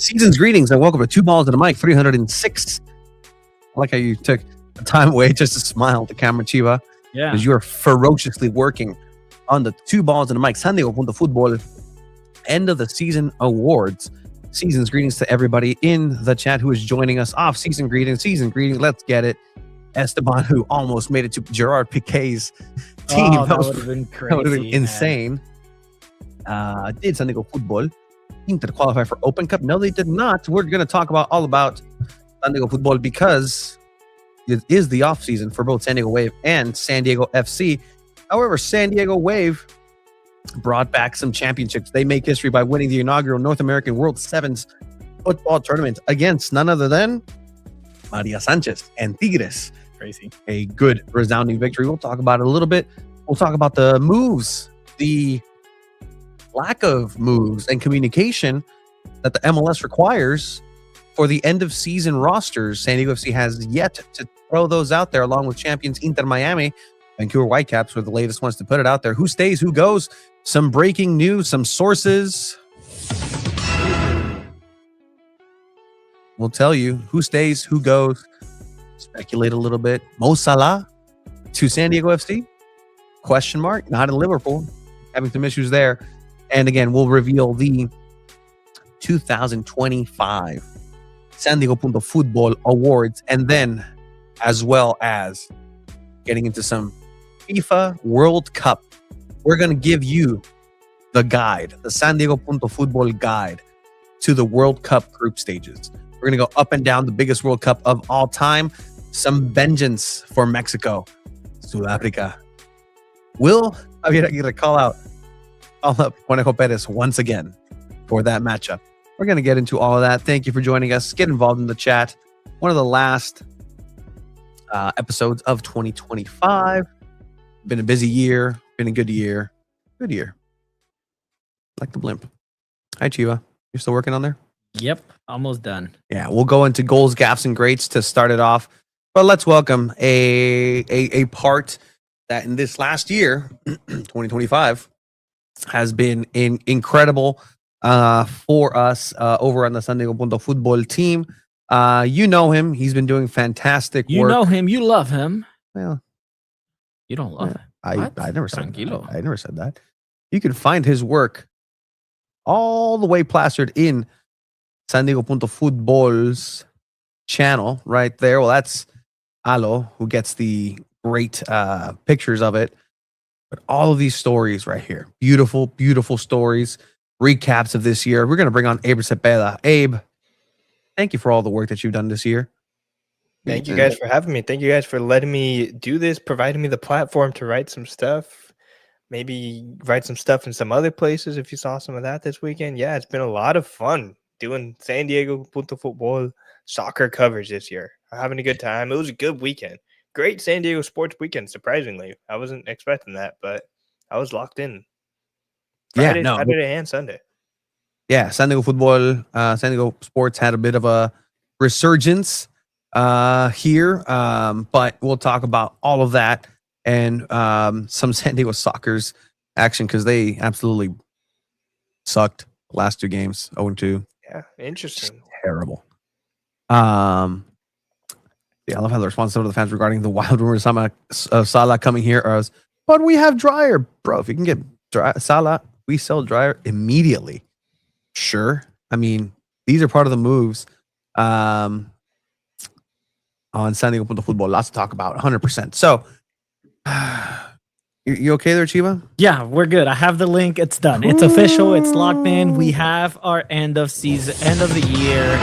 Season's greetings and welcome to Two Balls and a Mic 306. I like how you took the time away just to smile at the camera, Chiva. Yeah. Because you are ferociously working on the Two Balls and a Mic SanDiego.Futbol end of the season awards. Season's greetings to everybody in the chat who is joining us. Off-season greetings, season greetings. Let's get it. Esteban, who almost made it to Gerard Piqué's team. Oh, that would have been crazy. That would have been insane. Did SanDiego.Futbol Inter qualify for Open Cup? No, they did not. We're going to talk all about SanDiego.Futbol because it is the off season for both San Diego Wave and San Diego FC. However, San Diego Wave brought back some championships. They make history by winning the inaugural North American World Sevens football tournament against none other than Maria Sanchez and Tigres. Crazy. A good, resounding victory. We'll talk about it a little bit. We'll talk about the moves, the lack of moves and communication that the MLS requires for the end of season rosters. San Diego FC has yet to throw those out there, along with champions Inter Miami. Vancouver Whitecaps were the latest ones to put it out there. Who stays, who goes? Some breaking news, some sources. We'll tell you who stays, who goes. Speculate a little bit. Mo Salah to San Diego FC? Question mark. Not in Liverpool. Having some issues there. And again, we'll reveal the 2025 SanDiego.Futbol awards, and then as well as getting into some FIFA World Cup. We're going to give you the guide, the SanDiego.Futbol guide to the World Cup group stages. We're going to go up and down the biggest World Cup of all time. Some vengeance for Mexico, South Africa. Will Javier Aguirre call up Conejo Perez once again for that matchup? We're going to get into all of that. Thank you for joining us. Get involved in the chat. One of the last episodes of 2025. Been a busy year. Been a good year. Good year. Like the blimp. Hi, Chiva. You're still working on there? Yep. Almost done. Yeah, we'll go into goals, gaffes, and greats to start it off. But let's welcome a part that in this last year, 2025, has been incredible for us over on the SanDiego.Futbol team. You know him. He's been doing fantastic work. You know him. You love him. Well, you don't love him. I never said Tranquilo. that. I never said that. You can find his work all the way plastered in SanDiego.Futbol's channel right there. Well, that's Alo who gets the great pictures of it. But all of these stories right here, beautiful, beautiful stories, recaps of this year. We're going to bring on Abe Cepeda. Abe, thank you for all the work that you've done this year. Thank you guys for having me. Thank you guys for letting me do this, providing me the platform to write some stuff. Maybe write some stuff in some other places if you saw some of that this weekend. Yeah, it's been a lot of fun doing SanDiego.Futbol soccer coverage this year. I'm having a good time. It was a good weekend. Great San Diego sports weekend, surprisingly. I wasn't expecting that, but I was locked in. Friday and Sunday. Yeah, SanDiego.Futbol, San Diego Sports had a bit of a resurgence here, but we'll talk about all of that and some San Diego Soccer's action because they absolutely sucked the last two games, 0-2. Yeah, interesting. Just terrible. Yeah, I love how the response to the fans regarding the wild rumors of Salah coming here is, but we have Dryer. Bro, if you can get Salah, we sell Dryer immediately. Sure. I mean, these are part of the moves on SanDiego.Futbol. Lots to talk about, 100%. So, you okay there, Chiva? Yeah, we're good. I have the link. It's done. It's official. It's locked in. We have our end of the year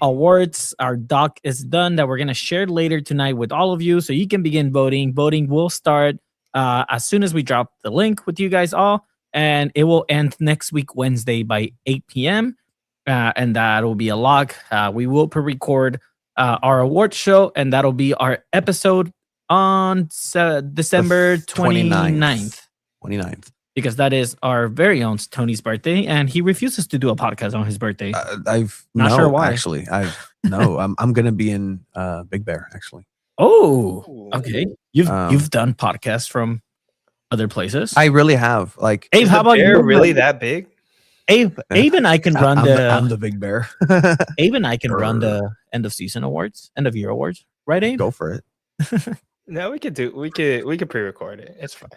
awards. Our doc is done that we're going to share later tonight with all of you so you can begin voting. Voting will start as soon as we drop the link with you guys all, and it will end next week, Wednesday by 8 p.m. And that will be a lock. We will pre-record our award show, and that'll be our episode on December 29th. 29th. Because that is our very own Tony's birthday, and he refuses to do a podcast on his birthday. Not sure why. Actually, I'm gonna be in Big Bear. Actually. Oh, okay. You've done podcasts from other places. I really have. Like, Abe, how about you? Really that big? Abe and I can run I'm the big bear. Abe and I can run the end of season awards, end of year awards, right, Abe? Go for it. No, we could pre-record it. It's fine.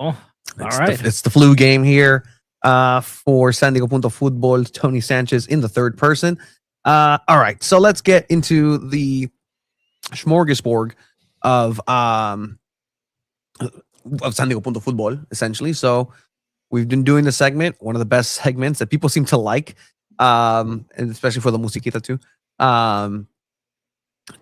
All right. It's the flu game here for SanDiego.Futbol. Tony Sanchez in the third person. All right, so let's get into the smorgasbord of SanDiego.Futbol, essentially. So we've been doing the segment, one of the best segments that people seem to like, and especially for the musiquita too.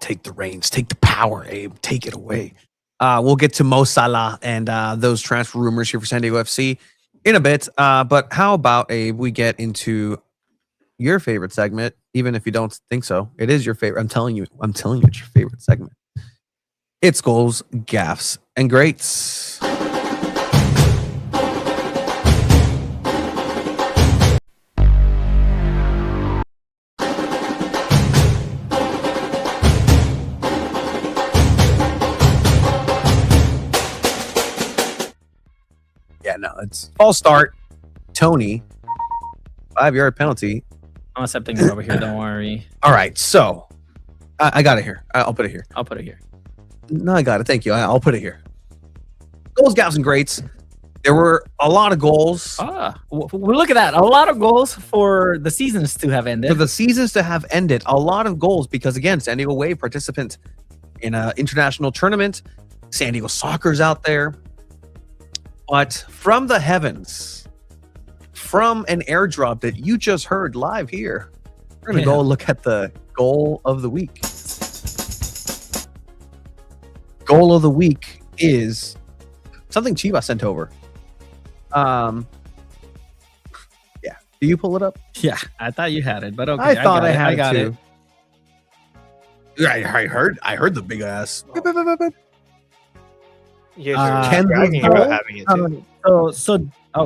Take the reins, take the power, Abe, take it away. We'll get to Mo Salah and those transfer rumors here for San Diego FC in a bit. But how about, Abe, we get into your favorite segment, even if you don't think so. It is your favorite. I'm telling you, it's your favorite segment. It's goals, gaffes, and greats. Yeah, no, it's false start. Tony, 5-yard penalty. I'm accepting it over here. Don't worry. All right, so I got it here. I'll put it here. I'll put it here. No, I got it. Thank you. I'll put it here. Goals, gaffes, and greats. There were a lot of goals. Look at that. A lot of goals for the seasons to have ended. For the seasons to have ended, a lot of goals because, again, San Diego Wave participant in an international tournament. San Diego Soccer's out there. But from the heavens, from an airdrop that you just heard live here, we're going to go look at the goal of the week. Goal of the week is something Chiva sent over. Yeah. Do you pull it up? Yeah, I thought you had it, but okay. I thought I had I got it. Yeah, I heard the big ass. You guys Ken are bragging about having it too. Oh,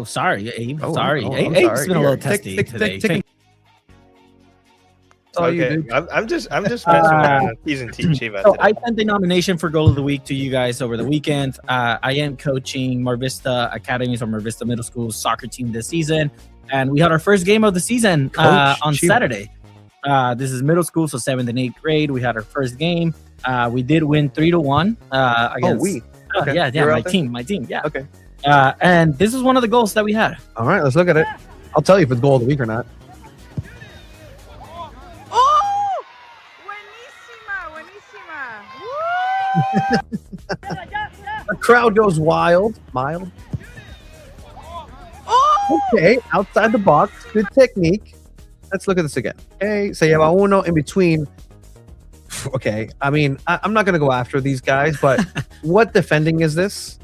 sorry, Abe. Oh, sorry. I'm Abe's been a little Here, testy today. That's all you Okay, do. I'm just messing around. Teasing Chiva. So I sent the nomination for Goal of the Week to you guys over the weekend. I am coaching Mar Vista Academies or Mar Vista Middle School soccer team this season, and we had our first game of the season on Saturday. This is middle school, so 7th and 8th grade. We had our first game. We did win 3-1 against. Okay. Yeah, my team. Yeah. Okay. And this is one of the goals that we had. All right, let's look at it. I'll tell you if it's goal of the week or not. Oh! Buenísima! Woo! The crowd goes wild. Mild. Oh! Okay, outside the box. Good technique. Let's look at this again. Okay, se lleva uno in between. Okay, I mean, I'm not going to go after these guys, but what defending is this?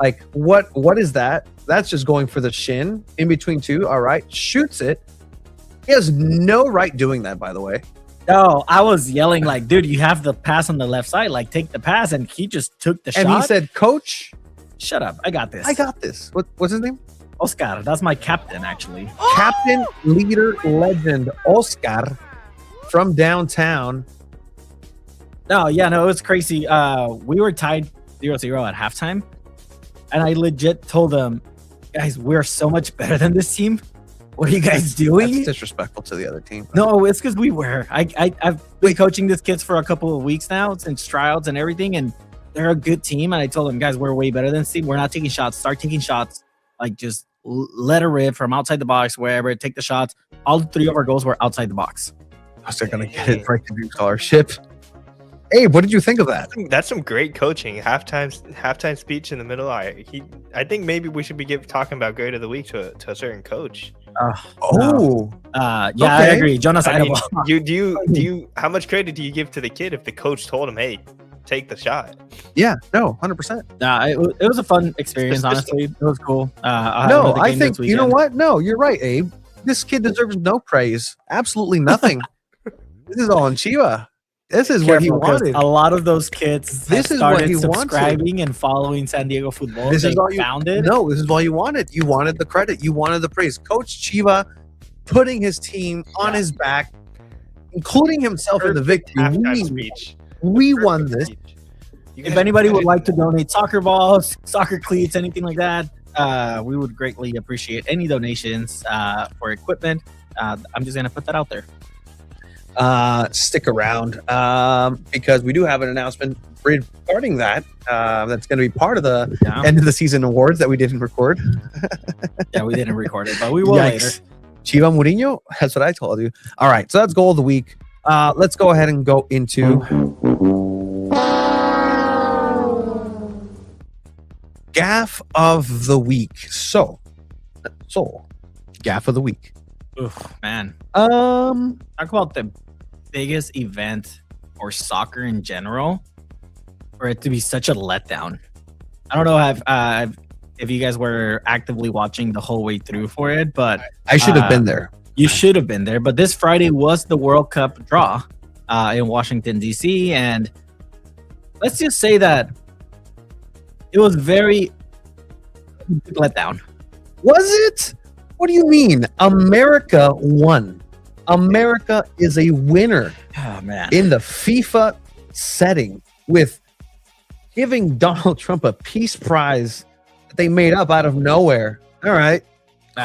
Like, what is that? That's just going for the shin in between two. All right, shoots it. He has no right doing that, by the way. No, I was yelling like, dude, you have the pass on the left side. Like, take the pass. And he just took the shot. And he said, Coach, shut up. I got this. I got this. What's his name? Oscar. That's my captain, actually. Captain, leader, legend, Oscar from downtown. No, it was crazy. We were tied 0-0 at halftime. And I legit told them, guys, we're so much better than this team. What are you guys doing? That's disrespectful to the other team. No, it's because we were. I've been coaching these kids for a couple of weeks now since tryouts and everything, and they're a good team. And I told them, guys, we're way better than this team. We're not taking shots. Start taking shots. Like, just let it rip from outside the box, wherever. Take the shots. All 3 of our goals were outside the box. They're going to get it right to Dream Scholarship. Hey, what did you think of that? That's some great coaching. Halftime speech in the middle. I think maybe we should be talking about grade of the week to a certain coach. I agree. Jonas, do you how much credit do you give to the kid if the coach told him, hey, take the shot? Yeah, no, 100%. It was a fun experience, honestly. It was cool. I think, you know what? No, you're right, Abe. This kid deserves no praise. Absolutely nothing. This is all on Chiva. This is what he wanted. A lot of those kids this is what he subscribing and following SanDiego.Futbol. This is all you found it. No, this is all you wanted. You wanted the credit. You wanted the praise. Coach Chiva putting his team on his back, including himself in the victory. We won this. If anybody would like to donate soccer balls, soccer cleats, anything like that, we would greatly appreciate any donations for equipment. I'm just gonna put that out there. Stick around because we do have an announcement regarding that. That's going to be part of the end of the season awards that we didn't record. Yeah, we didn't record it, but we will later. Chiva Mourinho, that's what I told you. All right, so that's goal of the week. Let's go ahead and go into gaff of the week. So gaff of the week. Oof, man. Um, Talk about the biggest event for soccer in general for it to be such a letdown. I don't know if you guys were actively watching the whole way through for it, but I should have been there. You should have been there. But this Friday was the World Cup draw in Washington, D.C. And let's just say that it was very letdown. Was it? What do you mean? America won. America is a winner Oh, man. in the FIFA setting with giving Donald Trump a peace prize that they made up out of nowhere. All right.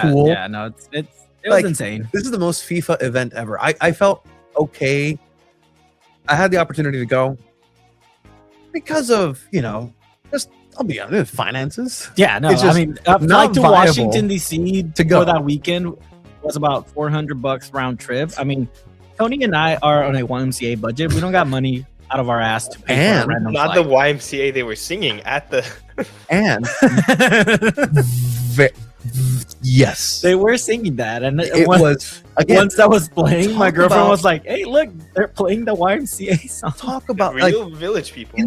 Cool. Yeah, no, it was Like, insane. This is the most FIFA event ever. I felt okay. I had the opportunity to go because of, just, I'll be honest, finances. Yeah, no, it's just I mean, a not flight to viable Washington, D.C. to go. for that weekend was about $400 round trip. I mean, Tony and I are on a YMCA budget. We don't got money out of our ass to pay for a And random Not flight. the YMCA they were singing at the. And yes, They were singing that, and it once, was again. once that was playing, my talk girlfriend about- was like, "Hey, look, they're playing the YMCA song." Talk The about like real village people.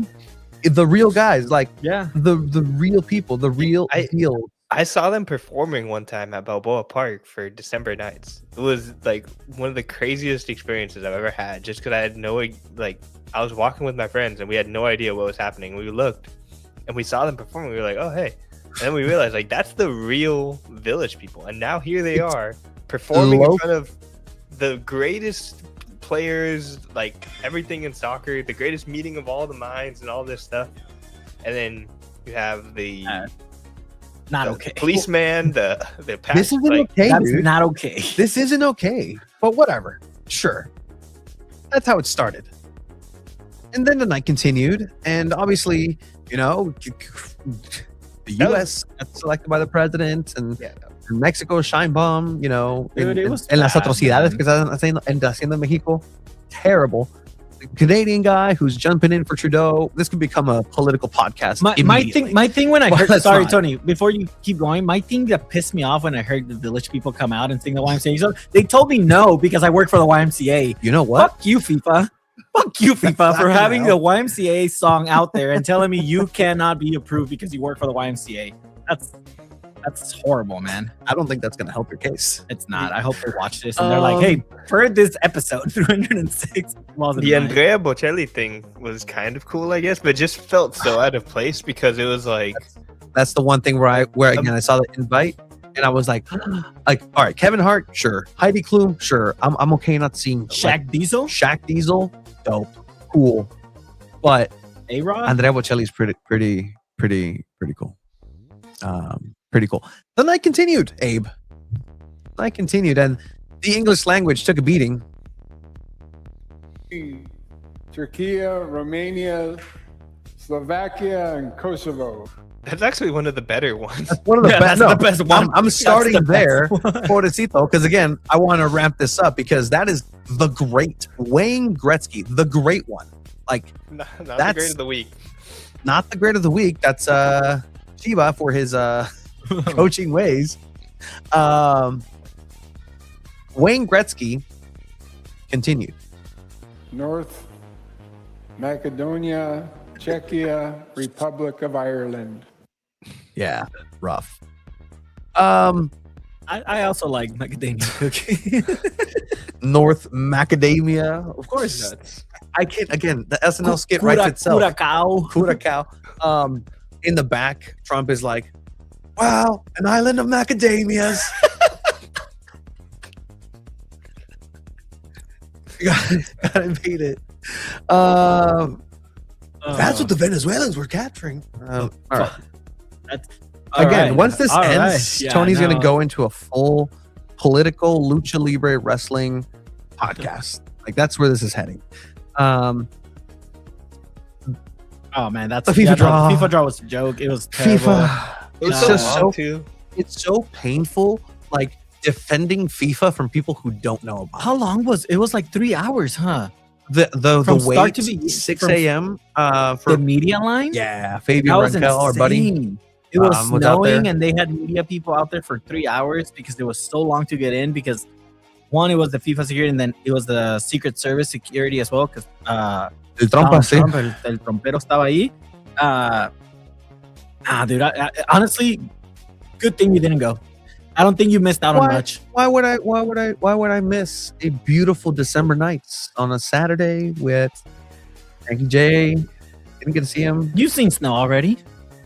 the real guys, like Yeah, the real people, the real deal. I saw them performing one time at Balboa Park for December nights. It was like one of the craziest experiences I've ever had. Just because I had I was walking with my friends and we had no idea what was happening. We looked and we saw them performing. We were like, "Oh, hey!" And then we realized that's the real village people. And now here they are performing in front of the greatest players, like everything in soccer, the greatest meeting of all the minds and all this stuff. And then you have the not the okay. policeman, the This isn't like, okay, That's dude. not okay. This isn't okay. But whatever. Sure. That's how it started. And then the night continued, and obviously, the U.S. got selected by the president, and Mexico shine bomb, Dude, it was en las bad, atrocidades man. que están haciendo en Mexico. Terrible. The Canadian guy who's jumping in for Trudeau. This could become a political podcast. My immediately. thing when I Well, heard, that's sorry, fine. Tony, before you keep going, my thing that pissed me off when I heard the village people come out and sing the YMCA song, they told me no because I work for the YMCA. You know what? Fuck you, FIFA. Fuck you, FIFA, for Fucking having hell. the YMCA song out there and telling me you cannot be approved because you work for the YMCA. That's horrible, man. I don't think that's going to help your case. It's not. I hope they watch this and they're like, hey, for this episode 306 miles an the hour. Andrea Bocelli thing was kind of cool, I guess, but just felt so out of place because it was like That's the one thing where again I saw the invite and I was like, all right, Kevin Hart, sure. Heidi Klum, sure. I'm okay not seeing Shaq Diesel, Shaq Diesel, dope, cool. But A-Rod. Andrea Bocelli is pretty cool. Pretty cool. The night continued, Abe. The night continued, and the English language took a beating. Turkey, Romania, Slovakia, and Kosovo. that's actually one of the better ones. That's one of the Yeah, best. that's the best one. I'm That's starting the best there, one. Pobrecito, because again, I want to ramp this up because that is the great Wayne Gretzky, the great one. Like, not the That's- grade of the week. not the great of the week. That's Chiba for his coaching ways. Wayne Gretzky continued. North Macedonia, Czechia, Republic of Ireland. Yeah, rough. I also like macadamia cookie. North Macadamia, of course. I can't. Again, the SNL skit writes itself. Curacao. In the back, Trump is like, "Wow, an island of macadamias." Gotta beat it. That's what the Venezuelans were capturing. All right. Again, once this All ends, right. Yeah, Tony's going no. to go into a full political lucha libre wrestling podcast. Like that's where this is heading. Oh man, that's The FIFA draw. The FIFA draw was a joke. It was terrible. FIFA. It was It's so just long so too. it's so painful. Like defending FIFA from people who don't know about How long was it? Was like 3 hours, huh? the From wait start to be 6 from a.m. The For media line. yeah, That Fabian was Renkel, our buddy. insane. It was was out snowing, there. and they had media people out there for 3 hours because it was so long to get in. Because one, it was the FIFA security, and then it was the Secret Service security as well. Because El Trompa, sí. el trompero estaba ahí. Dude, honestly, good thing you didn't go. I don't think you missed out on much. Why would I miss a beautiful December nights on a Saturday with Frankie J? Didn't get to see him. You've seen snow already.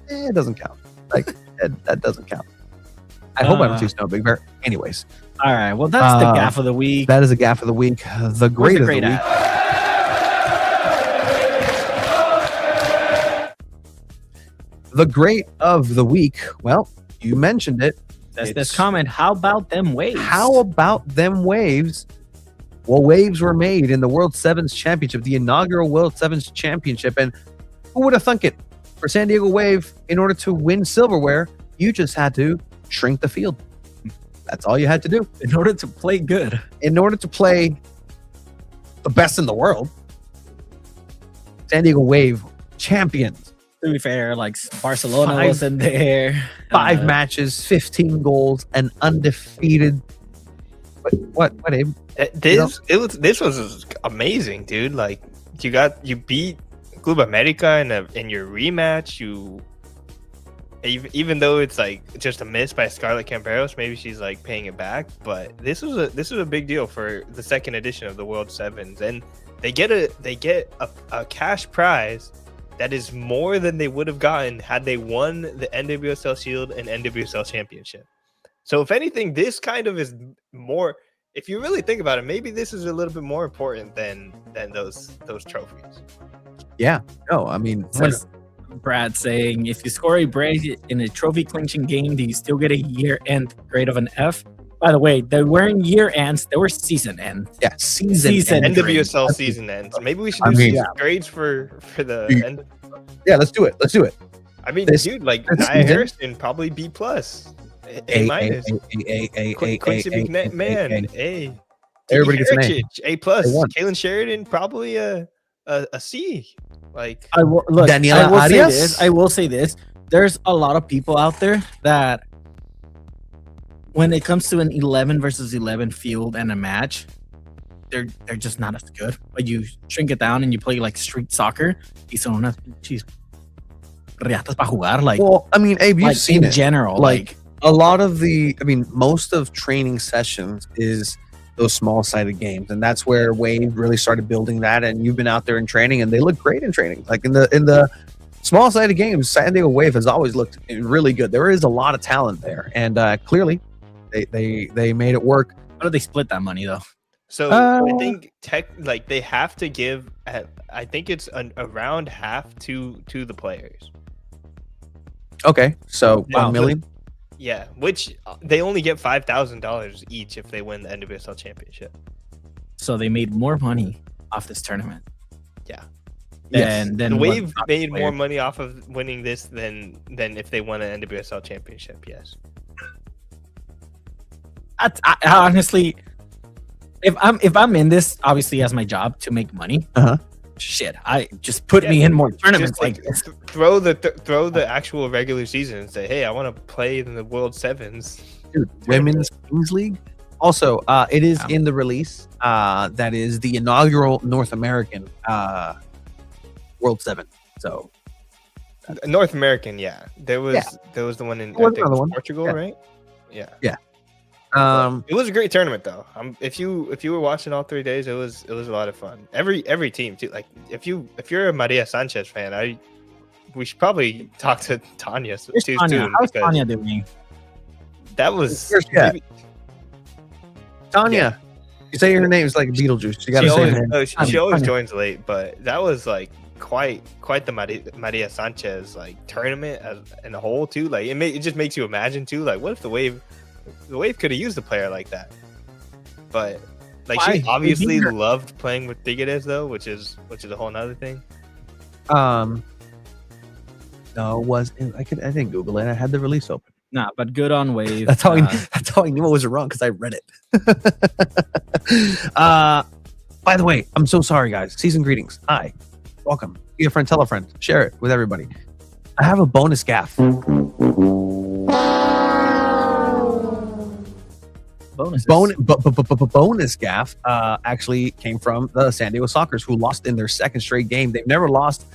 It doesn't count. Like that doesn't count. I hope I don't see Snow Big Bear. Anyways, All right. Well, that's the gaff of the week. that is a gaff of the week. The Where's great of the great week. The great of the week. Well, you mentioned it. That's It's- this comment. How about them waves? How about them waves? Well, waves were made in the World Sevens Championship, the inaugural World Sevens Championship. And who would have thunk it? For San Diego Wave, in order to win silverware, you just had to shrink the field. That's all you had to do. in order to play good? In order to play the best in the world, San Diego Wave champions. To be fair, like Barcelona Five- wasn't there. 5 matches, 15 goals, and undefeated. What, Abe? This was amazing, dude. Like you beat Club America in your rematch. Even though it's like just a miss by Scarlett Camperos, maybe she's like paying it back. But this was a big deal for the second edition of the World Sevens, and they get a cash prize that is more than they would have gotten had they won the NWSL Shield and NWSL Championship. So if anything, this kind of is more. If you really think about it, maybe this is a little bit more important than those trophies. Yeah. No, I mean, Was Brad saying if you score a brace in a trophy clinching game, do you still get a year-end grade of an F? By the way, they weren't year ends; they were season end. yeah, season Season. NWSL season ends. Maybe we should do I mean- season grades for the You- end. Yeah, let's do it. I mean, this- dude, like this Nia season- Harrison probably B plus, A minus. Quincy McMahon, A. Everybody gets an A. Heritage, A plus. They won. Kaylin Sheridan probably a C. Like I will look. Daniela I will say Arias? this. I will say this. There's a lot of people out there that, when it comes to an 11 versus 11 field and a match, they're just not as good. But you shrink it down and you play like street soccer. Y son unas pinches riatas para jugar. Like, Well, I mean, Abe, you've like seen in it. general. Like a lot of most of training sessions is those small-sided games, and that's where Wave really started building that. And you've been out there in training, and they look great in training. Like in the small-sided games, San Diego Wave has always looked really good. There is a lot of talent there, and clearly, they made it work. how do they split that money though? so, I think they have to give. I think it's around half to the players. Okay, so Wow. $1 million. Yeah, which they only get $5,000 each if they win the NWSL Championship. So they made more money off this tournament. Yeah. Than The what Wave got made players. more money off of winning this than if they won an NWSL Championship. Yes. I honestly, if I'm in this, obviously as my job to make money, Uh-huh. shit, I just put me in more tournaments Just like this. throw the actual regular season and say, hey, I want to play in the World Sevens. Dude, Women's Kings League. Also, it is Yeah. in the release. That is the inaugural North American World 7. So North American, yeah. There was the one in There was I think, another one. Portugal, Yeah. right? Yeah. It was a great tournament though. If you were watching all 3 days, it was a lot of fun. Every team too. Like if you're a Maria Sanchez fan, we should probably talk to Tanya too Here's Tanya. soon, How's because Tanya doing? that was Yeah. Tanya, you say her name is like Beetlejuice. You gotta she say always, her name. she always Tanya. joins late, but that was like quite the Maria Sanchez like tournament in a whole too. Like it just makes you imagine too. Like what if the Wave could have used a player like that? But like she obviously loved playing with Tigres though, which is a whole nother thing. No, I didn't Google it. I had the release open. Nah, but good on Wave. That's how I knew it was wrong, because I read it. By the way, I'm so sorry, guys. Season greetings. Hi, welcome. Be a friend, tell a friend, share it with everybody. I have a bonus gaff. Bonus gaff actually came from the San Diego Sockers, who lost in their second straight game. They've never lost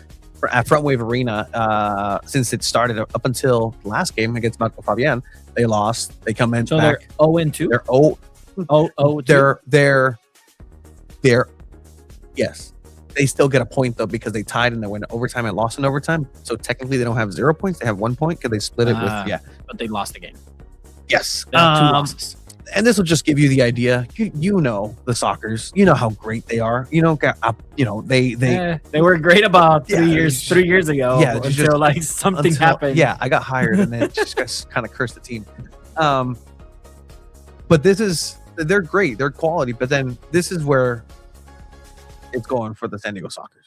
at Front Wave Arena since it started up until the last game against Marco Fabian. They lost. They come in. So back. they're 0-2. They're 0. They're yes. They still get a point though, because they tied and they went overtime and lost in overtime. So technically they don't have 0 points. They have 1 point because they split it with But they lost the game. Yes. They have 2 losses. And this will just give you the idea. You know the Sockers. You know how great they are. You know, they were great about 3 years ago. Yeah, until like something happened. Yeah, I got hired and then just kind of cursed the team. But they're great. They're quality. But then this is where it's going for the San Diego Sockers.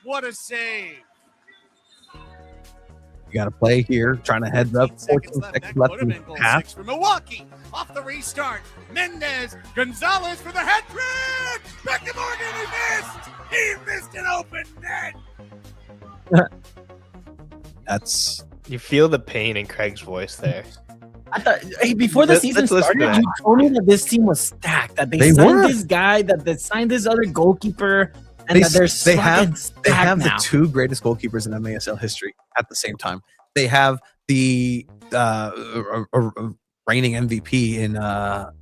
What a save! You got to play here, trying to head up. 14 seconds left in half. For Milwaukee, off the restart. Mendez, Gonzalez for the hat trick. Back to Morgan, he missed an open net. That's You feel the pain in Craig's voice there. I thought, before the season started, you told me that this team was stacked. That they signed this guy, that they signed this other goalkeeper, and that they have the 2 greatest goalkeepers in NWSL history at the same time. They have the reigning MVP in not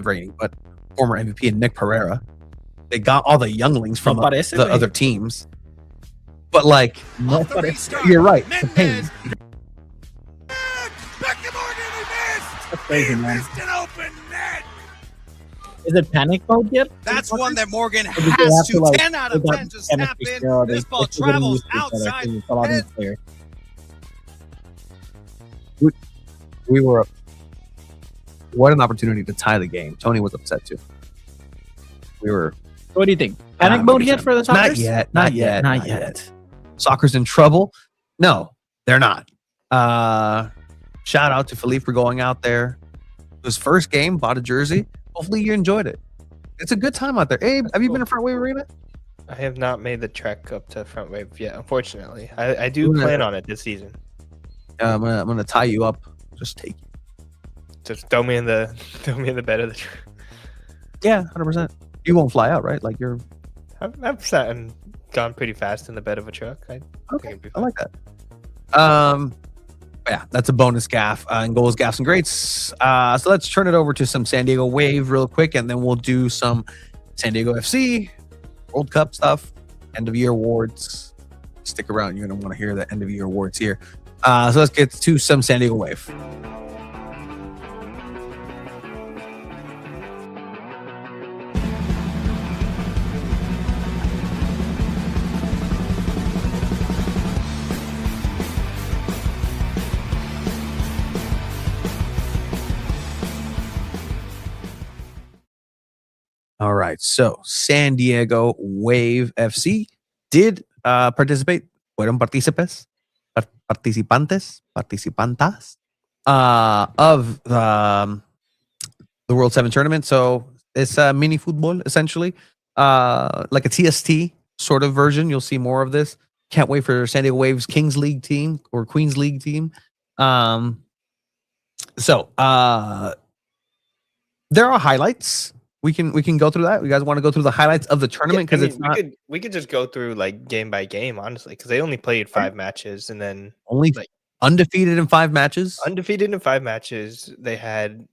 reigning, but former MVP in Nick Pereira. They got all the younglings from the other teams. But like, you're right. The pain. That's crazy, man. Missed an open net. Is it panic mode yet? That's one that Morgan has to. 10 out of 10 to snap in. This ball travels outside. We were. What an opportunity to tie the game. Tony was upset too. We were. What do you think? Panic mode yet for the Sockers? Not yet. Soccer's in trouble? No, they're not. Shout out to Philippe for going out there. His first game, bought a jersey. Hopefully you enjoyed it. It's a good time out there. Abe, have you been to Front Wave Arena? I have not made the trek up to Front Wave yet, unfortunately. I do plan on it this season. I'm gonna tie you up. Just take you. Just throw me in the bed of the truck. Yeah, 100%. You won't fly out, right? Like I've sat and gone pretty fast in the bed of a truck. I like that. Yeah, that's a bonus gaff and goals, gaffs, and greats. So let's turn it over to some San Diego Wave real quick, and then we'll do some San Diego FC, World Cup stuff, end of year awards. Stick around, you're gonna want to hear the end of year awards here. So let's get to some San Diego Wave. All right, so San Diego Wave FC did participate. Fueron participantes of the World 7 tournament. So it's mini football, essentially, like a TST sort of version. You'll see more of this. Can't wait for San Diego Wave's Kings League team or Queens League team. So there are highlights. We can go through that. You guys want to go through the highlights of the tournament? Because we could just go through like game by game, honestly, because they only played 5 matches and then only like undefeated in 5 matches. Undefeated in 5 matches. They had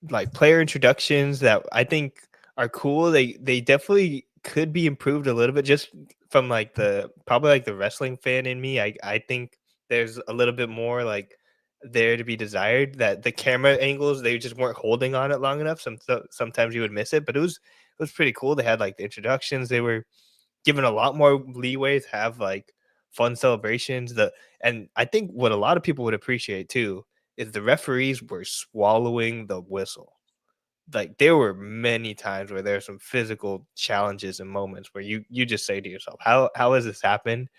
like player introductions that I think are cool. They definitely could be improved a little bit, just from like the wrestling fan in me. I think there's a little bit more like there to be desired, that the camera angles, they just weren't holding on it long enough. Sometimes you would miss it, but it was pretty cool. They had like the introductions. They were given a lot more leeway to have like fun celebrations. And I think what a lot of people would appreciate too is the referees were swallowing the whistle. Like there were many times where there's some physical challenges and moments where you just say to yourself, how has this happened?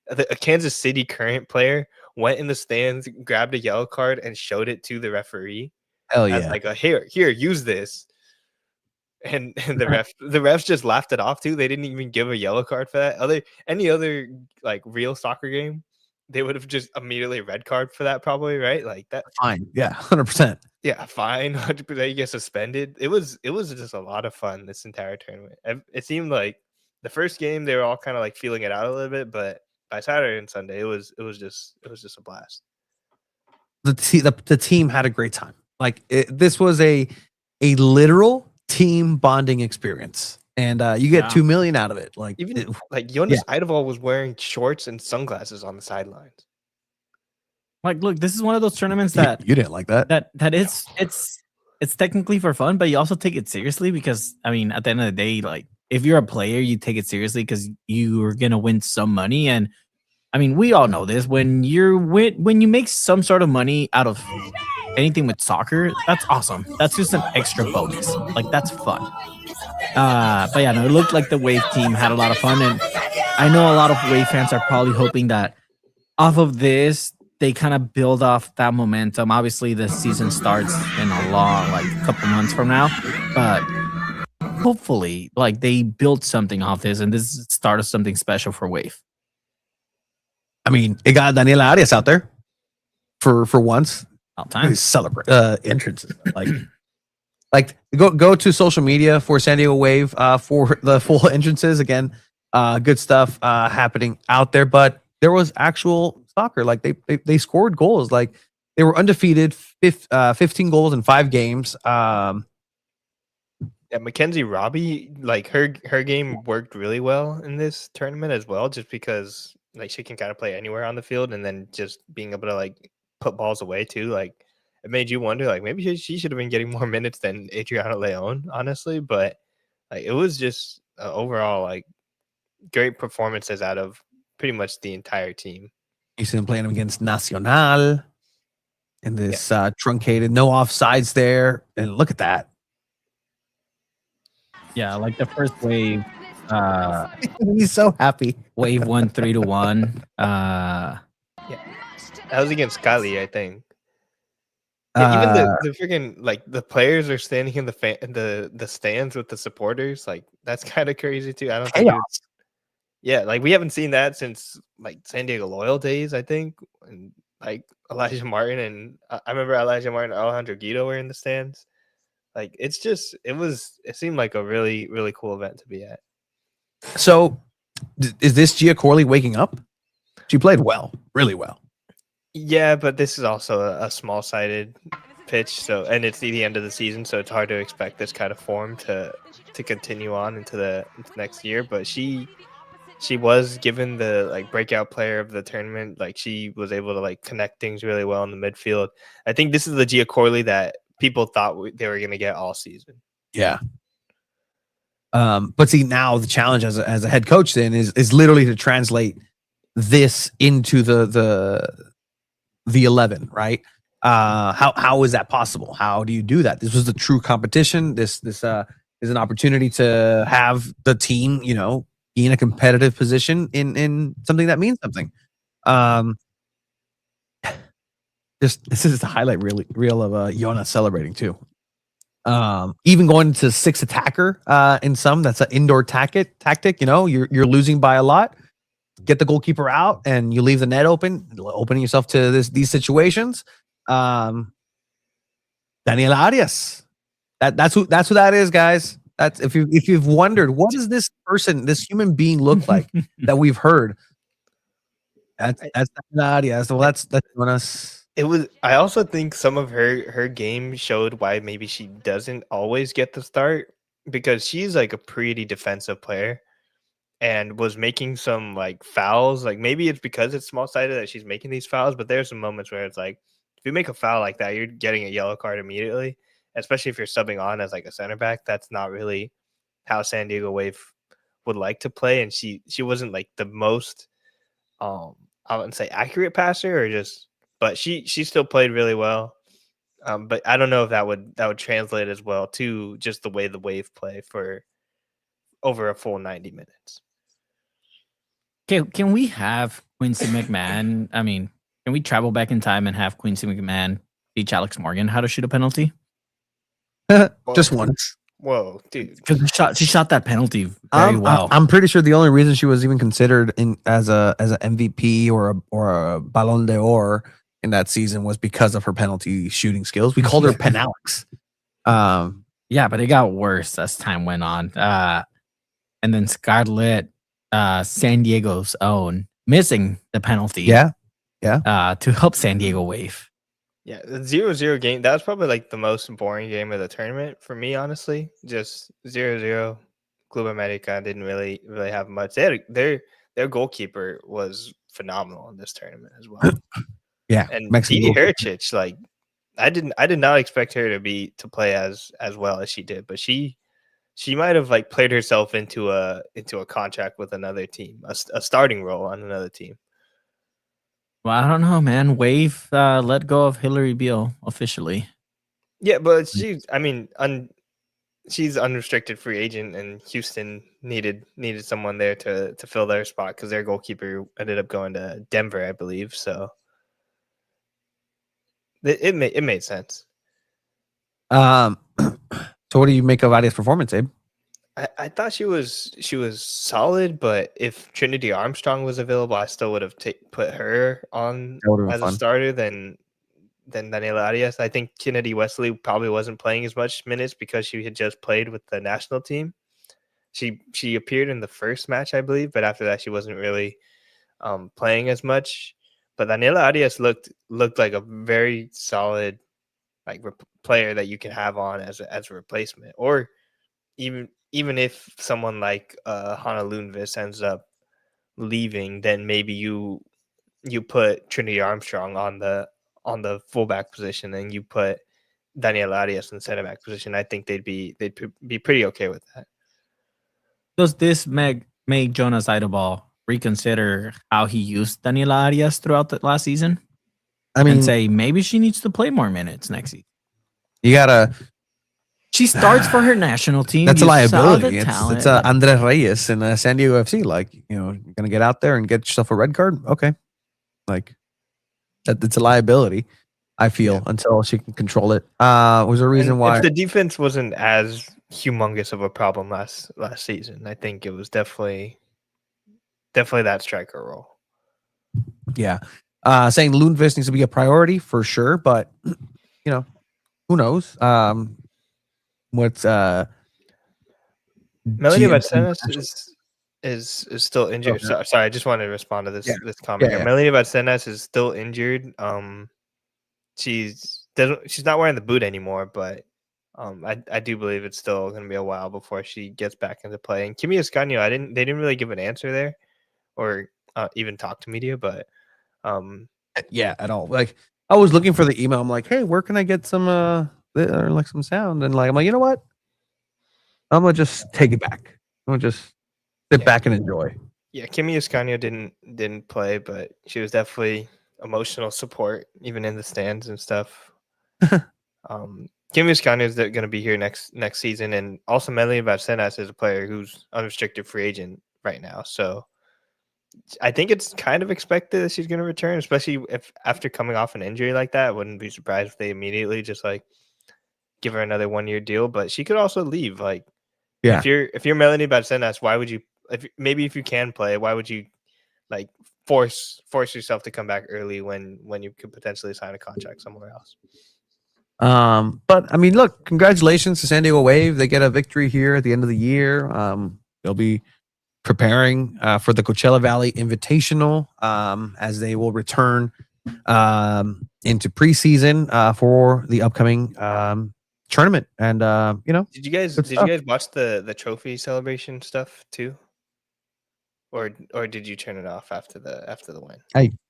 A Kansas City Current player went in the stands, grabbed a yellow card, and showed it to the referee Hell as yeah. like a here, use this. And the refs just laughed it off too. They didn't even give a yellow card for that. Any other like real soccer game, they would have just immediately red card for that, probably, right? Like that. Fine. Yeah, 100%. Yeah, fine. 100%. You get suspended. It was just a lot of fun this entire tournament. It seemed like the first game they were all kind of like feeling it out a little bit, but by Saturday and Sunday, it was just a blast. The team had a great time. Like this was a literal team bonding experience, and you get 2 million out of it. Like even like Jonas Eidevall was wearing shorts and sunglasses on the sidelines. Like, look, this is one of those tournaments that you didn't like that. That it's technically for fun, but you also take it seriously because I mean, at the end of the day, like if you're a player, you take it seriously because you're gonna win some money. And I mean, we all know this when you make some sort of money out of anything with soccer, that's awesome. That's just an extra bonus. Like that's fun. But yeah, no, it looked like the Wave team had a lot of fun, and I know a lot of Wave fans are probably hoping that off of this they kind of build off that momentum. Obviously, the season starts in a long, like, couple months from now, but hopefully, like, they build something off this, and this is the start of something special for Wave. I mean, it got Daniela Arias out there for once. All time. Celebrate entrances. Like go to social media for San Diego Wave for the full entrances. Again, good stuff happening out there. But there was actual soccer. Like they scored goals. Like they were undefeated, 15 goals in 5 games. Yeah, Mackenzie Robbie, like her game worked really well in this tournament as well, just because like she can kind of play anywhere on the field, and then just being able to like put balls away too. Like it made you wonder, like maybe she should have been getting more minutes than Adriana Leon, honestly. But like it was just overall like great performances out of pretty much the entire team. You see them playing against Nacional in this truncated, no offsides there, and look at that. Yeah, like the first wave. He's so happy. Wave won 3-1. Yeah, that was against Cali, I think. Yeah, even the freaking like the players are standing in the stands with the supporters. Like that's kind of crazy too. I don't think it's, yeah, like we haven't seen that since like San Diego Loyal days, I think. And like Elijah Martin and I remember Elijah Martin and Alejandro Guido were in the stands. Like it seemed like a really, really cool event to be at. So is this Gia Corley waking up? She played well, really well. Yeah, but this is also a small-sided pitch, and it's the end of the season, so it's hard to expect this kind of form to continue on into next year. But she was given the like breakout player of the tournament. Like she was able to like connect things really well in the midfield. I think this is the Gia Corley that people thought they were going to get all season. Yeah. But see, now the challenge as a head coach then is literally to translate this into the 11, right? How is that possible? How do you do that? This was the true competition. This is an opportunity to have the team, be in a competitive position in something that means something. This is the highlight reel of Jonas celebrating too. Even going to 6 attacker in some, that's an indoor tactic. You're losing by a lot. Get the goalkeeper out and you leave the net opening yourself to these situations. Daniela Arias. That's who that is, guys. That's if you've wondered what does this human being look like that we've heard. That's Daniela Arias. Well, that's Jonas. I also think some of her game showed why maybe she doesn't always get the start, because she's like a pretty defensive player and was making some like fouls. Like maybe it's because it's small-sided that she's making these fouls, but there's some moments where it's like if you make a foul like that, you're getting a yellow card immediately, especially if you're subbing on as like a center back. That's not really how San Diego Wave would like to play, and she wasn't like the most I wouldn't say accurate passer but she still played really well. But I don't know if that would translate as well to just the way the Wave play for over a full 90 minutes. Can we have Quincy McMahon? I mean, can we travel back in time and have Quincy McMahon teach Alex Morgan how to shoot a penalty? Just once. Whoa, dude! Because she shot that penalty very well. I'm pretty sure the only reason she was even considered as a MVP or a Ballon d'Or in that season was because of her penalty shooting skills. We called her Pen Alex. Yeah, but it got worse as time went on. And then Scarlett, San Diego's own, missing the penalty. Yeah. To help San Diego Wave. Yeah, the 0-0 game, that was probably like the most boring game of the tournament for me, honestly. Just 0-0. Club America didn't really have much. Their goalkeeper was phenomenal in this tournament as well. Yeah, and Mexican Didi Hericic, like I did not expect her to play as well as she did, but she might have like played herself into a contract with another team, a starting role on another team. Well, I don't know, man. Wave let go of Hillary Beale officially. Yeah, but she's unrestricted free agent, and Houston needed someone there to fill their spot because their goalkeeper ended up going to Denver, I believe. So it made sense. So what do you make of Adia's performance, Abe? I thought she was solid, but if Trinity Armstrong was available, I still would have put her on as a starter than Daniela Arias. I think Kennedy Wesley probably wasn't playing as much minutes because she had just played with the national team. She appeared in the first match, I believe, but after that she wasn't really playing as much. But Daniela Arias looked like a very solid player that you can have on as a replacement, or even if someone like Hannah Lundqvist ends up leaving, then maybe you put Trinity Armstrong on the fullback position, and you put Daniel Arias in the center back position. I think they'd be pretty okay with that. Does this make Jonas Eidevall reconsider how he used Daniela Arias throughout the last season? I mean, and say maybe she needs to play more minutes next season. You gotta. She starts for her national team. That's a liability. It's Andres Reyes in San Diego FC. Like, you're gonna get out there and get yourself a red card. Okay, like it's a liability. I feel until she can control it. Was there a reason why if the defense wasn't as humongous of a problem last season? I think it was definitely that striker role. Yeah, saying Lundqvist needs to be a priority for sure, but who knows? What's Melanie Vatsenas is still injured. Okay. Sorry, I just wanted to respond to this comment here. Melanie Vatsenas is still injured. She's not wearing the boot anymore, but I do believe it's still going to be a while before she gets back into play. And Kimi Escanio, they didn't really give an answer there, or even talk to media, but at all. Like, I was looking for the email. I'm like, hey, where can I get some some sound? And I'm like, you know what? I'm gonna just take it back. I'm gonna just sit back and enjoy. Yeah, Kimi Escanio didn't play, but she was definitely emotional support, even in the stands and stuff. Kimi Escanio is going to be here next season, and also Melanie Vatsenas is a player who's unrestricted free agent right now. So I think it's kind of expected that she's going to return, especially if after coming off an injury like that. I wouldn't be surprised if they immediately just give her another 1-year deal. But she could also leave. If you're Melanie Vatsenas, why would you? If you can play, why would you force yourself to come back early when you could potentially sign a contract somewhere else? But I mean, look, congratulations to San Diego Wave. They get a victory here at the end of the year. They'll be preparing for the Coachella Valley Invitational as they will return into preseason for the upcoming tournament. And did you guys watch the trophy celebration stuff too? Or did you turn it off after the win?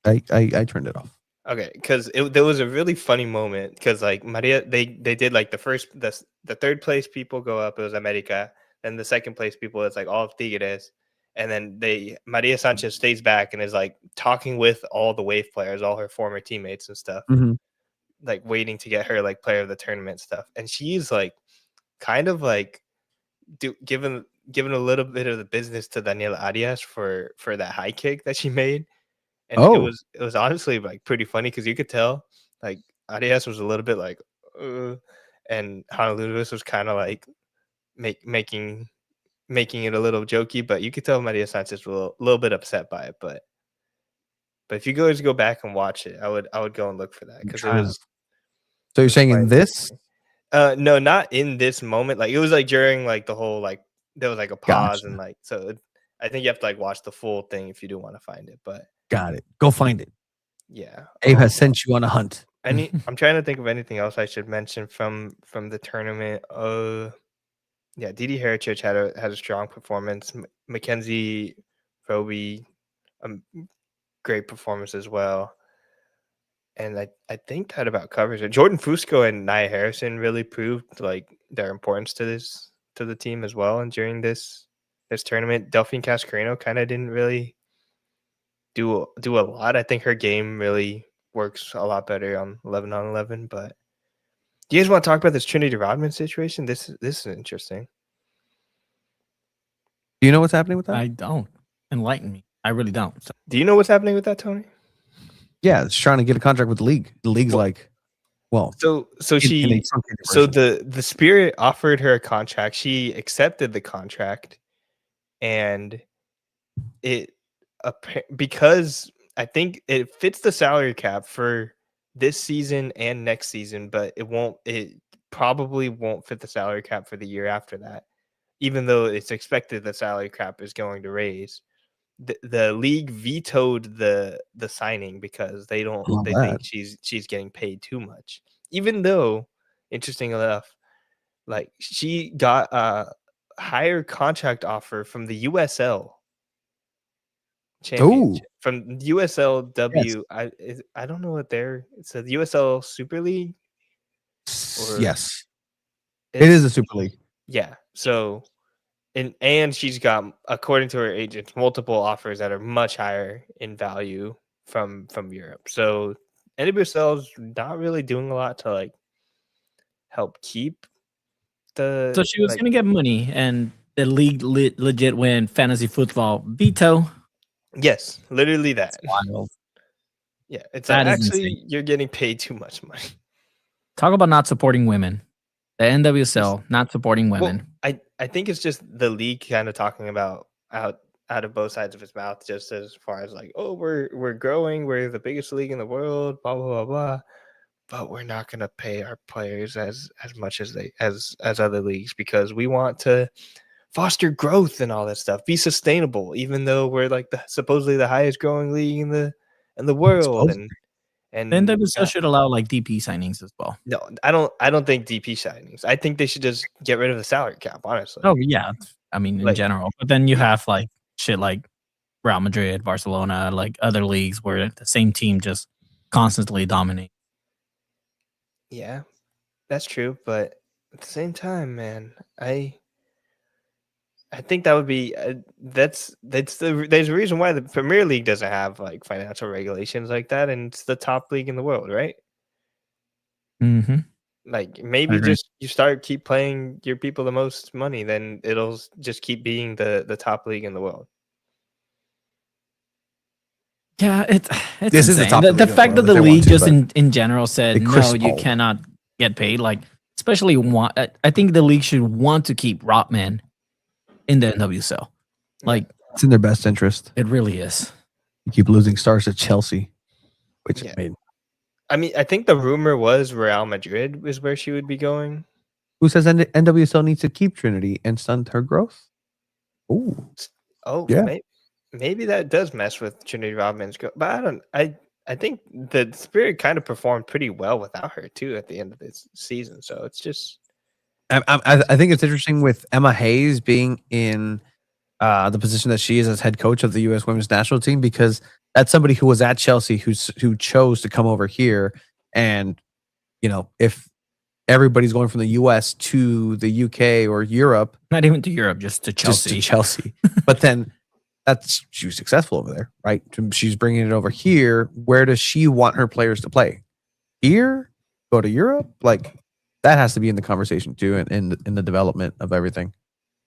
I turned it off. Okay, because there was a really funny moment because Maria, they did the third place people go up. It was America. and the second place people, it's like all of Tigres. And then Maria Sanchez stays back and is like talking with all the Wave players, all her former teammates and stuff, like waiting to get her like player of the tournament stuff. And she's like kind of like giving a little bit of the business to Daniela Arias for that high kick that she made. And it was honestly like pretty funny because you could tell like Arias was a little bit like, and Honolulu was kind of like making it a little jokey, but you could tell Maria Sanchez was a little bit upset by it. But if you guys go back and watch it, I would go and look for that because it was. So you're saying in this? No, not in this moment. Like it was like during like the whole like there was like a pause and like so. I think you have to like watch the full thing if you do want to find it. But got it. Go find it. Yeah, Abe has sent you on a hunt. I'm trying to think of anything else I should mention from the tournament. Yeah, Didi Heritage had a strong performance. Mackenzie Roby, great performance as well. And I think that about covers it. Jordan Fusco and Nia Harrison really proved like their importance to the team as well. And during this tournament, Delphine Cascarino kind of didn't really do a lot. I think her game really works a lot better on 11 on 11. But do you guys want to talk about this Trinity Rodman situation? This is interesting. Do you know what's happening with that? I don't. Enlighten me. I really don't. So. Do you know what's happening with that, Tony? Yeah, it's trying to get a contract with the league. The league's so the Spirit offered her a contract. She accepted the contract, and because I think it fits the salary cap for this season and next season, but it probably won't fit the salary cap for the year after that, even though it's expected the salary cap is going to raise. The league vetoed the signing because they think she's getting paid too much, even though, interesting enough, like she got a higher contract offer from the USL championship, from USLW. Yes. I don't know what it's the USL Super League. Yes, it is a Super League. Yeah, so. And she's got, according to her agents, multiple offers that are much higher in value from Europe. So NWSL is not really doing a lot to like help keep the. So she was going to get money, and the league legit went fantasy football veto. Yes, literally that. That's wild. Yeah, it's like, actually you're getting paid too much money. Talk about not supporting women. The NWSL not supporting women. Well, I think it's just the league kind of talking about out of both sides of its mouth, just as far as like, oh, we're growing, we're the biggest league in the world, blah blah blah blah, but we're not gonna pay our players as much as other leagues because we want to foster growth and all that stuff, be sustainable, even though we're like supposedly the highest growing league in the world. And then NWSL should allow like DP signings as well. No, I don't think DP signings. I think they should just get rid of the salary cap, honestly. Oh yeah, I mean in general. But then you have like shit like Real Madrid, Barcelona, like other leagues where the same team just constantly dominate. Yeah, that's true. But at the same time, man, I think that would be there's a reason why the Premier League doesn't have like financial regulations like that, and it's the top league in the world, right? Mm-hmm. Like maybe just keep playing your people the most money, then it'll just keep being the top league in the world. Yeah, it's this insane. is the fact that the league just in general said no, you cannot get paid. Like especially I think the league should want to keep Rotman in the NWSL. Like it's in their best interest. It really is. You keep losing stars to Chelsea, which made. I mean, I think the rumor was Real Madrid is where she would be going. Who says NWSL needs to keep Trinity and stunt her growth? Yeah. Maybe that does mess with Trinity Rodman's growth. But I think the Spirit kind of performed pretty well without her too at the end of this season. So it's just. I think it's interesting with Emma Hayes being in the position that she is as head coach of the U.S. Women's National Team, because that's somebody who was at Chelsea who chose to come over here, and if everybody's going from the US to the UK or Europe, Not even to Europe, just to just Chelsea. to Chelsea. But then she was successful over there, right? She's bringing it over here. Where does she want her players to play? Here? Go to Europe? Like that has to be in the conversation too, in the development of everything.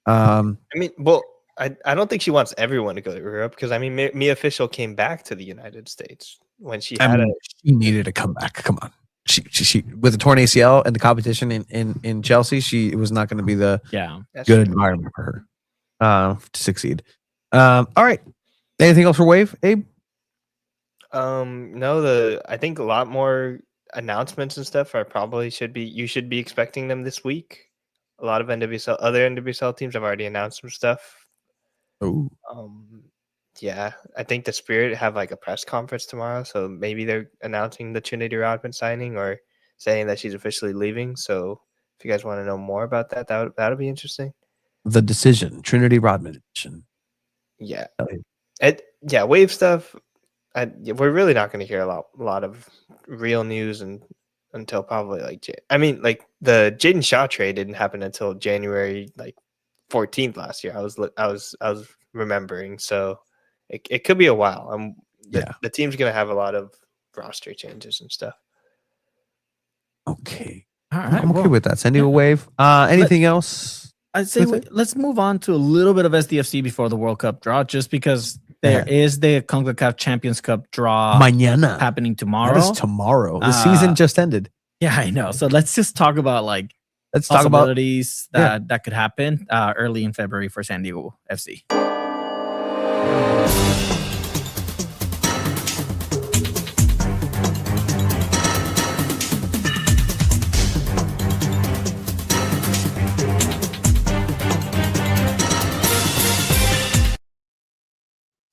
I mean, well, I don't think she wants everyone to go to Europe because I mean, Mia Official came back to the United States when she had she needed to come back. Come on. She with the torn ACL and the competition in Chelsea, it was not going to be the That's good true. environment for her to succeed. All right. Anything else for Wave, Abe? No, I think a lot more announcements and stuff you should be expecting them this week. A lot of other NWSL teams have already announced some stuff. Oh, Yeah, I think the Spirit have like a press conference tomorrow, so maybe they're announcing the Trinity Rodman signing or saying that she's officially leaving. So if you guys want to know more about that, that'll be interesting. the decision, Trinity Rodman decision. Yeah, Okay. Wave stuff. We're really not going to hear a lot of real news until probably like the Jaden Shaw trade didn't happen until January 14th last year. I was remembering, so it could be a while. The team's going to have a lot of roster changes and stuff. Okay. All right, I'm okay with that. Sending a Wave. Anything else? I'd say let's move on to a little bit of SDFC before the World Cup draw, just because there is the CONCACAF Champions Cup draw Mañana. happening tomorrow. That is tomorrow. The season just ended. Yeah, I know. So let's just talk about Let's talk about possibilities that could happen early in February for San Diego FC.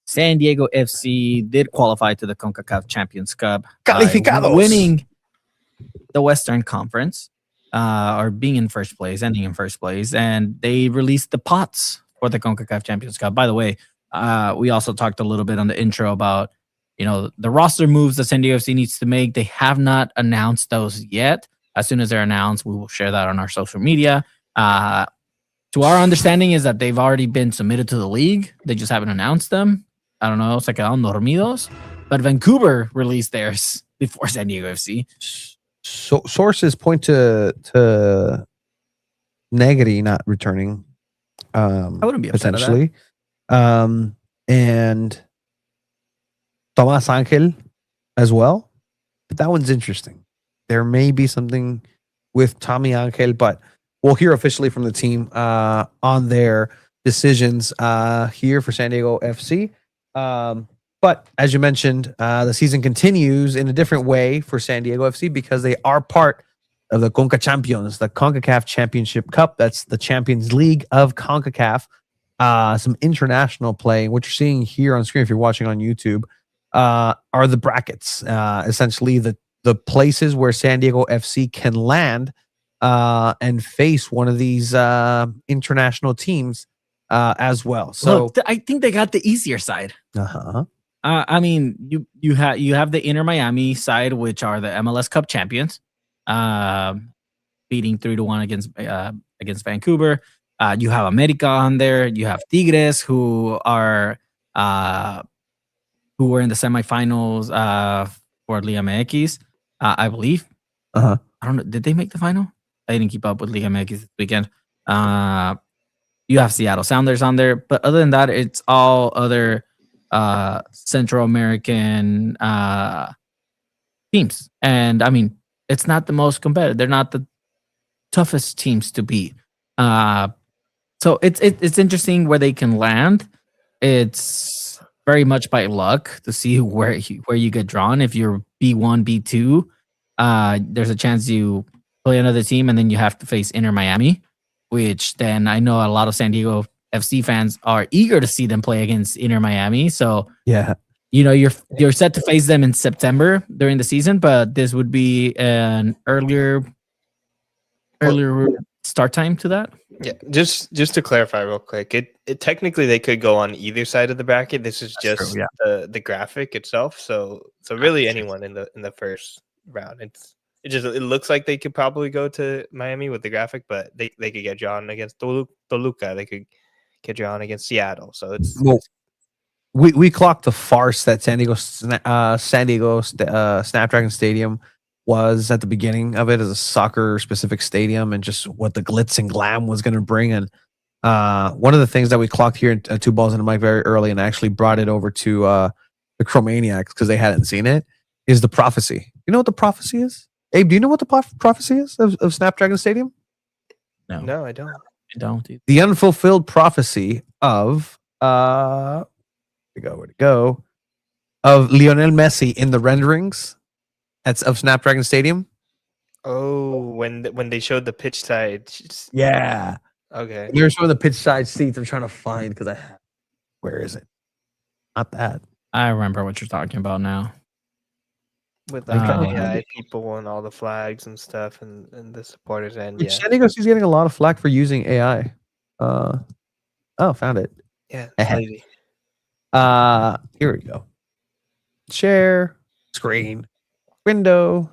San Diego FC did qualify to the CONCACAF Champions Cup, Calificados. winning the Western Conference, or being in first place, ending in first place, and they released the pots for the CONCACAF Champions Cup. By the way, we also talked a little bit on the intro about the roster moves that San Diego FC needs to make. They have not announced those yet. As soon as they're announced, we will share that on our social media. To our understanding is that they've already been submitted to the league. They just haven't announced them. I don't know. Se quedaron dormidos. But Vancouver released theirs before San Diego FC. So sources point to Negri not returning. I wouldn't be upset at that. Potentially. And Tomas Angel as well. But that one's interesting. There may be something with Tommy Angel, but we'll hear officially from the team on their decisions here for San Diego FC. But as you mentioned, the season continues in a different way for San Diego FC because they are part of the CONCA Champions, the CONCACAF Championship Cup. That's the Champions League of CONCACAF. Some international play. What you're seeing here on screen, if you're watching on YouTube, are the brackets. Essentially, the places where San Diego FC can land and face one of these international teams as well. So look, I think they got the easier side. uh-huh. I mean, you have the Inter Miami side, which are the MLS Cup champions, beating 3-1 against Vancouver. You have America on there. You have Tigres, who were in the semifinals for Liga MX, I believe. Uh-huh. I don't know. Did they make the final? I didn't keep up with Liga MX this weekend. You have Seattle Sounders on there, but other than that, it's all other Central American teams. And I mean, it's not the most competitive. They're not the toughest teams to beat. So it's interesting where they can land. It's very much by luck to see where you get drawn. If you're B1, B2, there's a chance you play another team and then you have to face Inter Miami, which then I know a lot of San Diego FC fans are eager to see them play against Inter Miami. So Yeah. You're set to face them in September during the season, but this would be an earlier start time to that. Yeah, just to clarify real quick, it technically they could go on either side of the bracket. This is just true, yeah. the graphic itself. So really anyone in the first round. It looks like they could probably go to Miami with the graphic, but they could get drawn against Toluca. They could get drawn against Seattle. So it's Well, we clocked the farce that San Diego Snapdragon Stadium was at the beginning of it as a soccer specific stadium, and just what the glitz and glam was going to bring. And one of the things that we clocked here in Two Balls in the Mic very early, and actually brought it over to the Chromaniacs because they hadn't seen it, is the prophecy. You know what the prophecy is? Abe, do you know what the prophecy is of Snapdragon Stadium? no, I don't. I don't. Either. The unfulfilled prophecy of where'd it go? Of Lionel Messi in the renderings of Snapdragon Stadium. Oh, when they showed the pitch side. Yeah. Okay. Here's some of the pitch side seats I'm trying to find because where is it? Not that. I remember what you're talking about now. With like Oh. the AI people and all the flags and stuff and the supporters and yeah. San Diego is getting a lot of flack for using AI. Found it. Yeah. It's lazy. Here we go. Share screen window.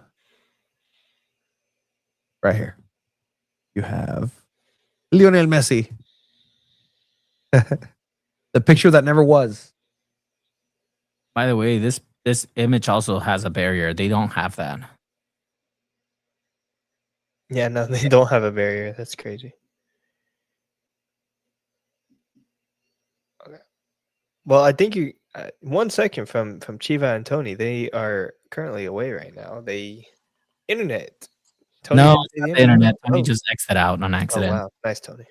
Right here. You have Lionel Messi. The picture that never was. By the way, this image also has a barrier. They don't have that. Yeah, no, they don't have a barrier. That's crazy. Okay. Well, I think you 1 second from Chiva and Tony. They are currently away right now. Internet. Tony No, didn't say the internet. Tony Oh. just exited out on Oh, accident. wow. Nice, Tony.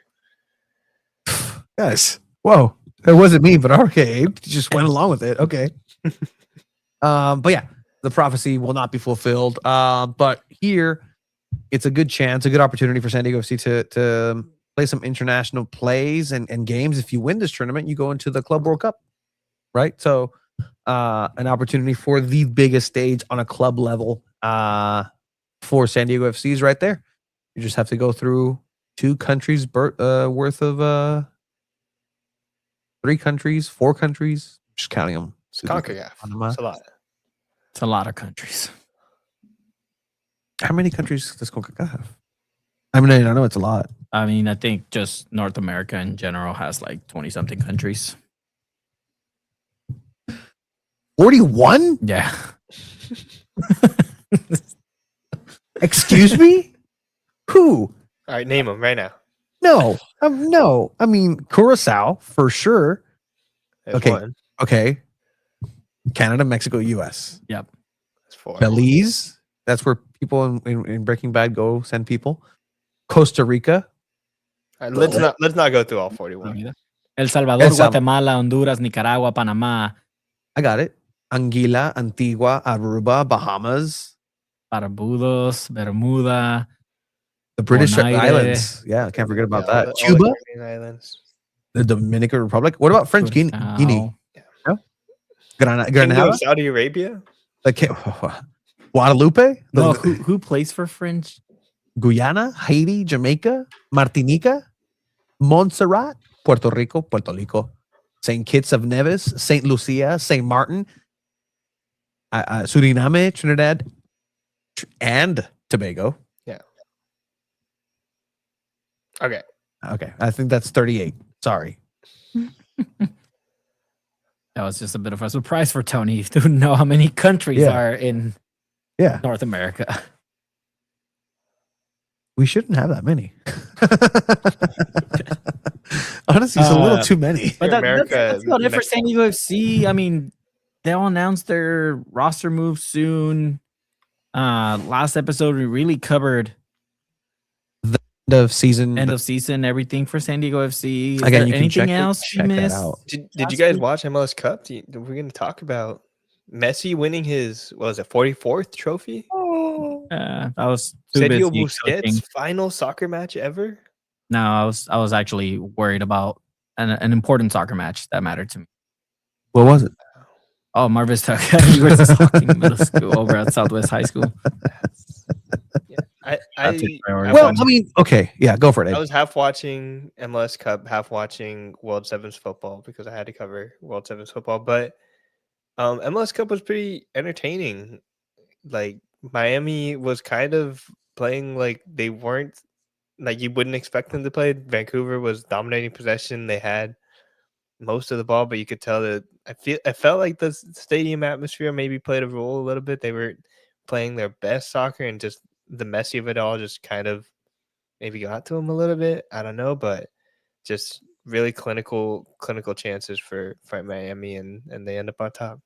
Yes. Whoa. It wasn't me, but okay. Abe just went along with it. Okay. But yeah, the prophecy will not be fulfilled. But here, it's a good chance, a good opportunity for San Diego FC to play some international plays and games. If you win this tournament, you go into the Club World Cup, right? So an opportunity for the biggest stage on a club level for San Diego FC is right there. You just have to go through 2 countries worth of 3 countries, 4 countries, just counting them. It's CONCACAF. It's a lot. It's a lot of countries. How many countries does CONCACAF have? I mean, I know it's a lot. I mean, I think just North America in general has like 20-something countries. 41? Yeah. Excuse me? Who? All right, name them right now. No. No. I mean, Curacao for sure. There's Okay. 1. Okay. Canada, Mexico, US. Yep. That's 4. Belize. That's where people in Breaking Bad go send people. Costa Rica. All right, let's not go through all 41. El Salvador, El Salvador. Guatemala, Honduras, Nicaragua, Panama, I got it. Anguilla, Antigua, Aruba, Bahamas. Barbudos, Bermuda. The British Bonaire. Islands. Yeah, I can't forget about Yeah, that. all the Cuba, Caribbean Islands. the Dominican Republic. What about French Guinea? Curacao. No? Granada? Kingdom of Saudi Arabia. Guadalupe? No, who plays for French? Guyana, Haiti, Jamaica, Martinica, Montserrat, Puerto Rico, St. Kitts of Nevis, St. Lucia, St. Martin, Suriname, Trinidad, and Tobago. Yeah. Okay. Okay, I think that's 38. Sorry. That was just a bit of a surprise for Tony to know how many countries Yeah. are in Yeah, North America. we shouldn't have that many. Honestly, it's a little too many. But America, that's about it for Mexico. San Diego FC. I mean, they'll announce their roster move soon. Last episode, we really covered End of season. end of season, everything for San Diego FC. Is Again, there you can check anything it- else you check that missed? out. Did Last you guys week? watch MLS Cup? We're going to talk about Messi winning his 44th trophy. I was too Sergio busy Busquets' cooking. final soccer match ever. No, I was actually worried about an important soccer match that mattered to me. What was it? Oh, Marvis Tuck. You were just talking middle school over at Southwest High School. Yeah, I That's a priority. Well, watched- I mean, okay, yeah, go for it. I Abe. was half watching MLS Cup, half watching World Sevens football because I had to cover World Sevens football. But MLS Cup was pretty entertaining. Like Miami was kind of playing like they weren't, like you wouldn't expect them to play. Vancouver was dominating possession. They had most of the ball, but you could tell that I felt like the stadium atmosphere maybe played a role a little bit. They were playing their best soccer, and just the messy of it all just kind of maybe got to them a little bit. I don't know, but just really clinical chances for Miami, and they end up on top.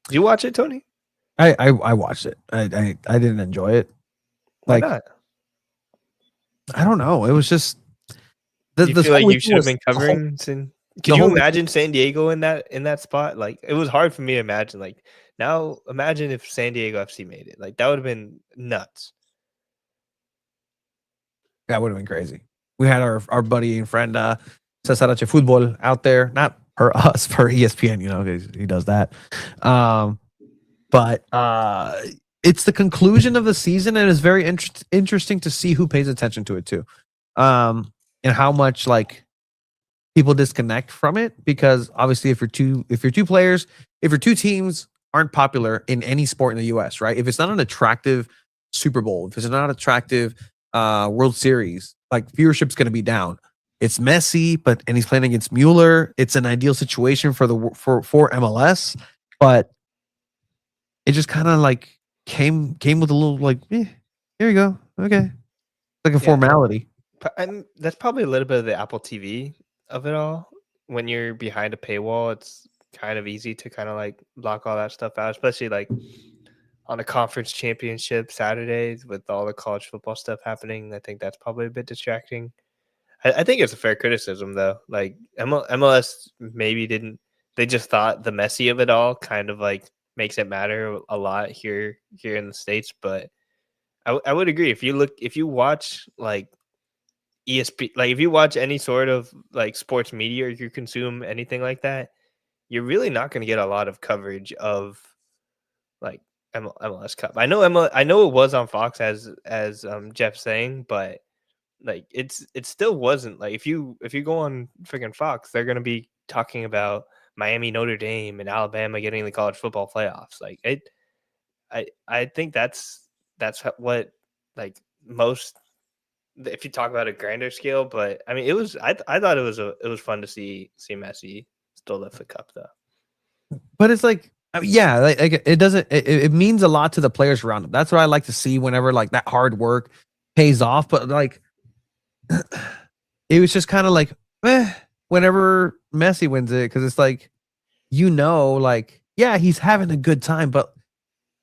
Did you watch it, Tony? I watched it. I didn't enjoy it. Why Like, not? I don't know. It was just You feel like you should have been the whole- covering. Can you whole- imagine San Diego in that spot? Like, it was hard for me to imagine. Like, now imagine if San Diego FC made it. Like, that would have been nuts. That would have been crazy. We had our buddy and friend SanDiego.Futbol out there, not for us, for ESPN, you know, he does that. But it's the conclusion of the season, and it's very interesting to see who pays attention to it too, and how much like people disconnect from it, because obviously if your two teams aren't popular in any sport in the US, right? If it's not an attractive Super Bowl, if it's not an attractive World Series, like viewership's going to be down. It's Messi, and he's playing against Mueller. It's an ideal situation for MLS, but it just kind of like came with a little like, here you go, okay, like a formality. And that's probably a little bit of the Apple TV of it all. When you're behind a paywall, it's kind of easy to kind of like block all that stuff out, especially like on a conference championship Saturdays with all the college football stuff happening. I think that's probably a bit distracting. I think it's a fair criticism, though. Like, MLS maybe didn't. They just thought the messy of it all kind of like makes it matter a lot here in the States. But I would agree. If you watch like ESP, like if you watch any sort of like sports media, or you consume anything like that, you're really not going to get a lot of coverage of like MLS Cup. I know it was on Fox as Jeff's saying, but like it still wasn't. Like if you go on freaking Fox, they're gonna be talking about Miami, Notre Dame, and Alabama getting the college football playoffs. Like I think that's what like most, if you talk about a grander scale. But I mean, I thought it was fun to see Messi still lift the cup though. But it's like, yeah, like it doesn't. It means a lot to the players around them. That's what I like to see whenever like that hard work pays off. But like, it was just kind of like, whenever Messi wins it, because it's like, like, yeah, he's having a good time, but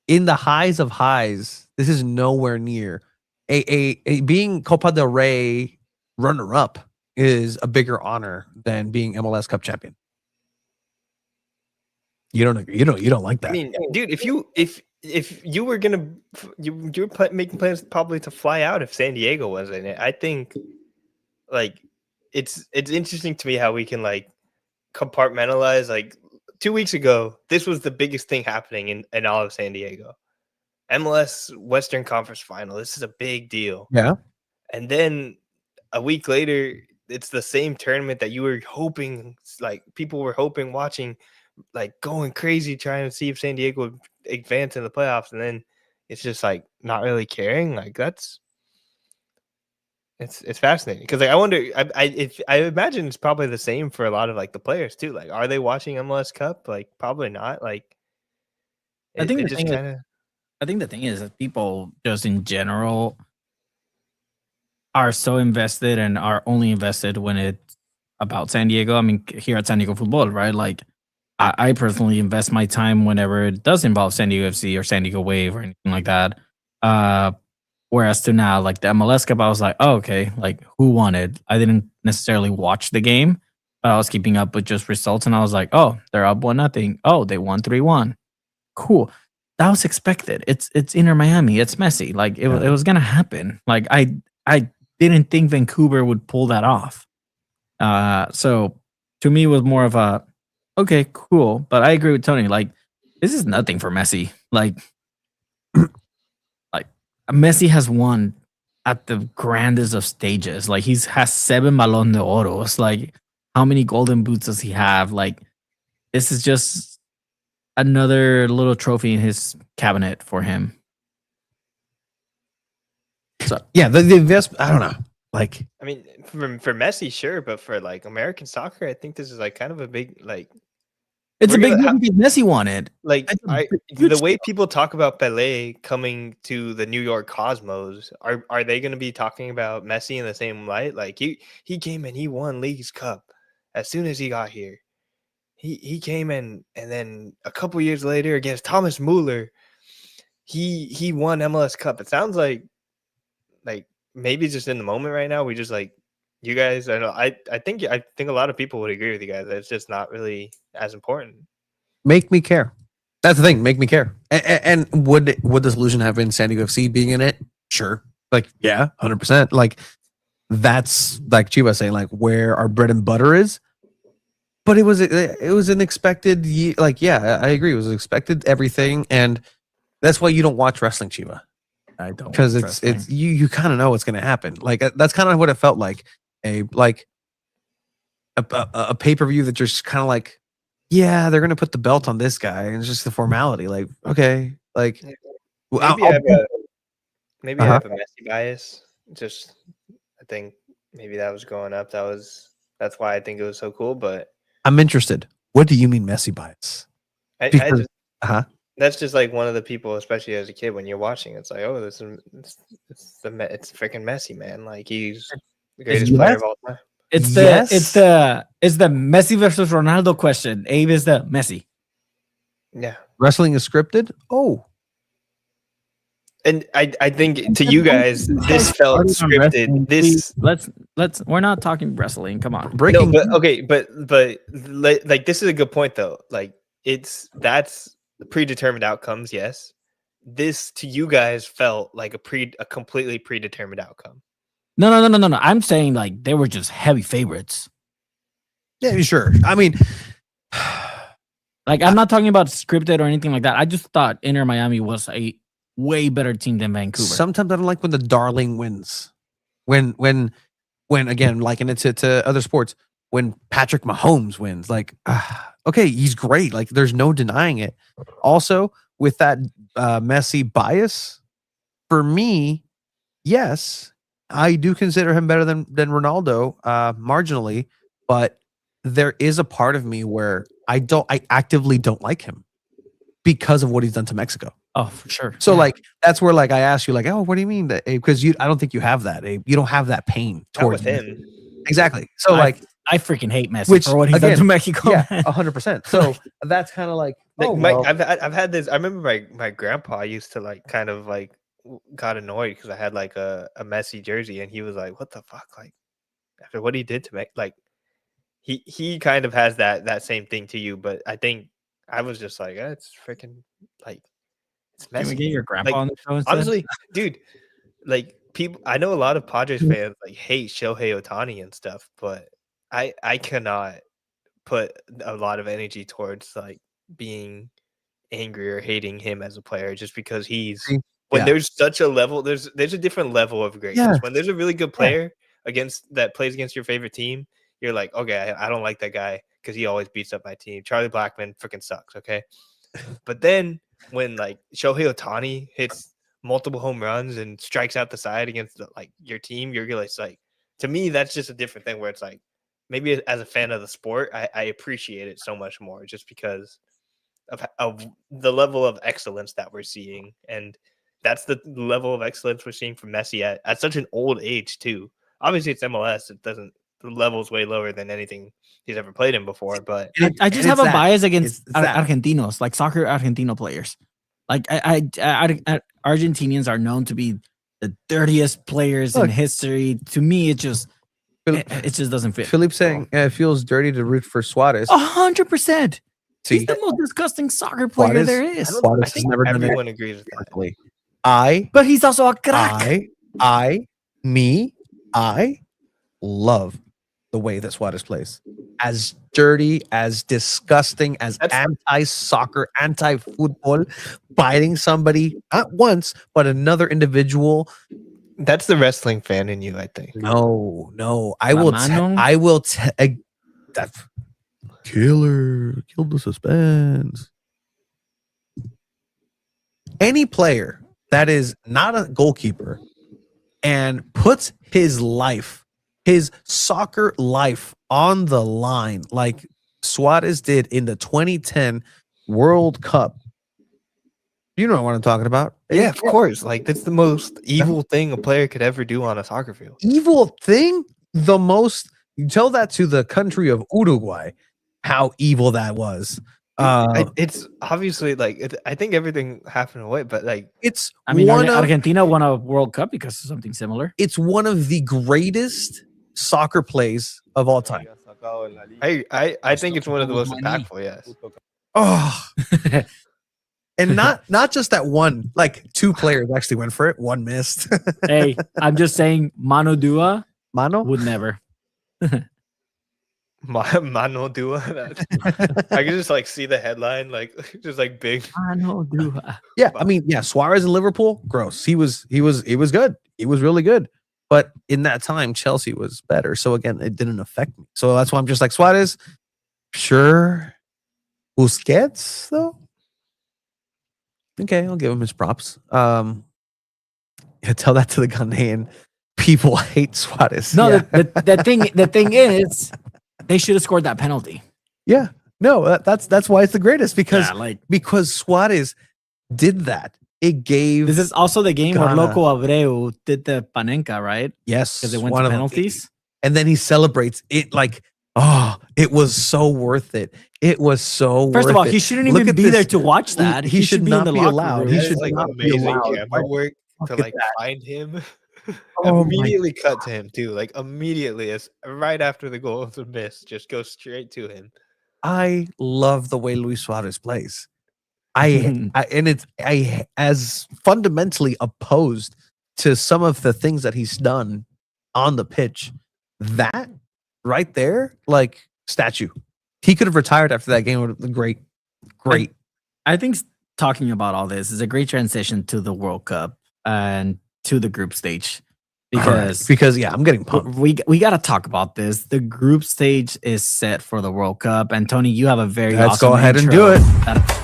in the highs of highs, this is nowhere near a being Copa del Rey runner-up is a bigger honor than being MLS Cup champion. You don't agree? You don't like that? I mean, dude, if you were gonna making plans probably to fly out if San Diego was in it, I think like it's interesting to me how we can like compartmentalize. Like 2 weeks ago, this was the biggest thing happening in all of San Diego. MLS Western Conference Final. This is a big deal. Yeah. And then a week later, it's the same tournament that you were hoping, like people were hoping, watching, like going crazy trying to see if San Diego would advance in the playoffs, and then it's just like not really caring. Like it's fascinating because like I wonder, I imagine it's probably the same for a lot of like the players too. Like, are they watching MLS Cup? Like, probably not. Like, I think the thing is that people just in general are so invested and are only invested when it's about San Diego. I mean, here at SanDiego.Futbol, right? Like, I personally invest my time whenever it does involve San Diego FC or San Diego Wave or anything like that. Whereas to now, like the MLS Cup, I was like, oh, okay, like who won it? I didn't necessarily watch the game, but I was keeping up with just results, and I was like, oh, they're up 1-0. Oh, they won 3-1. Cool. That was expected. It's Inter Miami. It's Messi. Like it was gonna happen. Like I didn't think Vancouver would pull that off. So to me, it was more of a okay, cool. But I agree with Tony. Like, this is nothing for Messi. Like Messi has won at the grandest of stages. Like, has 7 Balón de Oros. Like, how many golden boots does he have? Like, this is just another little trophy in his cabinet for him. So yeah, the investment. I don't know. Like, I mean, for Messi, sure, but for like American soccer, I think this is like kind of a big like. It's We're a big gonna deal because Messi wanted. Like It's a huge the way deal. people talk about Pelé coming to the New York Cosmos, are they going to be talking about Messi in the same light? Like he came and he won League's Cup as soon as he got here. He came in, and then a couple years later against Thomas Muller, he won MLS Cup. It sounds like maybe just in the moment right now we just like you guys. I think a lot of people would agree with you guys. It's just not really as important. make me care. That's the thing. Make me care. And would the solution have been SanDiego FC being in it? Sure. Like, yeah, 100%. Like, that's like Chiba saying, like, where our bread and butter is. But it was an expected. Like, yeah, I agree. It was expected everything, and that's why you don't watch wrestling, Chiba, I don't because watch it's wrestling. you kind of know what's going to happen. Like, that's kind of what it felt like. A pay-per-view that you're just kind of like, yeah, they're gonna put the belt on this guy, and it's just the formality. Like, okay, like, Maybe I have a Messi bias. Just I think maybe that was growing up. That's why I think it was so cool. But I'm interested. What do you mean Messi bias? I Because, just that's just like one of the people, especially as a kid, when you're watching, it's like, oh, it's freaking Messi, man. Like he's the greatest player of all time. It's Yes. the Messi versus Ronaldo question. Abe is the Messi. Yeah. wrestling is scripted. Oh, And I think to you guys, this felt scripted. This Let's we're not talking wrestling. Come on. no, breaking. but okay, but like this is a good point though. Like that's predetermined outcomes. Yes, this to you guys felt like a completely predetermined outcome. No. I'm saying like they were just heavy favorites. Yeah, sure. I mean, Like I'm not talking about scripted or anything like that. I just thought Inter Miami was a way better team than Vancouver. sometimes I don't like when the darling wins. When again, liken it to other sports. When Patrick Mahomes wins, like, okay, he's great. Like, there's no denying it. Also, with that Messi bias, for me, yes, I do consider him better than Ronaldo, marginally. But there is a part of me where I actively don't like him because of what he's done to Mexico. Oh, for sure. So Yeah. like that's where like I asked you like, oh, what do you mean that? Because I don't think you have that. Abe. You don't have that pain Not towards with him. Exactly. So I- like, I freaking hate Messi Which, for what he's done again, to Mexico. yeah, man. 100%. So that's kind of like, Like oh, my, well, I've had this. I remember my grandpa used to like kind of like got annoyed because I had like a Messi jersey, and he was like, "What the fuck?" Like after what he did to me, like he kind of has that same thing to you. But I think I was just like, it's freaking like it's Can we Messi. get your grandpa Like, on the show instead? honestly, dude, like people, I know a lot of Padres fans like hate Shohei Ohtani and stuff, but I cannot put a lot of energy towards like being angry or hating him as a player just because he's when Yeah. there's such a level, there's a different level of greatness. Yeah. When there's a really good player that plays against your favorite team, you're like, okay, I don't like that guy because he always beats up my team. Charlie Blackmon freaking sucks, okay? But then when like Shohei Ohtani hits multiple home runs and strikes out the side against like your team, you're like, to me, that's just a different thing where it's like, maybe as a fan of the sport, I appreciate it so much more just because of the level of excellence that we're seeing. And that's the level of excellence we're seeing from Messi at such an old age too. Obviously it's MLS. The level's way lower than anything he's ever played in before. But I just have a bias against Argentinos, like soccer Argentino players. Like Argentinians are known to be the dirtiest players in history. To me, it just doesn't fit. Philippe saying it feels dirty to root for Suarez. 100%. See, He's the most disgusting soccer player Suarez- there is. Suarez I has think never done everyone it agrees with that. correctly. I But he's also a crack. I love the way that Suarez plays. As dirty, as disgusting, as anti-soccer, anti-football, biting somebody not once, but another individual. That's the wrestling fan in you, I think. No. I La will. mano? I will. That killed the suspense. Any player that is not a goalkeeper and puts his life, his soccer life on the line like Suarez did in the 2010 World Cup. You know what I'm talking about. Yeah, of course. Like, that's the most evil thing a player could ever do on a soccer field. Evil thing? The most, you tell that to the country of Uruguay, how evil that was. It's obviously like, I think everything happened away, but like, It's I mean, one of, Argentina won a World Cup because of something similar. it's one of the greatest soccer plays of all time. I think it's one of the most impactful. Yes. Oh, and not just that one, like two players actually went for it, one missed. Hey, I'm just saying, Mano Dua Mano? would never. Mano Dua. I can just like see the headline, like just like big. Mano Dua. Yeah, I mean, yeah, Suarez in Liverpool, gross. He was good. He was really good. But in that time, Chelsea was better. So again, it didn't affect me. So that's why I'm just like, Suarez, sure. Busquets, though? Okay, I'll give him his props. Yeah, tell that to the Ghanaian. People hate Suarez. No, yeah. the thing is, they should have scored that penalty. Yeah. No, that's why it's the greatest because Yeah, because Suarez did that. It gave This is also the game where Ghana. Loco Abreu did the Panenka, right? yes Because it went one to of them. penalties. And then he celebrates it like, oh, it was so worth it. It was so First worth of all, it. he shouldn't Look even at be this. there to watch that. He should be in not the be locker allowed. room. He That should is like not be amazing allowed. camera work Look to at like that. find him. Oh my- Immediately cut to him too, like immediately, as right after the goal was missed, just go straight to him. I love the way Luis Suarez plays. I as fundamentally opposed to some of the things that he's done on the pitch. That right there, like statue. He could have retired after that game. Would have been great. I think talking about all this is a great transition to the World Cup and to the group stage Because yeah, I'm getting pumped. we got to talk about this. The group stage is set for the World Cup, and Tony, you have a very Let's awesome go ahead and intro do it. that-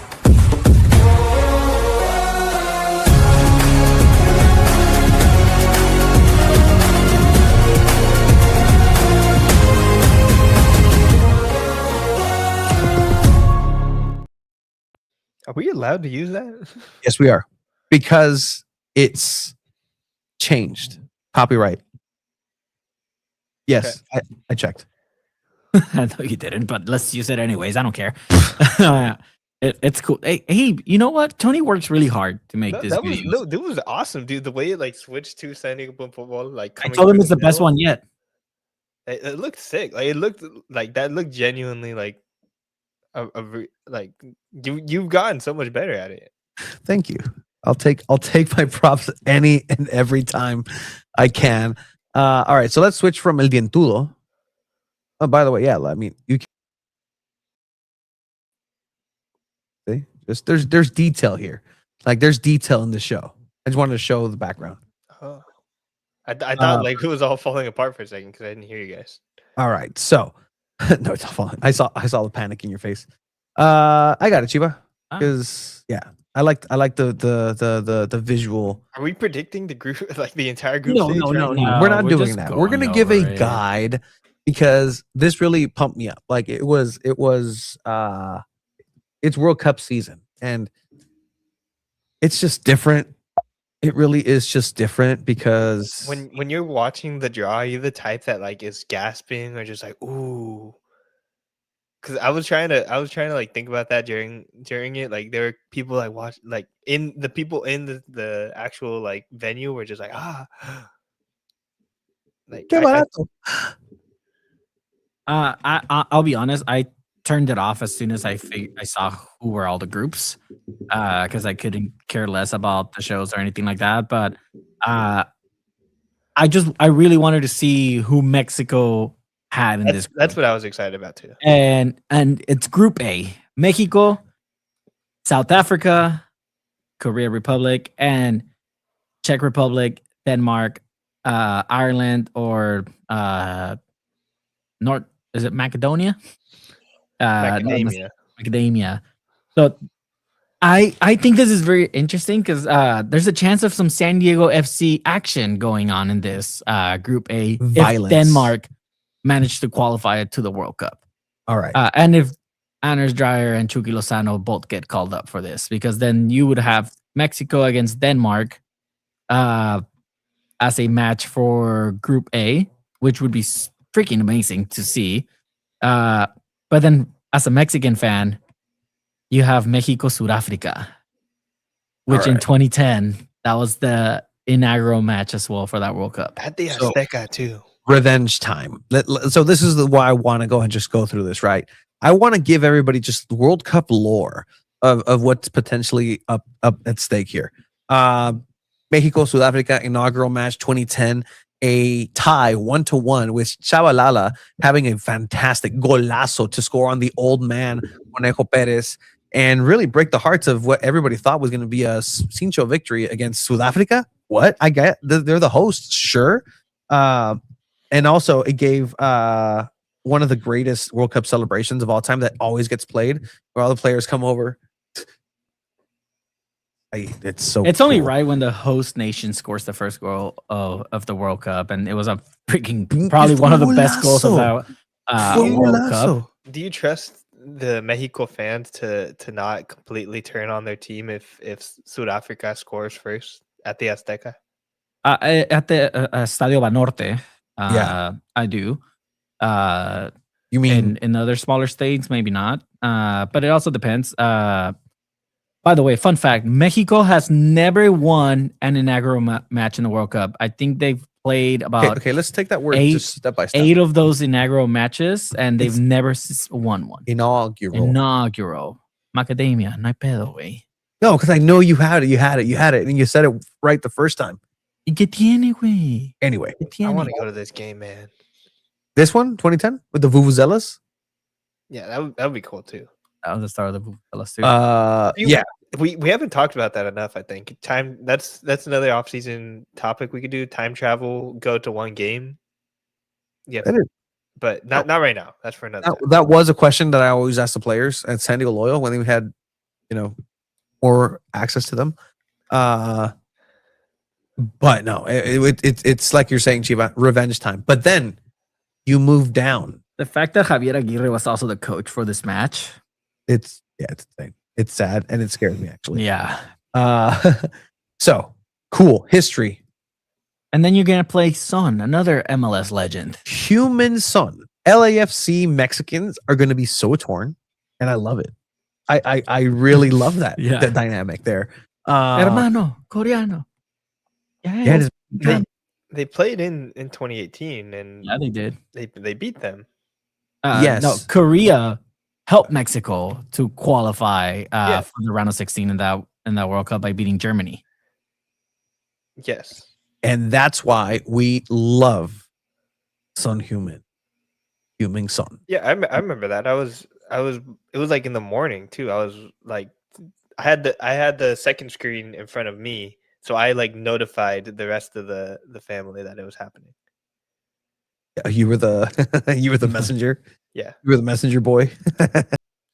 Are we allowed to use that? Yes, we are. Because it's changed. Copyright. Yes, I checked. I know you didn't, but let's use it anyways. I don't care. It's cool. Hey, you know what? Tony works really hard to make this video. That was awesome, dude. The way it like switched to SanDiego.Futbol, like I coming told him through it's the best middle, one yet. It looked sick. Like it looked like that looked genuinely like like you've gotten so much better at it. Thank you. I'll take my props any and every time I can. All right, so let's switch from El Dientudo. Oh, by the way, yeah, I mean you can see, just there's detail here. Like there's detail in the show. I just wanted to show the background. Oh. I thought like it was all falling apart for a second because I didn't hear you guys. All right, so no, it's all falling. I saw the panic in your face. I got it, Chiba. Because yeah, I like the visual. Are we predicting the group, like the entire group? No, stage no, right no, now? no. We're not we're doing just that. We're gonna going give a over it. guide because this really pumped me up. Like it was it's World Cup season and it's just different. It really is just different because When you're watching the draw, are you the type that like is gasping or just like ooh? Because I was trying to like think about that during it. Like there were people like watch like in the people in the actual like venue were just like like I'll be honest. I turned it off as soon as I saw who were all the groups, because I couldn't care less about the shows or anything like that. But I really wanted to see who Mexico had in this. That's what I was excited about too. And it's Group A: Mexico, South Africa, Korea Republic, and Czech Republic, Denmark, Ireland, or North. Is it Macedonia? Macadamia. Macadamia. So I think this is very interesting because there's a chance of some San Diego FC action going on in this Group A Violence. if Denmark managed to qualify to the World Cup. All right. And if Anders Dreyer and Chucky Lozano both get called up for this, because then you would have Mexico against Denmark as a match for Group A, which would be freaking amazing to see. But then as a Mexican fan, you have Mexico, South Africa, which in 2010, that was the inaugural match as well for that World Cup. At the Azteca too. Revenge time. So this is why I want to go and just go through this, right? I want to give everybody just World Cup lore of what's potentially up at stake here. Mexico, South Africa, inaugural match 2010, a tie 1-1 with Chavalala having a fantastic golazo to score on the old man, Conejo Perez, and really break the hearts of what everybody thought was going to be a cincho victory against South Africa. What? I get they're the hosts, sure. And also it gave one of the greatest World Cup celebrations of all time that always gets played, where all the players come over. It's only right when the host nation scores the first goal of the World Cup, and it was a freaking probably one of the best goals of that World Cup. Do you trust the Mexico fans to not completely turn on their team if South Africa scores first at the Azteca? At the Estadio Banorte, I do. You mean in other smaller states, maybe not. But it also depends. By the way, fun fact: Mexico has never won an inaugural match in the World Cup. I think they've played about okay. Let's take that word just step by step. 8 of those inaugural matches, and they've never won one. Inaugural. Macadamia, no hay pedo, güey. No, because I know you had it, and you said it right the first time. ¿Y qué tiene, güey? Anyway, I want to go to this game, man. This one, 2010, with the Vuvuzelas? Yeah, that would be cool too. That was the start of the Vuvuzelas too. Yeah. We haven't talked about that enough, I think. Time that's another off-season topic we could do. Time travel, go to one game. Yeah. But not right now. That's for another time. That was a question that I always asked the players at San Diego Loyal when they had, more access to them. But no, it's like you're saying, Chiva, revenge time. But then you move down. The fact that Javier Aguirre was also the coach for this match. It's insane. It's sad and it scares me actually. Yeah. So cool history. And then you're gonna play Son, another MLS legend. Human Son. LAFC Mexicans are gonna be so torn, and I love it. I really love that that dynamic there. Hermano, Coreano. Yeah, they played in 2018, and they did. They beat them. Yes. No, Korea helped Mexico to qualify for the round of 16 in that World Cup by beating Germany. Yes. And that's why we love Son Heung-min Son. Yeah, I remember that. It was like in the morning too. I was like, I had the second screen in front of me, so I like notified the rest of the family that it was happening. You were the messenger. Yeah, you were the messenger boy.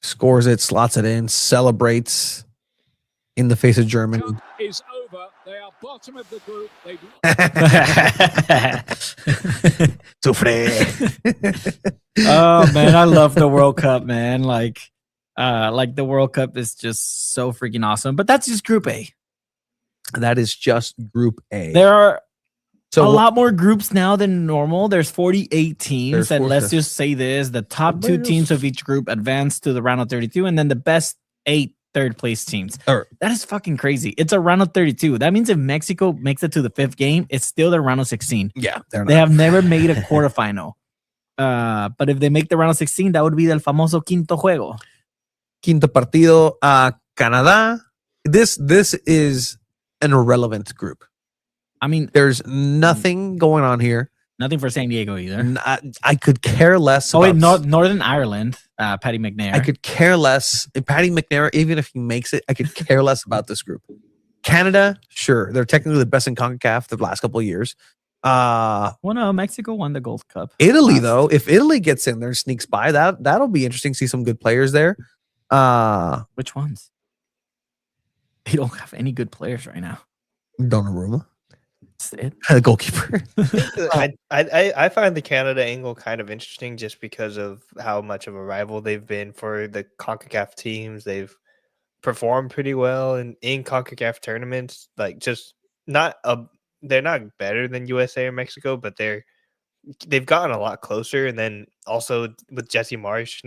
Scores it, slots it in, celebrates in the face of Germany. Is over. They are bottom of the group. Oh man, I love the World Cup, man. Like the World Cup is just so freaking awesome. But that's just Group A. That is just Group A. There are a lot more groups now than normal. There's 48 teams, and let's just say this: the top 2 teams of each group advance to the round of 32, and then the best 8 third place teams. That is fucking crazy. It's a round of 32. That means if Mexico makes it to the 5th game, it's still the round of 16. Yeah, they have never made a quarterfinal. But if they make the round of 16, that would be del famoso quinto juego. Quinto partido. Canada. This is an irrelevant group. I mean, there's nothing going on here. Nothing for San Diego either. I could care less. Northern Ireland, Paddy McNair. I could care less. Paddy McNair, even if he makes it, I could care less about this group. Canada, sure. They're technically the best in CONCACAF the last couple of years. Well, no, Mexico won the Gold Cup. Italy, though, if Italy gets in there and sneaks by, that'll be interesting to see some good players there. Which ones? they don't have any good players right now. Donnarumma, That's it. the goalkeeper. I find the Canada angle kind of interesting just because of how much of a rival they've been for the CONCACAF teams. They've performed pretty well in CONCACAF tournaments. Like just they're not better than USA or Mexico, but they've gotten a lot closer. And then also with Jesse Marsh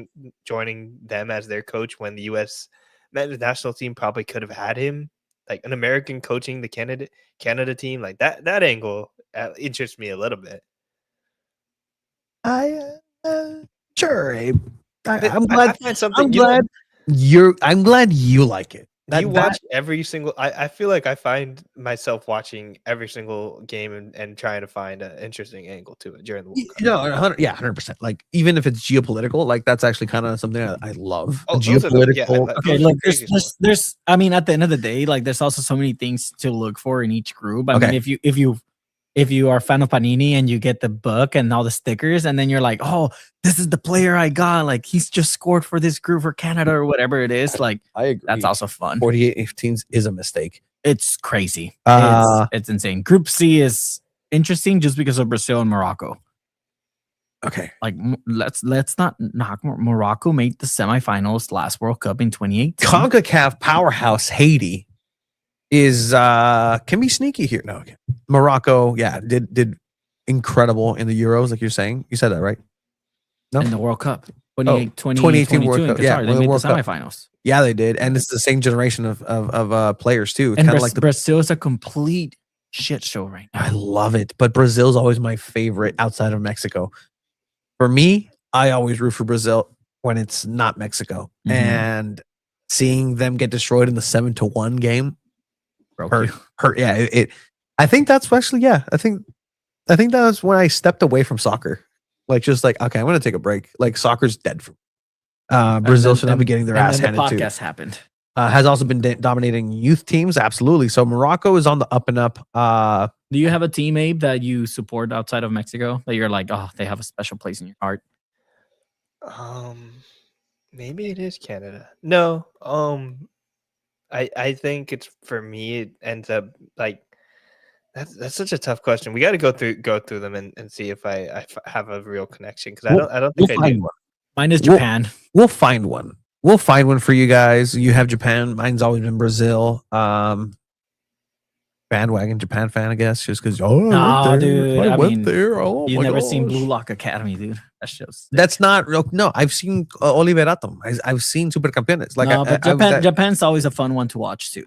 joining them as their coach when the US men's national team probably could have had him, like an American coaching the Canada team, like that angle interests me a little bit. Sure, Abe. I'm I glad. find something. I'm glad you like it. You watch every single. I feel like I find myself watching every single game and trying to find an interesting angle to it during the World Cup. No, 100%. Like even if it's geopolitical, like that's actually kind of something I love. Oh, those are Geopolitical. Okay, look, there's. I mean, at the end of the day, like there's also so many things to look for in each group. I mean, if you are a fan of Panini and you get the book and all the stickers, and then you're like, oh, this is the player I got. Like he's just scored for this group for Canada or whatever it is. Like I agree. that's also fun. 48 teams is a mistake. It's crazy. Uh, It's insane. Group C is interesting just because of Brazil and Morocco. Okay. Like let's not knock Morocco made the semifinals last World Cup in 2018. CONCACAF powerhouse Haiti is can be sneaky here. No, okay. Morocco, yeah, did incredible in the Euros, like you're saying. You said that, right? No? In the World Cup. 2018 World Cup. Yeah, they made the World Cup. semifinals. Yeah, they did. And it's the same generation of players too. It's And kind of like Brazil is a complete shit show right now. I love it. But Brazil's always my favorite outside of Mexico. For me, I always root for Brazil when it's not Mexico. Mhm. And seeing them get destroyed in the 7-1 game Broke you. hurt. Yeah, I think that's actually, yeah. I think that was when I stepped away from soccer. Like just like, okay, I'm gonna take a break. Like soccer's dead for me. Brazil should not be getting their ass handed the to. podcast happened. Has also been dominating youth teams, absolutely. So Morocco is on the up and up. Do you have a team, Abe, that you support outside of Mexico that you're like, oh, they have a special place in your heart? Maybe it is Canada. No, I think it's for me. It ends up like that's such a tough question. We got to go through them and see if I have a real connection because I don't think I do. One. Mine is Japan. We'll find one. We'll find one for you guys. You have Japan. Mine's always been Brazil. Bandwagon Japan fan, I guess, just because. No, dude. I I went mean, there. Oh, You've my never seen gosh. Blue Lock Academy, dude. That shows. That's not real. No, I've seen Oliverato. I've seen Supercampeones. Like No, but Japan's always a fun one to watch too.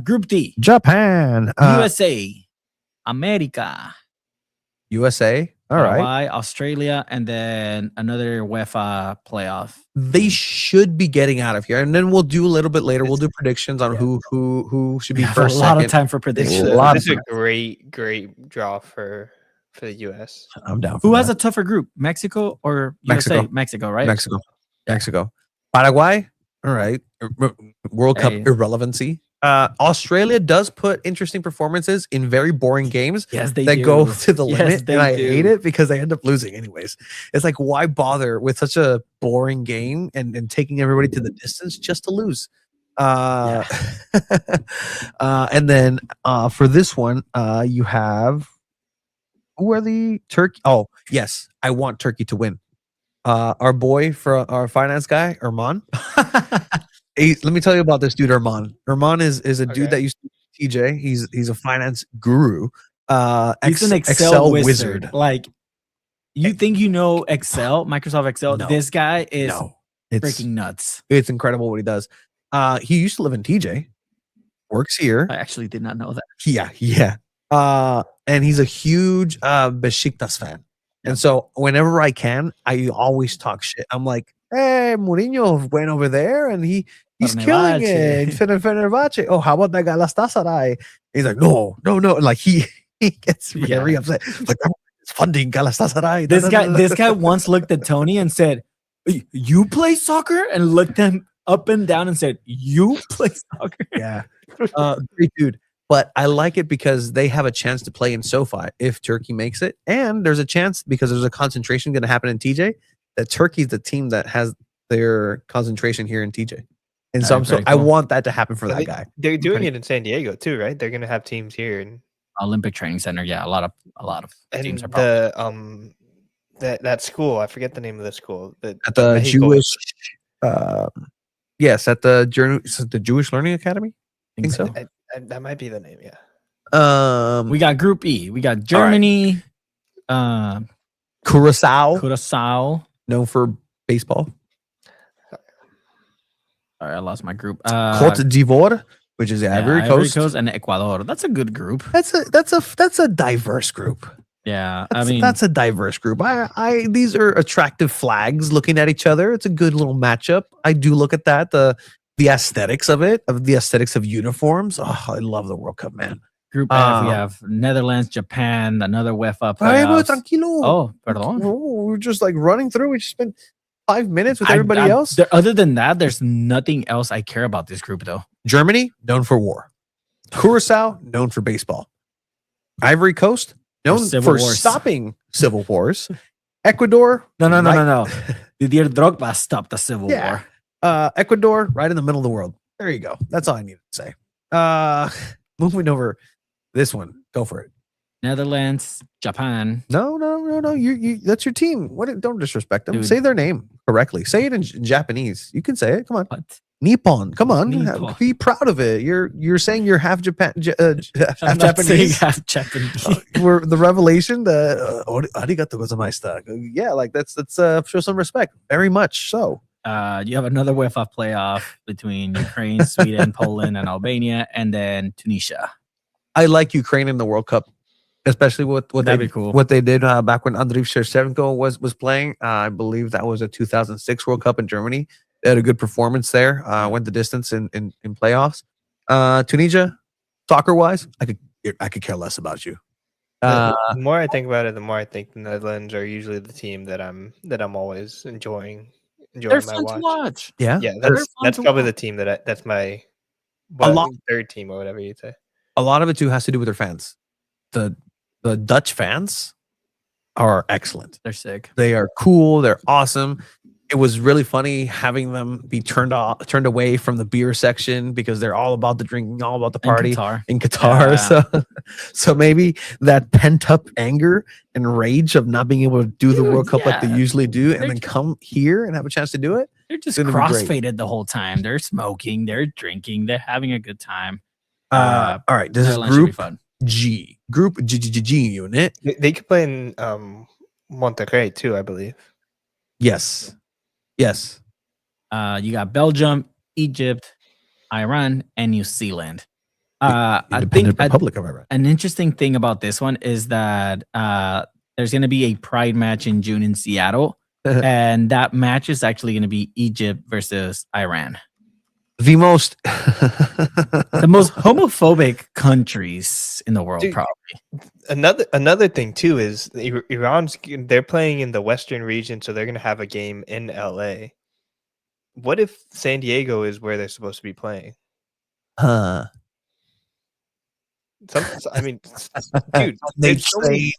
Group D, Japan, USA, America, USA. All right. Paraguay, Australia, and then another UEFA playoff. They should be getting out of here, and then we'll do a little bit later. We'll do predictions on who should be We have first. a lot second. of time for This predictions. is a great draw for the US. I'm down. For Who that. has a tougher group, Mexico or Mexico. USA? Mexico, right? Mexico, Paraguay. All right. World Cup Hey. irrelevancy. Australia does put interesting performances in very boring games Yes, they that do. go to the Yes, limit, they and I do. hate it because they end up losing anyways. It's like, why bother with such a boring game and taking everybody to the distance just to lose? And then for this one, you have who are the Turkey? Oh, yes, I want Turkey to win. Our boy for our finance guy, Erman. Let me tell you about this dude, Erman. Erman is a dude Okay. that used to be TJ. He's a finance guru. He's an Excel wizard. Like, you think you know Excel, Microsoft Excel? No. This guy is No, it's freaking nuts. it's incredible what he does. He used to live in TJ, works here. I actually did not know that. Yeah. And he's a huge Besiktas fan. And so whenever I can, I always talk shit. I'm like, hey, Mourinho went over there and he's killing it. Fenerbahce. Oh, how about that Galatasaray? He's like, no. And like he gets very upset. Like, it's funding Galatasaray. This guy once looked at Tony and said, "You play soccer?" and looked him up and down and said, "You play soccer?" Yeah. Great dude. But I like it because they have a chance to play in SoFi if Turkey makes it. And there's a chance, because there's a concentration going to happen in TJ, that Turkey's the team that has their concentration here in TJ. And so Very I cool. want that to happen for And that guy. They're doing Pretty- it in San Diego too, right? They're gonna have teams here, and Olympic Training Center. Yeah, a lot of teams are and probably that school, I forget the name of the school. At the Mexico- Jewish, yes, at the Jewish Learning Academy. I think so. that might be the name. Yeah. We got Group E. We got Germany, Curacao, Curacao. known for baseball. Sorry, I lost my group. Cote d'Ivoire, which is the Ivory Coast. and Ecuador. That's a good group. That's a diverse group. Yeah, That's a diverse group. These are attractive flags looking at each other. It's a good little matchup. I do look at that. The aesthetics of it, of the aesthetics of uniforms. Oh, I love the World Cup, man. Group F, we have Netherlands, Japan, another UEFA playoffs. Tranquilo. Oh, perdón. We're just like running through. We just spent 5 minutes with everybody else. Other than that, there's nothing else I care about this group, though. Germany, known for war. Curacao, known for baseball. Ivory Coast, known civil for wars. stopping civil wars. Ecuador, No. Didier Drogba stopped the civil Yeah. war. Ecuador, right in the middle of the world. There you go. That's all I needed to say. Moving over this one. Go for it. Netherlands, Japan. No. You that's your team. Don't disrespect them. Dude. Say their name correctly. Say it in Japanese. You can say it. Come on. What? Nippon. Come on. Nippon. Be proud of it. You're saying you're half Japan, half I'm not saying Japanese. half Japanese. We're the revelation. The arigato gozaimasu. Yeah, like that's show some respect. Very much so. You have another UEFA playoff between Ukraine, Sweden, Poland, and Albania, and then Tunisia. I like Ukraine in the World Cup, especially what That'd be cool. what they did back when Andriy Shevchenko was playing. I believe that was a 2006 World Cup in Germany. They had a good performance there. Went the distance in playoffs. Tunisia, soccer wise, I could care less about you. The more I think about it, the more I think the Netherlands are usually the team that I'm always enjoying They're my fun watch. to watch. Yeah, Yeah, They're that's fun to probably the watch. team that's my lot- third team or whatever you say. a lot of it too has to do with their fans. The Dutch fans are excellent. They're sick. They are cool. They're awesome. It was really funny having them be turned away from the beer section because they're all about the drinking, all about the party in Qatar. Yeah. So maybe that pent up anger and rage of not being able to do the Dude, World Cup like they yeah. usually do, and They're then come here and have a chance to do it. They're just It's gonna be great. crossfaded the whole time. They're smoking. They're drinking. They're having a good time. All right, this is Netherlands should be Group fun. G. Group G unit. They could play in Monterrey too, I believe. Yes. You got Belgium, Egypt, Iran, and New Zealand. I think Republic of Iran. an interesting thing about this one is that there's going to be a pride match in June in Seattle, and that match is actually going to be Egypt versus Iran. The most The most homophobic countries in the world, Dude, probably. Another thing too is they're playing in the Western region, so they're gonna have a game in LA. What if San Diego is where they're supposed to be playing? I mean, dude, there's so many,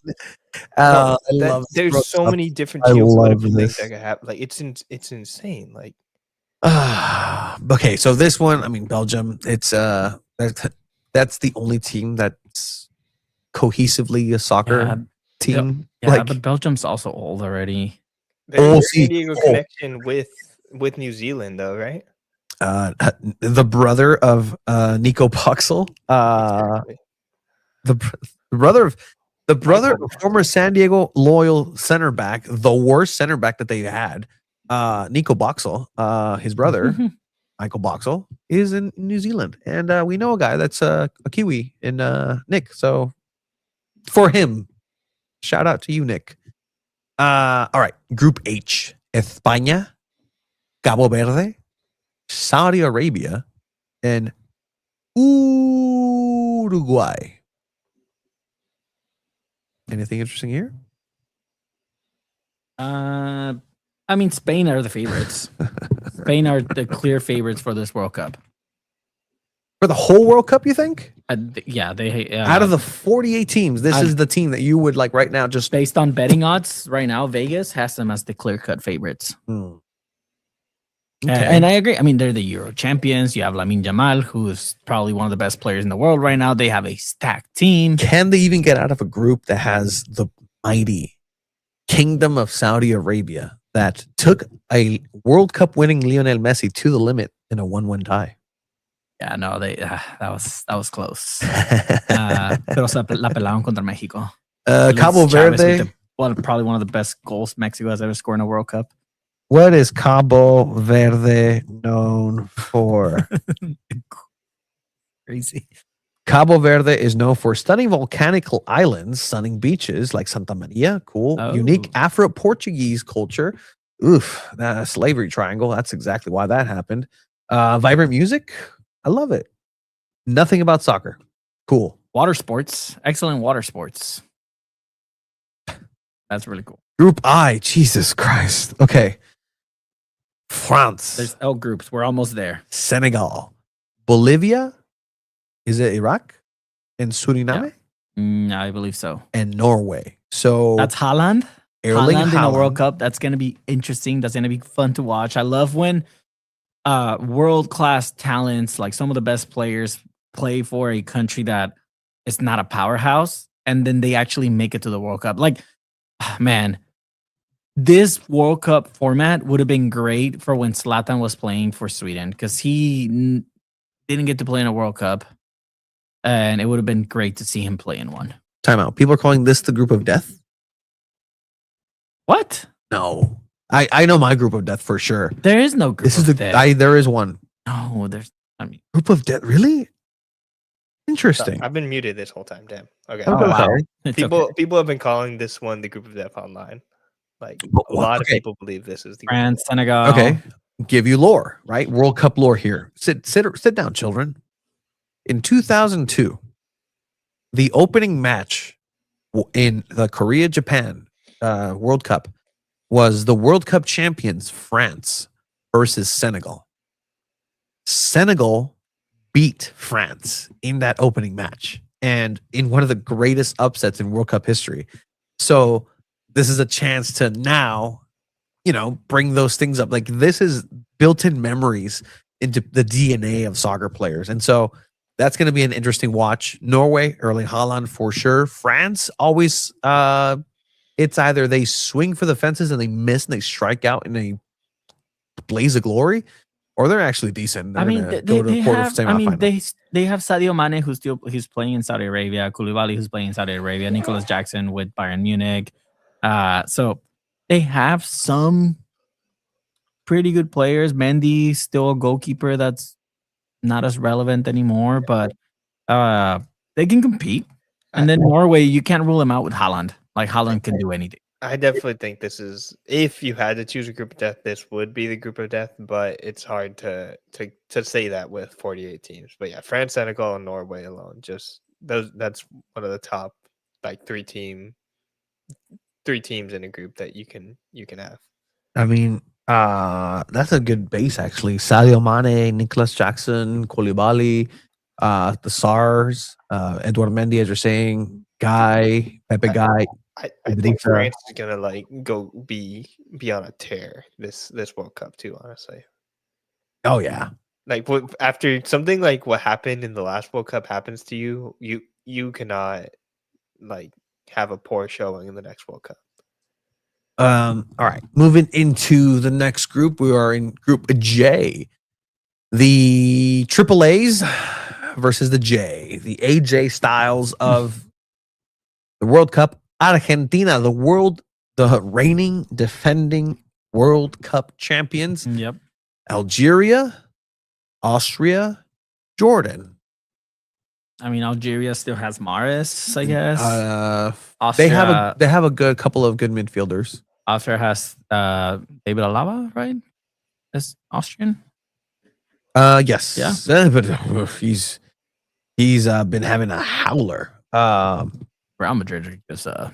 I love there's so many different I fields love that this. could happen. Like it's insane. Like okay, so this one, I mean, Belgium. It's that's the only team that's cohesively a soccer team. Yeah, like, but Belgium's also old already. there's a see, San Diego connection with New Zealand, though, right? the brother of Nico Boxel, Exactly. the brother of former San Diego loyal center back, the worst center back that they had. Nico Boxel, his brother, Michael Boxel, is in New Zealand. And we know a guy that's a Kiwi in Nick. So for him, shout out to you, Nick. All right. Group H. España, Cabo Verde, Saudi Arabia, and Uruguay. Anything interesting here? I mean, Spain are the favorites. Spain are the clear favorites for this World Cup. For the whole World Cup, you think? Yeah, they Out of the 48 teams, this is the team that you would like right now just based on betting odds right now, Vegas has them as the clear-cut favorites. And I agree. I mean, they're the Euro champions. You have Lamine Yamal, who is probably one of the best players in the world right now. They have a stacked team. Can they even get out of a group that has the mighty Kingdom of Saudi Arabia that took a World Cup winning Lionel Messi to the limit in a 1-1 tie? Yeah, no, that was close. Pero la pelaron contra Mexico. Cabo Luis Chavez Verde. with probably one of the best goals Mexico has ever scored in a World Cup. What is Cabo Verde known for? Crazy. Cabo Verde is known for stunning volcanic islands, stunning beaches like Santa Maria, cool, Oh. unique Afro-Portuguese culture. Oof, that slavery triangle. That's exactly why that happened. Vibrant music. I love it. Nothing about soccer. Cool. Water sports. Excellent water sports. That's really cool. Group I. Jesus Christ. Okay. France. There's L groups. We're almost there. Senegal. Bolivia. Is it Iraq? And Suriname? I believe so. And Norway. So That's Haaland. Erling Haaland in the Haaland. World Cup. That's going to be interesting. That's going to be fun to watch. I love when world-class talents, like some of the best players, play for a country that is not a powerhouse, and then they actually make it to the World Cup. Like, man, this World Cup format would have been great for when Zlatan was playing for Sweden, because he didn't get to play in a World Cup, and it would have been great to see him play in one. Timeout. People are calling this the group of death? What? No. I know my group of death for sure. There is no group This is of the death. there is one. No, there's. I mean, Group of death. Really? Interesting. I've been muted this whole time. Damn. Okay. Oh, wow. Sorry. it's People okay. people have been calling this one the group of death online. Like But a lot of okay. people believe this is the group of France, death. Senegal. Okay. Give you lore, right? World Cup lore here. Sit down, children. In 2002, the opening match in the Korea-Japan World Cup was the World Cup champions France versus Senegal. Senegal beat France in that opening match and in one of the greatest upsets in World Cup history. So this is a chance to now, bring those things up. Like, this is built-in memories into the DNA of soccer players. And so that's going to be an interesting watch. Norway, Erling Haaland for sure. France always, it's either they swing for the fences and they miss and they strike out in a blaze of glory, or they're actually decent. They're I mean, gonna go to the quarter they have Sadio Mane, who's playing in Saudi Arabia, Koulibaly, who's playing in Saudi Arabia, Nicholas Jackson with Bayern Munich. So they have some pretty good players. Mendy, still a goalkeeper that's not as relevant anymore, but they can compete. And then Norway, you can't rule them out with Haaland. Like, Haaland can do anything. I definitely think this is, if you had to choose a group of death, this would be the group of death, but it's hard to say that with 48 teams. But yeah, France, Senegal, and Norway alone, just that's one of the top like three teams in a group that you can have. I mean, that's a good base actually. Sadio Mane, Nicholas Jackson, Koulibaly, the SARS, Edouard Mendy, as you're saying, Guy, Pepe Guy. I think France is gonna like go be on a tear this World Cup too. Honestly, Oh yeah, like after something like what happened in the last World Cup happens to you, you cannot like have a poor showing in the next World Cup. All right, moving into the next group, we are in Group J. The Triple A's versus the J, the AJ styles of the World Cup. Argentina, the reigning, defending World Cup champions. Yep. Algeria, Austria, Jordan. I mean, Algeria still has Mahrez, I guess. They Austria, have a good couple of good midfielders. Austria has David Alaba, right? That's Austrian. Yes. Yeah. But he's been having a howler. Real Madrid are just a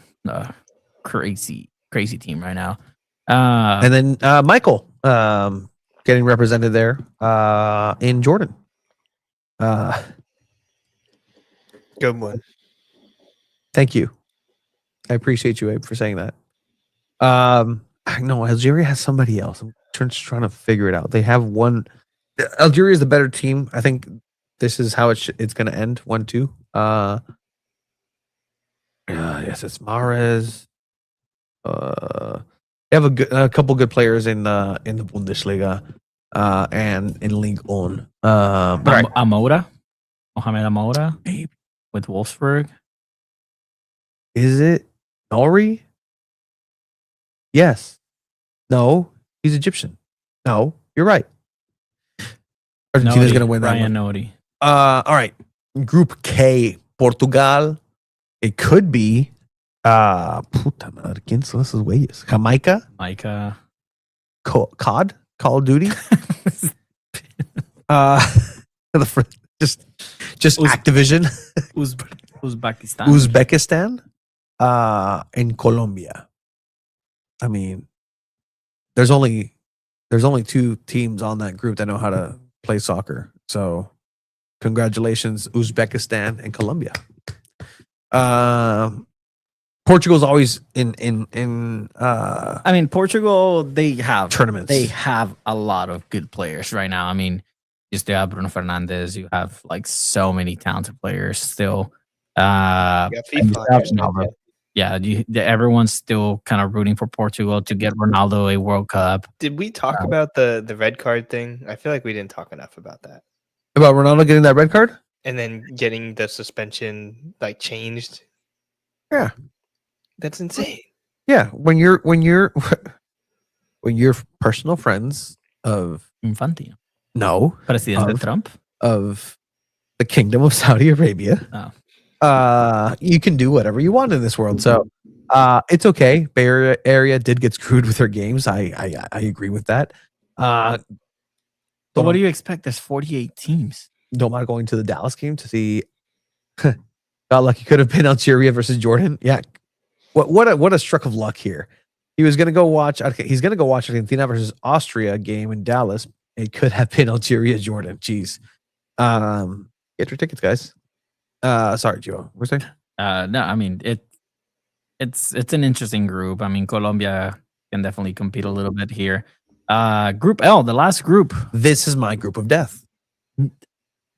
crazy team right now. And then Michael getting represented there in Jordan. Good one. Thank you. I appreciate you, Abe, for saying that. No, Algeria has somebody else. I'm trying to figure it out. They have one. Algeria is the better team. I think this is how it's going to end. 1-2. Yes, it's Mahrez. They have a couple good players in the Bundesliga and in Ligue 1. But right. Mohamed Amoura with Wolfsburg. Is it Nori? Yes. No, he's Egyptian. No, you're right. Argentina's going to win that Ryan one. Nori. All right. Group K, Portugal. It could be puta madre, ¿quién son esos güeyes? Jamaica? Micah. COD? Call of Duty? just Activision. Uzbekistan. In Colombia. I mean, there's only 2 teams on that group that know how to play soccer. So, congratulations, Uzbekistan and Colombia. Portugal's always in I mean, Portugal, they have tournaments. They have a lot of good players right now. I mean, you still have Bruno Fernandes. You have like so many talented players still. Everyone's still kind of rooting for Portugal to get Ronaldo a World Cup. Did we talk about the red card thing? I feel like we didn't talk enough about that. About Ronaldo getting that red card? And then getting the suspension like changed. Yeah. That's insane. Yeah, when you're personal friends of Infantino. No. Presidente Trump of the Kingdom of Saudi Arabia. You can do whatever you want in this world. So it's okay. Bay Area did get screwed with their games. I agree with that. But what do you expect? There's 48 teams. Don't mind going to the Dallas game to see. Got lucky. Could have been Algeria versus Jordan. Yeah. What a stroke of luck here. He was going to go watch. Okay, he's going to go watch Argentina versus Austria game in Dallas. It could have been Algeria, Jordan. Jeez. Get your tickets, guys. Sorry, Joe. What's saying? No, I mean it's an interesting group. I mean, Colombia can definitely compete a little bit here. Group L, the last group. This is my group of death.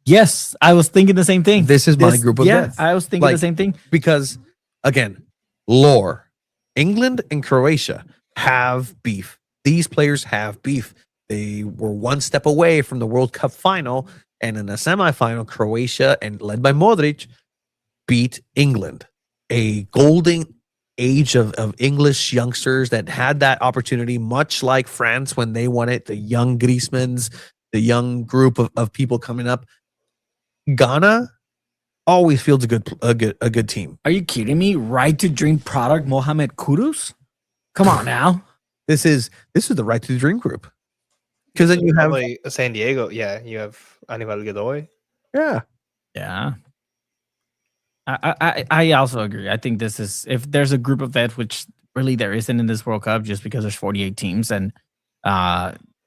Yes, I was thinking the same thing. This is my group of death. I was thinking the same thing. Because, again, lore. England and Croatia have beef. These players have beef. They were one step away from the World Cup final, and in the semifinal, Croatia, and led by Modric, beat England. A golden age of English youngsters that had that opportunity, much like France when they won it, the young Griezmanns, the young group of people coming up. Ghana always fields a good team. Are you kidding me? Right to Dream product, Mohamed Kudus? Come on now. This is the Right to Dream group. Because then you have like SanDiego. Yeah, you have Eidevall Godoy. Yeah. Yeah. I also agree. I think this is, if there's a group of that, which really there isn't in this World Cup, just because there's 48 teams and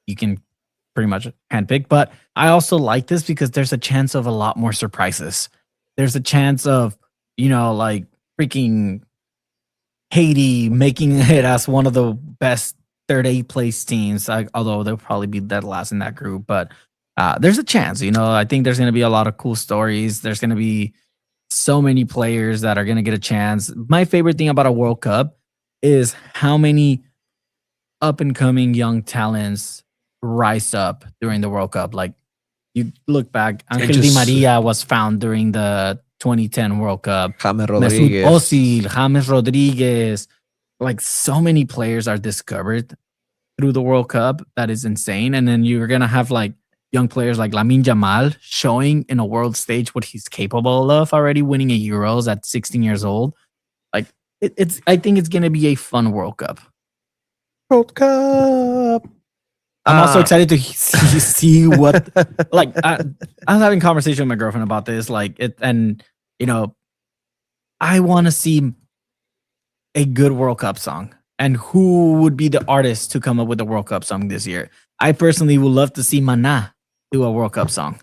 you can pretty much handpick. But I also like this because there's a chance of a lot more surprises. There's a chance of, like freaking Haiti making it as one of the best third A place teams, although they'll probably be dead last in that group. But there's a chance, I think there's going to be a lot of cool stories. There's going to be so many players that are going to get a chance. My favorite thing about a World Cup is how many up and coming young talents rise up during the World Cup. Like, you look back, Angel Di Maria was found during the 2010 World Cup. James Mesut Ozil, James Rodriguez. Like, so many players are discovered through the World Cup. That is insane. And then you're going to have like young players like Lamine Yamal showing in a world stage what he's capable of, already winning a Euros at 16 years old. Like, I think it's going to be a fun World Cup. World Cup. I'm also excited to see what, like, I was having a conversation with my girlfriend about this, like, I want to see a good World Cup song, and who would be the artist to come up with a World Cup song this year. I personally would love to see Mana do a World Cup song.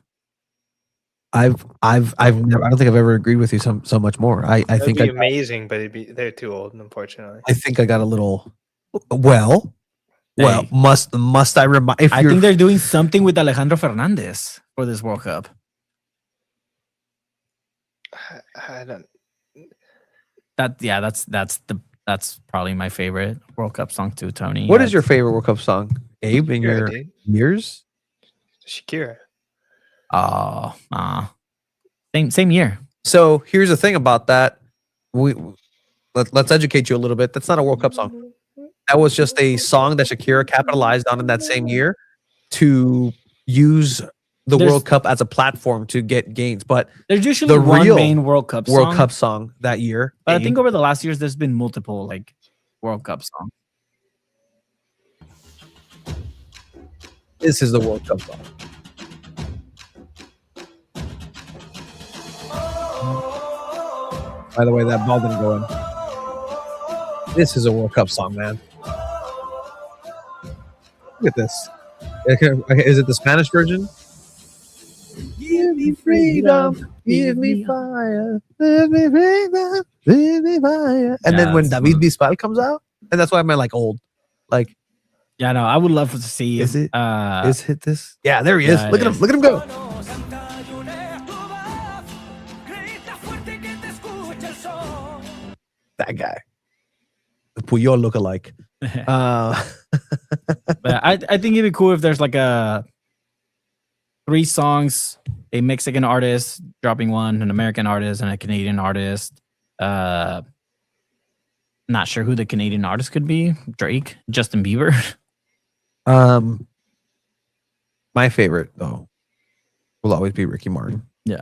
I've never, I don't think I've ever agreed with you so much more. I think amazing, but they're too old, unfortunately. I think I got a little, well, Well, Hey. must I remind? If I you're think they're doing something with Alejandro Fernandez for this World Cup. I don't. That's probably my favorite World Cup song too, Tony. what is your favorite World Cup song, Abe? In Shakira, your dude. years? Shakira. Oh, same year. So here's the thing about that. Let's educate you a little bit. That's not a World Cup song. That was just a song that Shakira capitalized on in that same year to use the There's- World Cup as a platform to get gains. But There's usually The one real main World Cup World song, Cup song that year. but I Abe, think over the last years there's been multiple like World Cup songs. this is the World Cup song. By the way, that ball didn't go in. This is a World Cup song, man. Look at this. Is it the Spanish version? Give me freedom, give me fire, give me freedom, give me fire. And then Yeah, when that's David one. Bisbal comes out, and that's why I'm like old. Like, Yeah, no, I would love to see. Is it- Uh, is hit this? Yeah, there he is. yeah, Look at it him. Look at him go. That guy. The Puyol lookalike. but I think it'd be cool if there's like a 3 songs, a Mexican artist dropping one, an American artist, and a Canadian artist. Not sure who the Canadian artist could be. Drake, Justin Bieber. My favorite though will always be Ricky Martin. Yeah.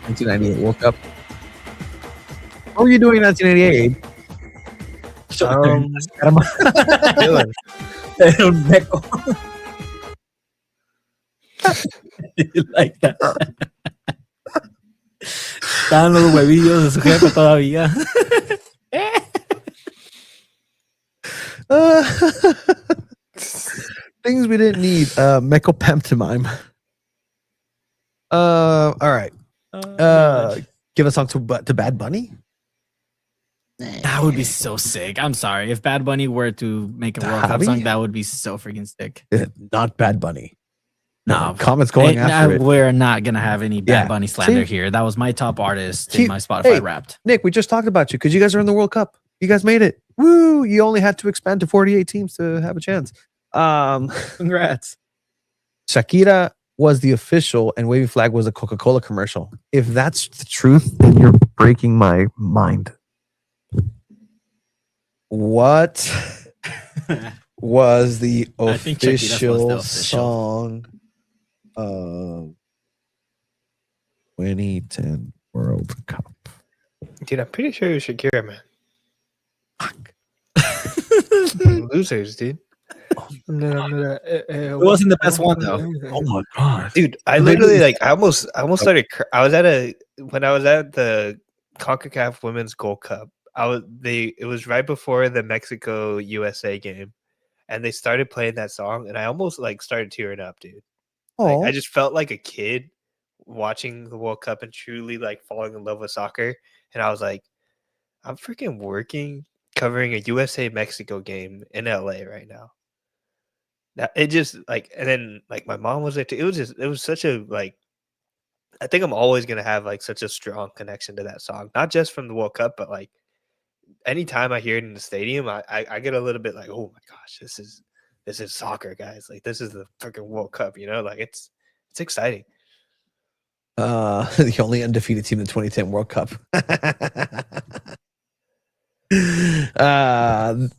1998 World Cup. What were you doing in 1988? Dylan. You like that? Estaban los huevillos de su jefe todavía. Things we didn't need. Mecco pantomime. All right. Give a song to Bad Bunny. That would be so sick. I'm sorry. If Bad Bunny were to make a World Cup Javi? song, that would be so freaking sick. Not Bad Bunny. No. Comments going after it. We're not going to have any Bad Yeah. Bunny slander See? here. That was my top artist See? in my Spotify Hey. Wrapped. Nick, we just talked about you because you guys are in the World Cup. You guys made it. Woo! You only had to expand to 48 teams to have a chance. Congrats. Shakira was the official and waving flag was a Coca-Cola commercial. If that's the truth, then you're breaking my mind. What was the I think Shakira's was the official official. song of 2010 World Cup? Dude, I'm pretty sure it was Shakira, man. Losers, dude. It wasn't the best one, though. Oh my god. Dude, I Maybe literally it's- I almost started. I was at when I was at the CONCACAF Women's Gold Cup. It was right before the Mexico USA game, and they started playing that song, and I almost like started tearing up, dude. Like, I just felt like a kid watching the World Cup and truly like falling in love with soccer. And I was like, I'm freaking working covering a USA Mexico game in LA right now. It just like, and then like my mom was there too. It was such a like, I think I'm always gonna have like such a strong connection to that song, not just from the World Cup, but like anytime I hear it in the stadium, I get a little bit like, oh my gosh, this is soccer, guys. Like this is the freaking World Cup, you know? Like it's exciting. The only undefeated team in the 2010 World Cup.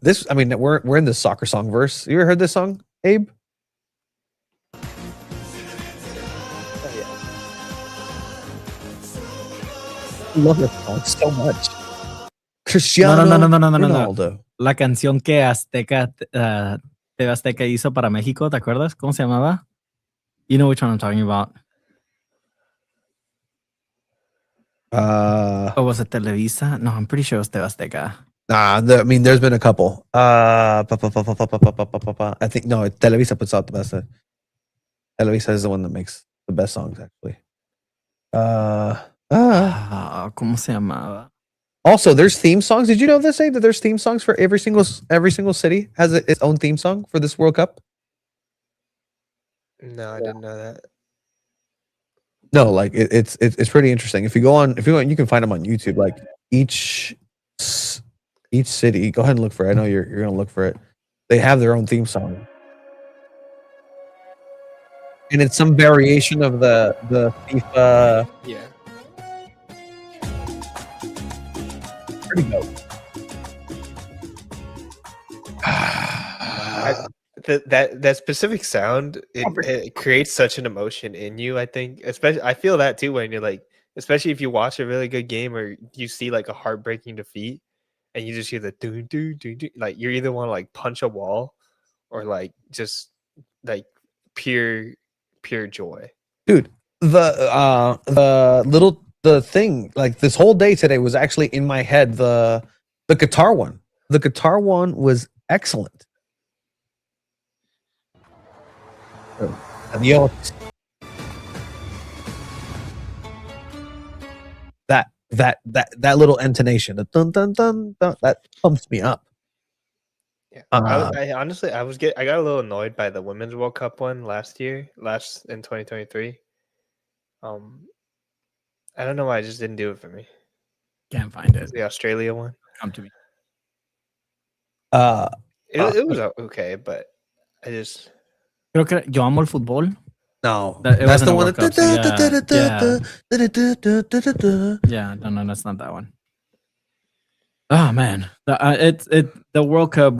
This, I mean, we're in the soccer song verse. You ever heard this song, Abe? I love this song so much. Cristiano No. Ronaldo. La canción que Azteca, TV Azteca hizo para México, ¿te acuerdas? ¿Cómo se llamaba? You know which one I'm talking about. Or was it Televisa? No, I'm pretty sure it was TV Azteca. I mean, there's been a couple. I think no, Televisa puts out the best. Televisa is the one that makes the best songs, actually. ¿Cómo se llamaba? Also, there's theme songs. Did you know this? That there's theme songs for every single city has its own theme song for this World Cup. No, I didn't know that. No, like it's pretty interesting. If you go on, you can find them on YouTube. Like each city, go ahead and look for it. I know you're gonna look for it. They have their own theme song, and it's some variation of the FIFA. Yeah. Pretty dope. That specific sound it creates such an emotion in you. I think, especially I feel that too when you're like, especially if you watch a really good game or you see like a heartbreaking defeat, and you just hear the do do do do, like you either want to like punch a wall, or like just like pure joy. Dude, the thing like this whole day today was actually in my head. The Qatar one. The Qatar one was excellent. Adios. That little intonation, the dun dun dun dun, that pumps me up. Yeah, I honestly I got a little annoyed by the Women's World Cup one last in 2023. I don't know why it just didn't do it for me. Can't find it. The Australia one. Come to me. It was okay, but I just. Creo que yo amo el fútbol. No, It that's wasn't the a one. World Cup, Yeah, no, that's not that one. Oh man, the World Cup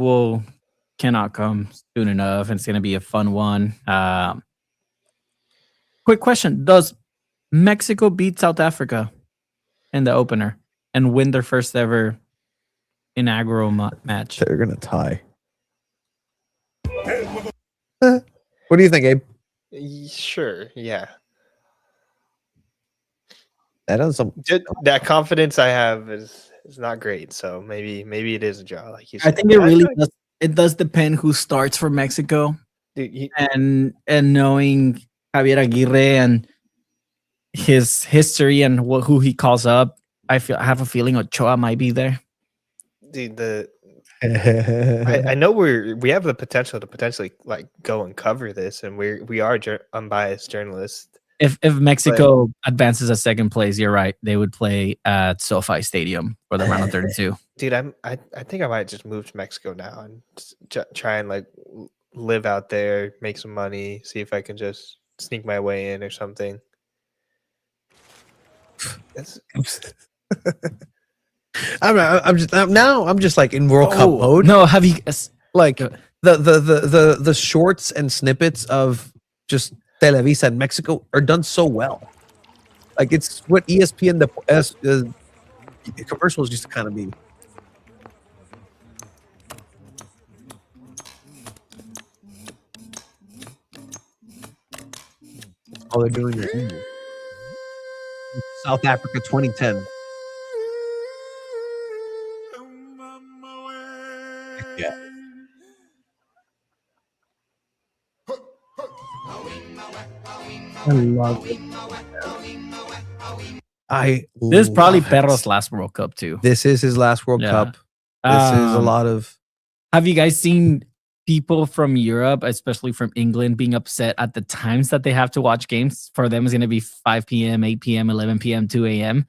cannot come soon enough, and it's gonna be a fun one. Quick question: does Mexico beat South Africa in the opener and win their first ever inaugural match? They're gonna tie. What do you think, Abe? Sure, yeah. That confidence I have is not great, so maybe it is a draw, like you said. I think it really does. It does depend who starts for Mexico, Dude, and knowing Javier Aguirre and his history and who he calls up, I have a feeling Ochoa might be there. Dude, I know we have the potential to potentially like go and cover this, and we are unbiased journalists. If Mexico advances a second place, you're right. They would play at SoFi Stadium for the round of 32. Dude, I think I might just move to Mexico now and try and like live out there, make some money, see if I can just sneak my way in or something. I'm just like in World Cup mode. No, have you Like the shorts and snippets of just Televisa in Mexico are done so well. Like it's what ESPN the commercials used to kind of be. Oh, they're doing it. South Africa 2010. Yeah. I love it. This is probably Perro's last World Cup too. This is his last World Cup. This is a lot of. Have you guys seen people from Europe, especially from England, being upset at the times that they have to watch games? For them, it's going to be 5 p.m., 8 p.m., 11 p.m., 2 a.m.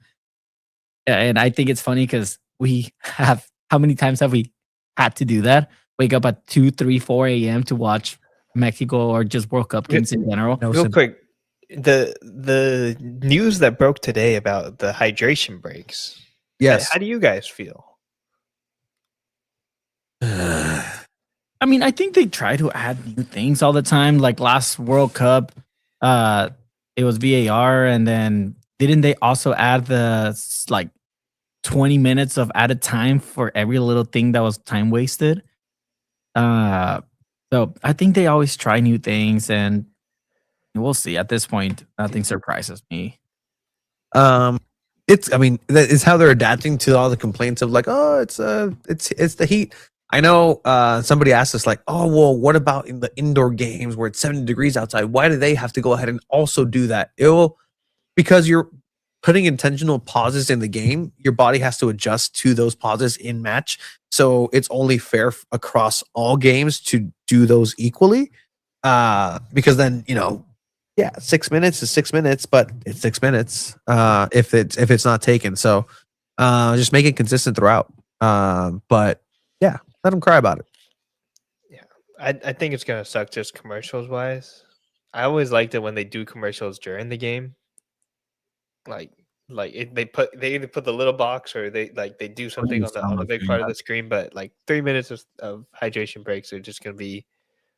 And I think it's funny because we have, how many times have we had to do that? Wake up at 2, 3, 4 a.m. to watch Mexico or just World Cup games in general. Real quick, the news that broke today about the hydration breaks. Yes. How do you guys feel? I mean, I think they try to add new things all the time. Like last World Cup, it was VAR, and then didn't they also add the like 20 minutes of added time for every little thing that was time wasted? So I think they always try new things, and we'll see. At this point, nothing surprises me. It's, I mean, that is how they're adapting to all the complaints of like, oh, it's the heat. I know somebody asked us like, oh, well, what about in the indoor games where it's 70 degrees outside? Why do they have to go ahead and also do that? Because you're putting intentional pauses in the game, your body has to adjust to those pauses in match. So it's only fair across all games to do those equally. Because then, 6 minutes is 6 minutes, but it's 6 minutes if it's not taken. So just make it consistent throughout. But yeah, let them cry about it. Yeah, I think it's gonna suck just commercials wise. I always liked it when they do commercials during the game. They either put the little box or they do something on the big part of the screen. But like 3 minutes of hydration breaks are just gonna be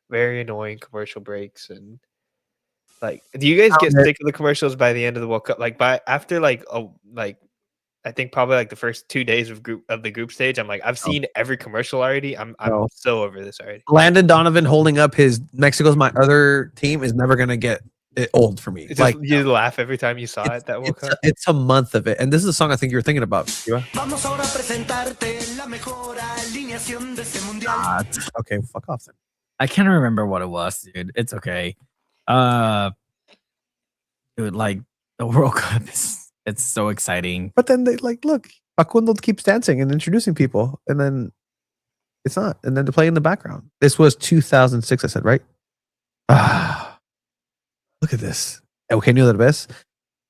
very annoying commercial breaks. And do you guys get sick of the commercials by the end of the World Cup? I think probably the first 2 days of the group stage, I'm like, I've seen every commercial already. I'm so over this already. Landon Donovan holding up his Mexico's my other team is never gonna get old for me. It's you laugh every time you saw it. That World Cup. It's a month of it, and this is a song I think you're thinking about. Okay, fuck off then. I can't remember what it was, dude. It's okay. Dude, the World Cup it's so exciting. But then they look, Facundo keeps dancing and introducing people, and then it's not, and then they play in the background. This was 2006, I said, right? Look at this. Eugenio Derbez.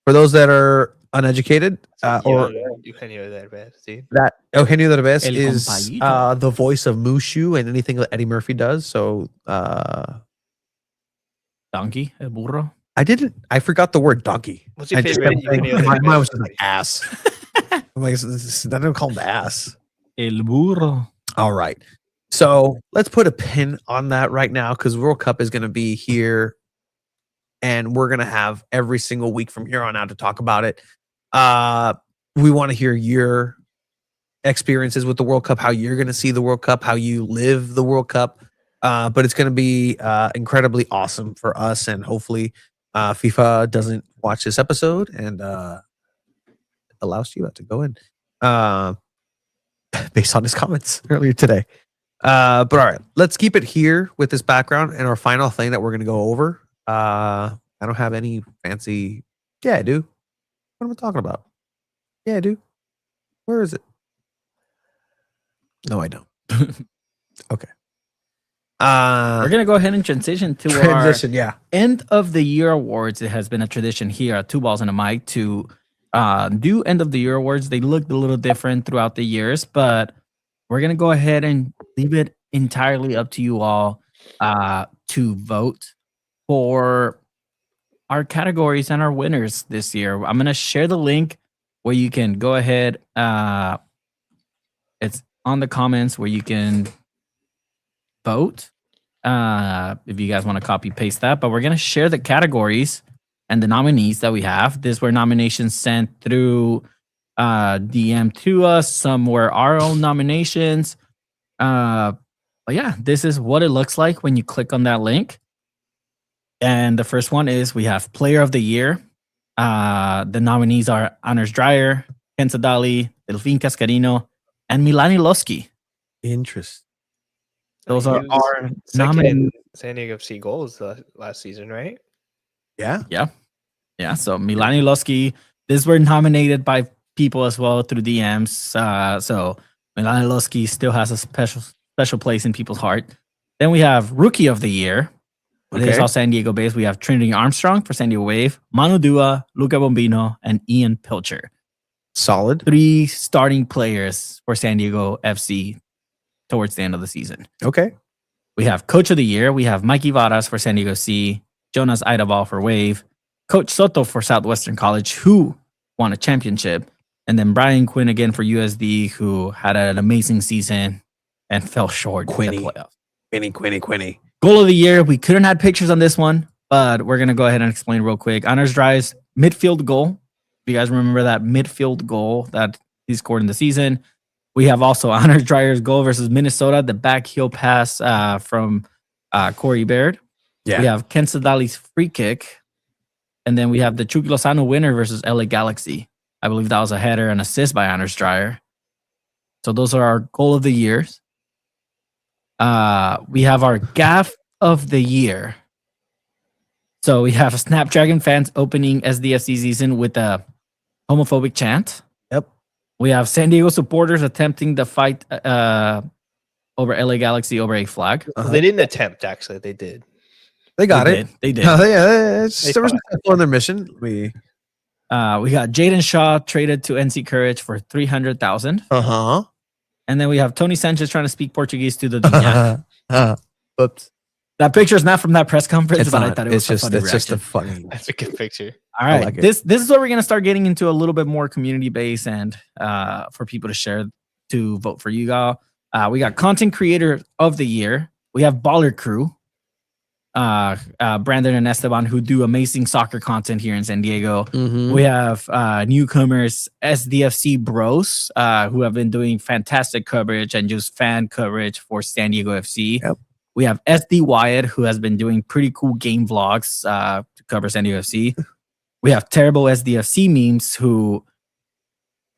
For those that are uneducated, Eugenio Derbez, see? That Eugenio Derbez El is compañito. the voice of Mushu and anything that Eddie Murphy does. So Donkey, el burro. I forgot the word donkey. What's your favorite Eugenio My Derbez mind was just movie? like ass. I'm like, I don't call him ass. El burro. All right. So let's put a pin on that right now because World Cup is going to be here and we're going to have every single week from here on out to talk about it. We want to hear your experiences with the World Cup, how you're going to see the World Cup, how you live the World Cup. But it's going to be incredibly awesome for us. And hopefully FIFA doesn't watch this episode and allows Shiva to go in based on his comments earlier today. But all right, let's keep it here with this background and our final thing that we're going to go over. I don't have any fancy. Yeah, I do. What am I talking about? Yeah, I do. Where is it? No, I don't. Okay. We're gonna go ahead and transition to Transition, yeah. end of the year awards. It has been a tradition here at Two Balls and a Mic to do end of the year awards. They looked a little different throughout the years, but we're gonna go ahead and leave it entirely up to you all to vote for our categories and our winners this year. I'm gonna share the link where you can go ahead. It's on the comments where you can vote if you guys want to copy paste that, but we're going to share the categories and the nominees that we have. These were nominations sent through DM to us. Some were our own nominations. But yeah, this is what it looks like when you click on that link. And the first one is we have Player of the Year. The nominees are Anders Dreyer, Ken Sadali, Delfin Cascarino, and Milani Losky. Interesting. Those are our second SanDiego FC goals last season, right? Yeah. Yeah. So Milani Losky, these were nominated by people as well through DMs. So Milani Losky still has a special place in people's heart. Then we have Rookie of the Year. Okay. This is all San Diego based. We have Trinity Armstrong for San Diego Wave, Manu Dua, Luca Bombino, and Ian Pilcher. Solid. 3 starting players for San Diego FC towards the end of the season. Okay. We have Coach of the Year. We have Mikey Varas for San Diego C, Jonas Eidevall for Wave, Coach Soto for Southwestern College, who won a championship, and then Brian Quinn again for USD, who had an amazing season and fell short in the playoffs. Quinny. Goal of the Year. We couldn't have pictures on this one, but we're going to go ahead and explain real quick. Anders Dry's midfield goal. If you guys remember that midfield goal that he scored in the season. We have also Anders Dryer's goal versus Minnesota, the back heel pass from Corey Baird. Yeah. We have Ken Sadali's free kick. And then we have the Chucky Lozano winner versus LA Galaxy. I believe that was a header and assist by Anders Dreyer. So those are our goal of the years. We have our gaff of the year. So we have Snapdragon fans opening SDFC season with a homophobic chant. Yep. We have San Diego supporters attempting to fight over LA Galaxy over a flag. They didn't attempt, actually. They did. They got it. They did. Yeah, they were fought. successful in their mission. We got Jaden Shaw traded to NC Courage for 300,000. Uh-huh. And then we have Tony Sanchez trying to speak Portuguese to the Dunya. Oops. That picture is not from that press conference, It's but I not. thought it was It's a funny just a reaction. funny. That's a good picture. All right, like it. this is where we're gonna start getting into a little bit more community base and for people to share to vote for you all. We got content creator of the year. We have Baller Crew, Brandon and Esteban, who do amazing soccer content here in San Diego. Mhm. We have newcomers SDFC Bros, who have been doing fantastic coverage and just fan coverage for San Diego FC. Yep. We have SD Wyatt, who has been doing pretty cool game vlogs to cover San Diego FC. We have Terrible SDFC Memes, who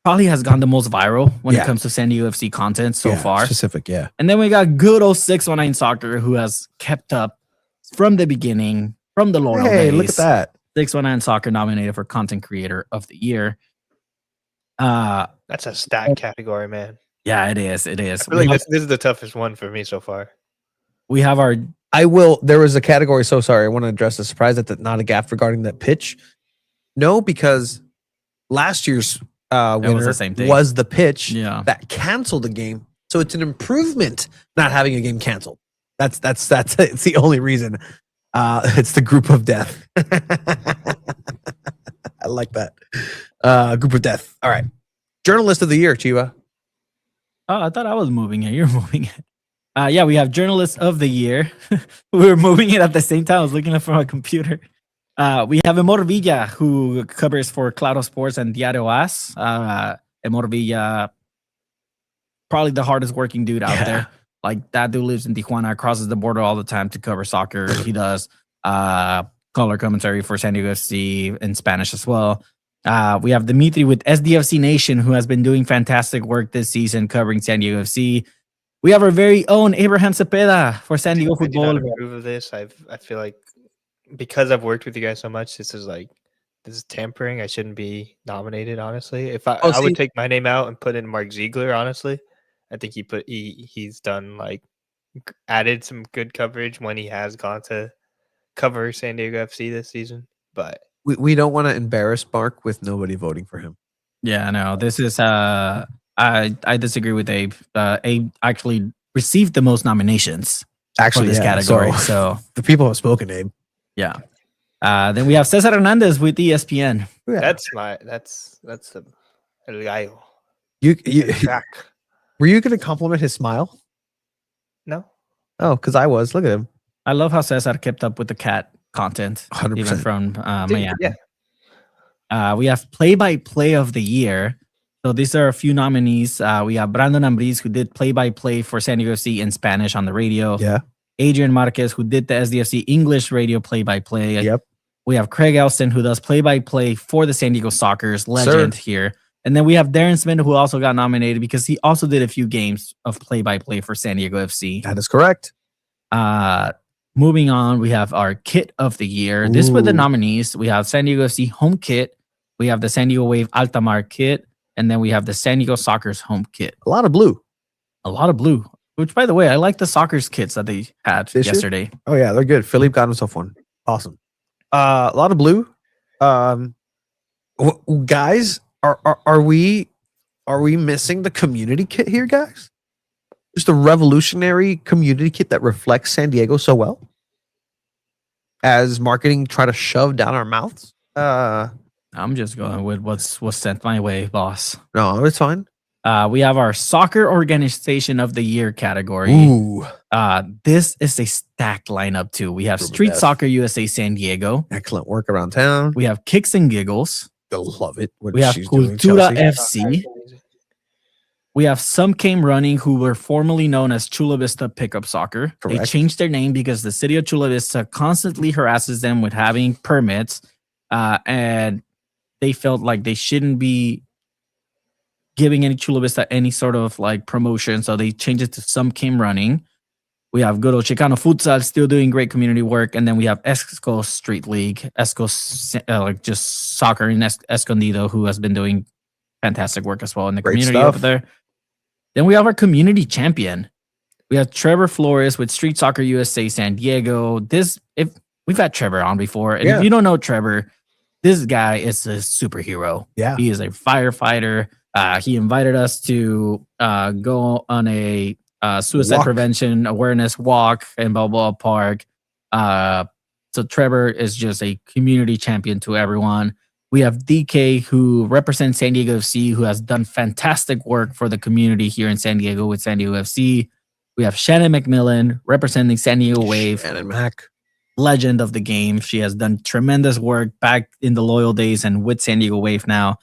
probably has gone the most viral when it comes to San Diego FC content so far. Specific, yeah. And then we got good old 619 Soccer, who has kept up from the beginning, from the loyal Hey, days. look at that. 619 Soccer nominated for Content Creator of the Year. That's a stat category, man. Yeah, it is. It is. I feel like this is the toughest one for me so far. We have our There was a category. So sorry. I want to address the surprise that not a gap regarding that pitch. No, because last year's winner the same thing. was the pitch that canceled the game. So it's an improvement not having a game canceled. That's it's the only reason. It's the group of death. I like that. Group of death. All right. Journalist of the year, Chiva. Oh, I thought I was moving it. You're moving it. Yeah, we have Journalist of the Year. We were moving it at the same time. I was looking at it from my computer. We have Emor Villa, who covers for Claro Sports and Diario AS. Emor Villa, probably the hardest working dude out there. Like, that dude lives in Tijuana, crosses the border all the time to cover soccer. He does color commentary for San Diego FC in Spanish as well. We have Dimitri with SDFC Nation, who has been doing fantastic work this season covering San Diego FC. We have our very own Abraham Cepeda for SanDiego.Futbol. Approve of this. I feel like because I've worked with you guys so much, this is tampering. I shouldn't be nominated, honestly. If I would take my name out and put in Mark Ziegler, honestly. I think he's done, like, added some good coverage when he has gone to cover San Diego FC this season. But we don't want to embarrass Mark with nobody voting for him. Yeah, no, this is I disagree with Abe. Abe actually received the most nominations for this category. So the people have spoken, Abe. Yeah. Then we have Cesar Hernandez with ESPN. Yeah. that's the El Gallo. You Jack. were you going to compliment his smile? No. Oh, because I was. Look at him. I love how Cesar kept up with the cat content, 100%. even from Miami. Yeah. We have play-by-play of the year. So these are a few nominees. We have Brandon Ambriz, who did play-by-play for San Diego FC in Spanish on the radio. Yeah. Adrian Marquez, who did the SDFC English radio play-by-play. Yep. We have Craig Elston, who does play-by-play for the San Diego Soccer's legend here. And then we have Darren Smith, who also got nominated because he also did a few games of play-by-play for San Diego FC. That is correct. Moving on, we have our kit of the year. This were the nominees. We have San Diego FC home kit. We have the San Diego Wave Altamar kit. And then we have the San Diego Soccer's home kit. A lot of blue. A lot of blue. Which, by the way, I like the Soccer's kits that they had yesterday. Oh, yeah. They're good. Philippe got himself one. Awesome. A lot of blue. Guys, are we missing the community kit here, guys? Just a revolutionary community kit that reflects San Diego so well. As marketing try to shove down our mouths. I'm just going with what's sent my way, boss. No, it's fine. We have our Soccer Organization of the Year category. Ooh. This is a stacked lineup, too. We have Street Soccer USA San Diego. Excellent work around town. We have Kicks and Giggles. I love it. We have Cultura FC. We have Some Came Running, who were formerly known as Chula Vista Pickup Soccer. Correct. They changed their name because the city of Chula Vista constantly harasses them with having permits, and they felt like they shouldn't be giving any Chula Vista any sort of like promotion, so they changed it to Some Came Running. We have good old Chicano Futsal still doing great community work. And then we have Esco Street League, like just soccer in Escondido, who has been doing fantastic work as well in the Great community stuff. over there. Then we have our community champion. We have Trevor Flores with Street Soccer USA San Diego. If we've had Trevor on before, and if you don't know Trevor, this guy is a superhero. Yeah. He is a firefighter. He invited us to go on a suicide prevention awareness walk in Balboa Park. So Trevor is just a community champion to everyone. We have DK, who represents San Diego FC, who has done fantastic work for the community here in San Diego with San Diego FC. We have Shannon McMillan representing San Diego Wave. Shannon Mac. Legend of the game. She has done tremendous work back in the loyal days and with San Diego Wave now.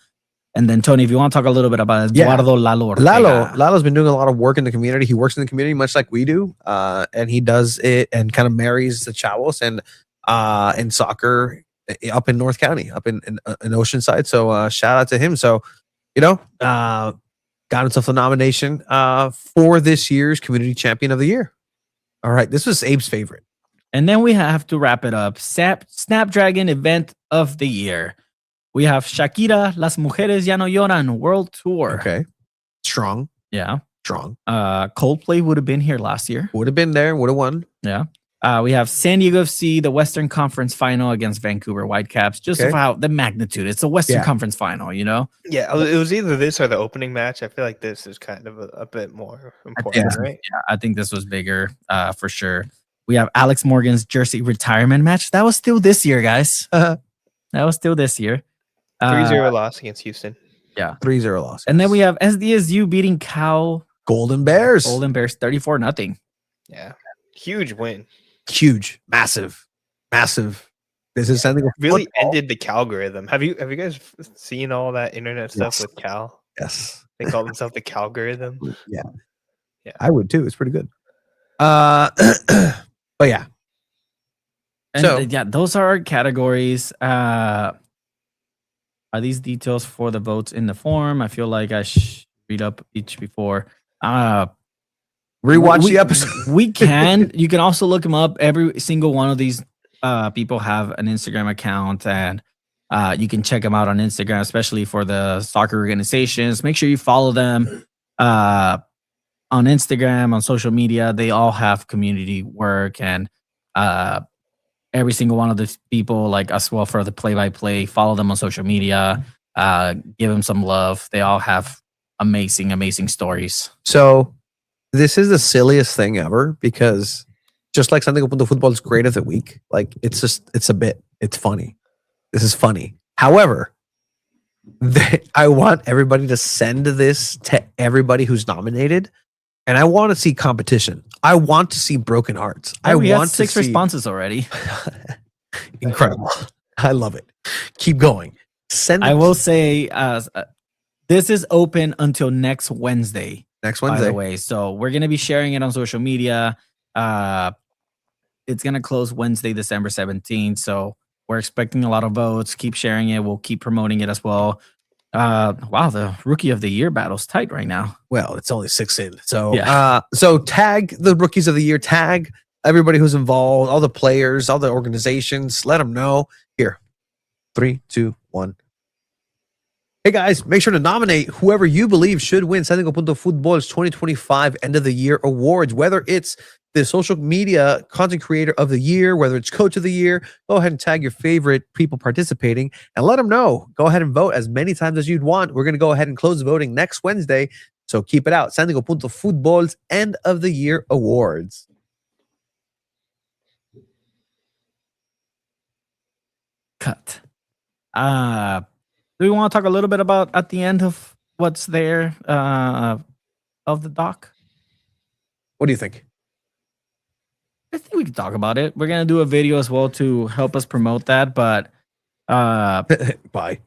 And then, Tony, if you want to talk a little bit about Eduardo Lalo Ortega. Lalo's been doing a lot of work in the community. He works in the community much like we do. And he does it and kind of marries the Chavos and in soccer up in North County, up in Oceanside. So shout out to him. So, got himself the nomination for this year's Community Champion of the Year. All right. This was Abe's favorite. And then we have to wrap it up. Snapdragon Event of the Year. We have Shakira, Las Mujeres Ya No Lloran World Tour. Okay. Strong. Yeah. Strong. Coldplay would have been here last year. Would have been there. Would have won. Yeah. We have San Diego FC, the Western Conference Final against Vancouver Whitecaps. Just about the magnitude. It's a Western Conference Final, Yeah, it was either this or the opening match. I feel like this is kind of a bit more important, right? Yeah, I think this was bigger for sure. We have Alex Morgan's jersey retirement match. That was still this year, guys. That was still this year. 3-0 loss against Houston. Yeah. 3-0 loss. And then we have SDSU beating Cal Golden Bears. 34-0. Yeah. Huge win. Huge. Massive. This is something really ended the Calgorithm. Have you guys seen all that internet stuff with Cal? Yes. They call themselves the Calgorithm. Yeah. I would too. It's pretty good. But yeah. And those are our categories. Are these details for the votes in the form? I feel like I should read up each before. Rewatch the episode. You can also look them up. Every single one of these people have an Instagram account, and you can check them out on Instagram, especially for the soccer organizations. Make sure you follow them on Instagram, on social media. They all have community work, and every single one of these people, like us, well, for the play-by-play, follow them on social media, give them some love. They all have amazing stories. So this is the silliest thing ever, because just like SanDiego.Futbol is great of the week, like it's a bit. It's funny. This is funny. However, I want everybody to send this to everybody who's nominated, and I want to see competition. I want to see broken hearts. We have 6 responses already. Incredible. I love it. Keep going. I will say this is open until next Wednesday. Next Wednesday. By the way. So we're going to be sharing it on social media. It's going to close Wednesday, December 17th. So we're expecting a lot of votes. Keep sharing it. We'll keep promoting it as well. Wow, the Rookie of the Year battle's tight right now. Well, it's only 6 in. So so tag the Rookies of the Year, tag everybody who's involved, all the players, all the organizations, let them know. Here. 3, 2, 1. Hey guys, make sure to nominate whoever you believe should win SanDiego.Futbol's 2025 End of the Year Awards, whether it's the social media content creator of the year, whether it's coach of the year. Go ahead and tag your favorite people participating and let them know. Go ahead and vote as many times as you'd want. We're going to go ahead and close voting next Wednesday, so keep it out. SanDiego.Futbol's End of the Year Awards. Cut. Do we want to talk a little bit about at the end of what's there of the doc? What do you think? I think we can talk about it. We're going to do a video as well to help us promote that. But bye.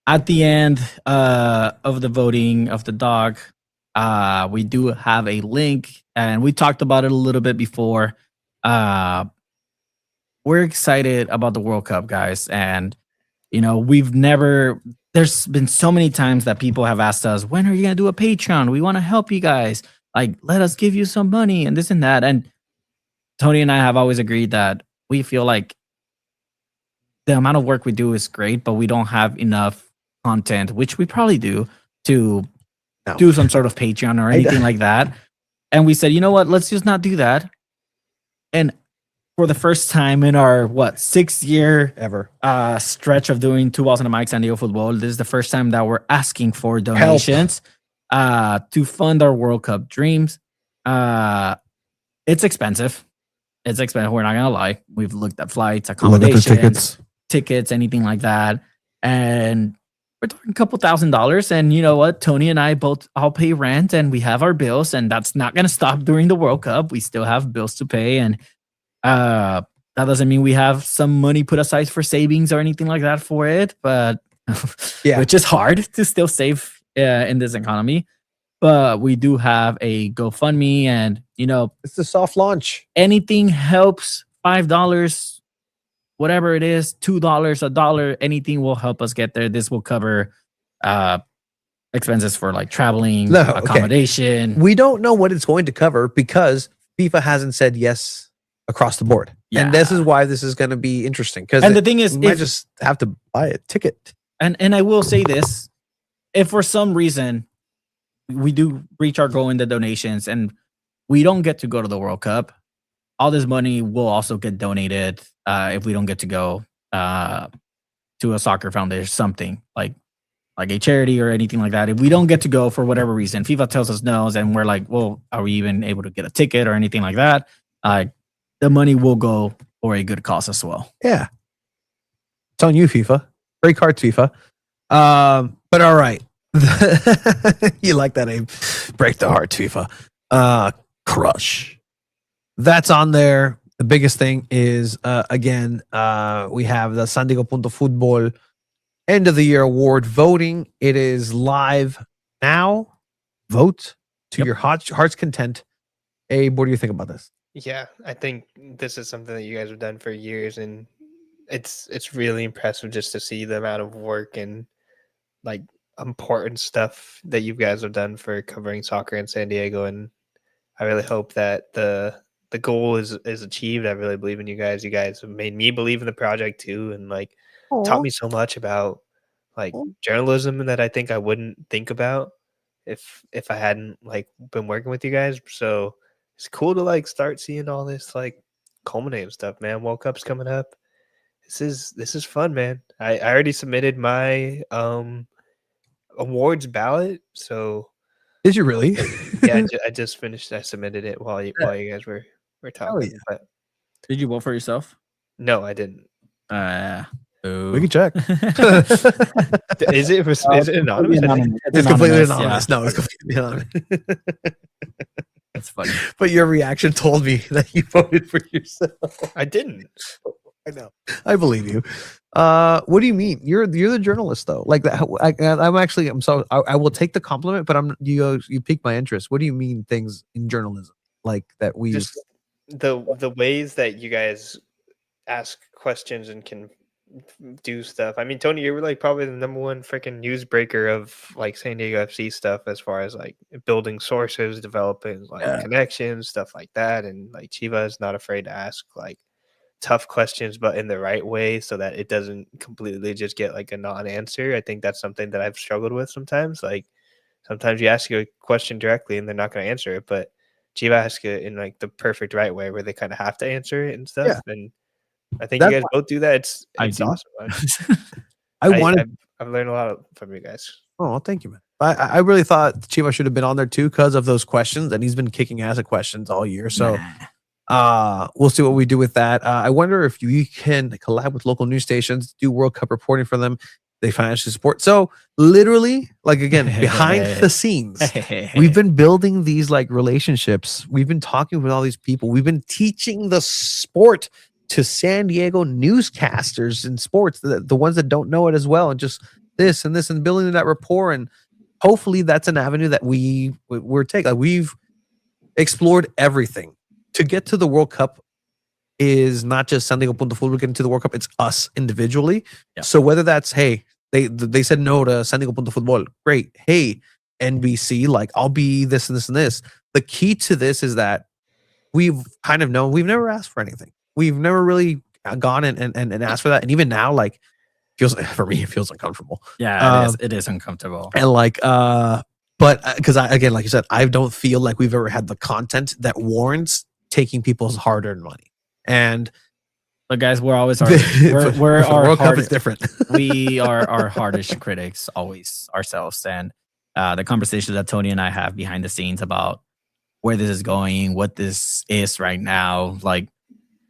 At the end of the voting of the doc, we do have a link, and we talked about it a little bit before. We're excited about the World Cup, guys. And, there's been so many times that people have asked us, when are you going to do a Patreon? We want to help you guys. Like, let us give you some money and this and that. And Tony and I have always agreed that we feel like the amount of work we do is great, but we don't have enough content, which we probably do, to do some sort of Patreon or anything like that. And we said, you know what, let's just not do that. And for the first time in our 6-year Ever. stretch of doing Two Balls and a Mic SanDiego.Futbol, this is the first time that we're asking for donations to fund our World Cup dreams. It's expensive. It's expensive. We're not gonna lie. We've looked at flights, accommodations, tickets, anything like that, and we're talking a couple $1,000s. And you know what? Tony and I all pay rent, and we have our bills, and that's not gonna stop during the World Cup. We still have bills to pay, and that doesn't mean we have some money put aside for savings or anything like that for it. But which is hard to still save in this economy. But we do have a GoFundMe, and It's the soft launch. anything helps. $5, whatever it is, $2, $1, anything will help us get there. This will cover expenses for like traveling, accommodation. We don't know what it's going to cover because FIFA hasn't said yes across the board. Yeah. And this is why this is going to be interesting. Because And the thing is, we might if, just have to buy a ticket. and I will say this, if for some reason we do reach our goal in the donations and we don't get to go to the World Cup, all this money will also get donated if we don't get to go to a soccer foundation, something like a charity or anything like that. If we don't get to go for whatever reason, FIFA tells us no, and we're like, well, are we even able to get a ticket or anything like that? The money will go for a good cause as well. Yeah. It's on you, FIFA. Break hearts, FIFA. But all right. You like that, Abe? Break the hearts, FIFA. Crush. That's on there. The biggest thing is, again, we have the SanDiego.Futbol end of the year award voting. It is live now. Vote to your heart's content. Abe, what do you think about this? Yeah, I think this is something that you guys have done for years, and it's really impressive just to see the amount of work and like important stuff that you guys have done for covering soccer in San Diego. And I really hope that the goal is achieved. I really believe in you guys. You guys have made me believe in the project too, and like taught me so much about like journalism that I think I wouldn't think about if I hadn't like been working with you guys. So it's cool to like start seeing all this like culminating stuff, man. World Cup's coming up. This is fun, man. I already submitted my awards ballot. So Did you really? yeah, I just finished. I submitted it while you guys were talking. yeah. But Did you vote for yourself? no, I didn't. We can check. Is it anonymous? It's completely anonymous, anonymous. yeah. No, it's completely anonymous. That's funny. But your reaction told me that you voted for yourself. I didn't. I know. I believe you. What do you mean? You're the journalist though. Like that. I'm sorry. I will take the compliment, but you piqued my interest. What do you mean things in journalism like that? We Just the ways that you guys ask questions and can do stuff. I mean, Tony, you were like probably the number one freaking newsbreaker of like San Diego FC stuff as far as like building sources, developing like connections, stuff like that. And like Chiva is not afraid to ask like tough questions, but in the right way so that it doesn't completely just get like a non-answer. I think that's something that I've struggled with sometimes. Like sometimes you ask you a question directly and they're not going to answer it, but Chiva asks it in like the perfect right way where they kind of have to answer it and stuff. Yeah. And I think you guys both do that. It's awesome. I've learned a lot from you guys. Oh, thank you, man. I really thought Chiva should have been on there too because of those questions, and he's been kicking ass at questions all year. So we'll see what we do with that. I wonder if you can collab with local news stations, do World Cup reporting for them. They financially support. So literally, like again, behind the scenes, we've been building these like relationships. We've been talking with all these people. We've been teaching the sport to San Diego newscasters in sports, the ones that don't know it as well, and just this and this and building that rapport. And hopefully that's an avenue that we're taking. Like we've explored everything to get to the World Cup. Is not just SanDiego.Futbol getting to the World Cup, it's us individually. Yeah. So whether that's, hey, they said no to SanDiego.Futbol, great. Hey, NBC, like I'll be this and this and this. the key to this is that we've kind of known we've never asked for anything. We've never really gone and asked for that. And even now, like, feels for me, it feels uncomfortable. Yeah, it is uncomfortable. And like, but because again, like you said, I don't feel like we've ever had the content that warrants taking people's hard-earned money. And but guys, we're always we're our World Cup is different. We are our hardest critics, always ourselves. And the conversations that Tony and I have behind the scenes about where this is going, what this is right now, like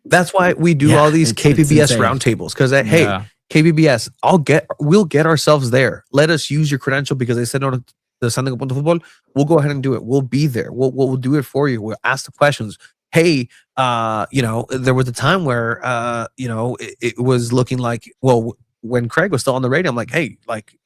that's why we do all these KPBS roundtables. Because hey, KPBS, we'll get ourselves there. Let us use your credential because they said no to the SanDiego.Futbol. We'll go ahead and do it. We'll be there. We'll do it for you. We'll ask the questions. Hey, there was a time where it was looking like, well, when Craig was still on the radio, I'm like, hey, like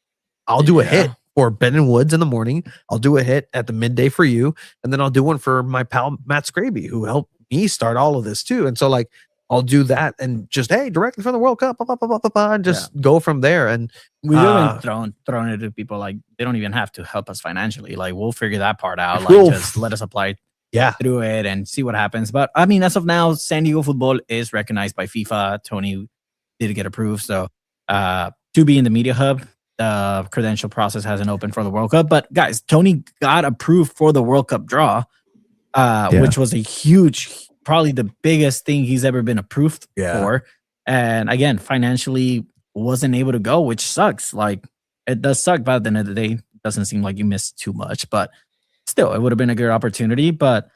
I'll do a hit for Ben and Woods in the morning. I'll do a hit at the midday for you, and then I'll do one for my pal Matt Scraby, who helped me start all of this too. And so like I'll do that and just directly from the World Cup, and just go from there. And we've even thrown it to people like they don't even have to help us financially. Like we'll figure that part out. Like just let us apply through it and see what happens. But I mean, as of now, SanDiego.Futbol is recognized by FIFA. Tony did get approved. So to be in the media hub, the credential process hasn't opened for the World Cup. But guys, Tony got approved for the World Cup draw, which was a huge, probably the biggest thing he's ever been approved for. And again, financially wasn't able to go, which sucks. Like it does suck, but at the end of the day, it doesn't seem like you missed too much. But still, it would have been a good opportunity. But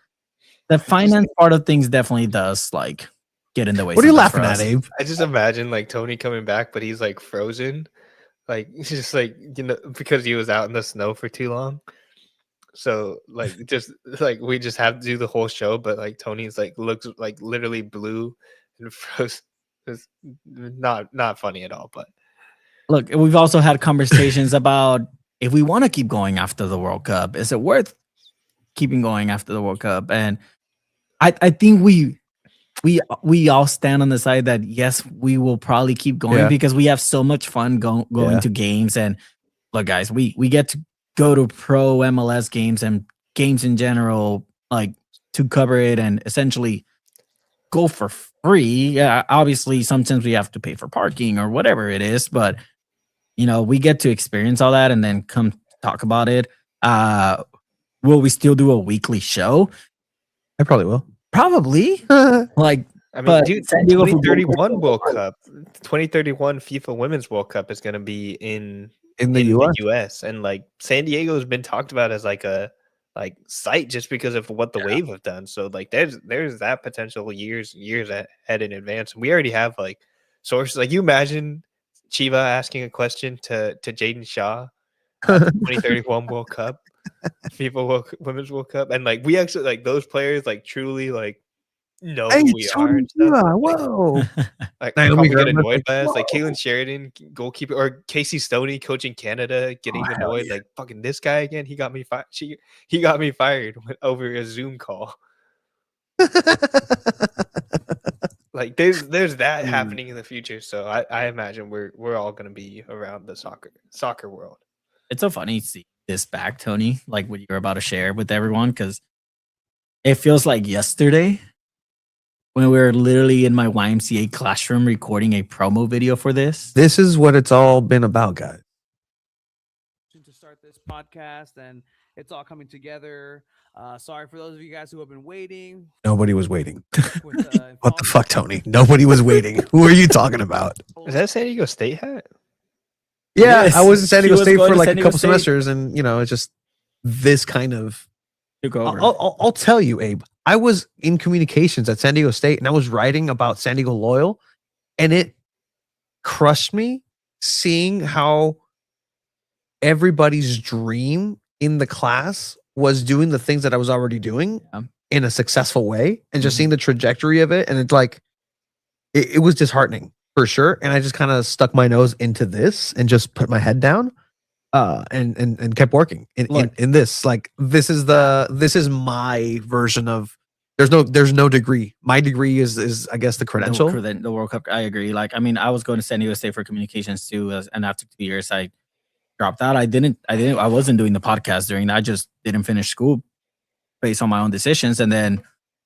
the finance part of things definitely does like get in the way. What are you laughing at, Abe? I just imagine like Tony coming back, but he's like frozen. Like he's just like, because he was out in the snow for too long. So like just like we just have to do the whole show, but like Tony's like looks like literally blue and frozen. It's not funny at all. But look, we've also had conversations about if we want to keep going after the World Cup, is it worth keeping going after the World Cup? And I think we all stand on the side that yes, we will probably keep going because we have so much fun going to games. And look, guys, we get to go to pro MLS games and games in general, like to cover it and essentially go for free. Yeah, obviously sometimes we have to pay for parking or whatever it is, but we get to experience all that and then come talk about it. Will we still do a weekly show? I probably will. Probably. Like, I mean, dude, 2031 World Cup, 2031 FIFA Women's World Cup is going to be in the US, and like San Diego has been talked about as like a site just because of what the Wave have done. So like there's that potential years ahead in advance. We already have like sources. Like you imagine Chiva asking a question to Jaden Shaw, 2031 World Cup, FIFA Women's World Cup, and like we actually like those players like truly like know who we are. And stuff. Whoa! Like probably get annoyed by us, like Caitlin Sheridan, goalkeeper, or Casey Stoney coaching Canada, getting annoyed. Like fucking this guy again. He got me fired. He got me fired over a Zoom call. Like there's that happening in the future. So I imagine we're all gonna be around the soccer world. It's so funny to see this back, Tony, like what you're about to share with everyone, because it feels like yesterday when we were literally in my YMCA classroom recording a promo video for this. This is what it's all been about, guys. To start this podcast, and it's all coming together. Sorry for those of you guys who have been waiting. Nobody was waiting. What the fuck, Tony? Nobody was waiting. Who are you talking about? Is that San Diego State hat? Yeah, yes, I was in San Diego State for like a couple semesters, and it's just this kind of. I'll tell you, Abe. I was in communications at San Diego State, and I was writing about San Diego Loyal, and it crushed me seeing how everybody's dream in the class was doing the things that I was already doing in a successful way, and just seeing the trajectory of it. And it's like, it was disheartening for sure. And I just kind of stuck my nose into this and just put my head down and kept working in this. Like, this is my version of, there's no degree. My degree is I guess the credential. The World Cup. I agree. Like, I mean, I was going to San Diego State for communications too. And after 2 years, I dropped out. I wasn't doing the podcast during that. I just didn't finish school. based on my own decisions. And then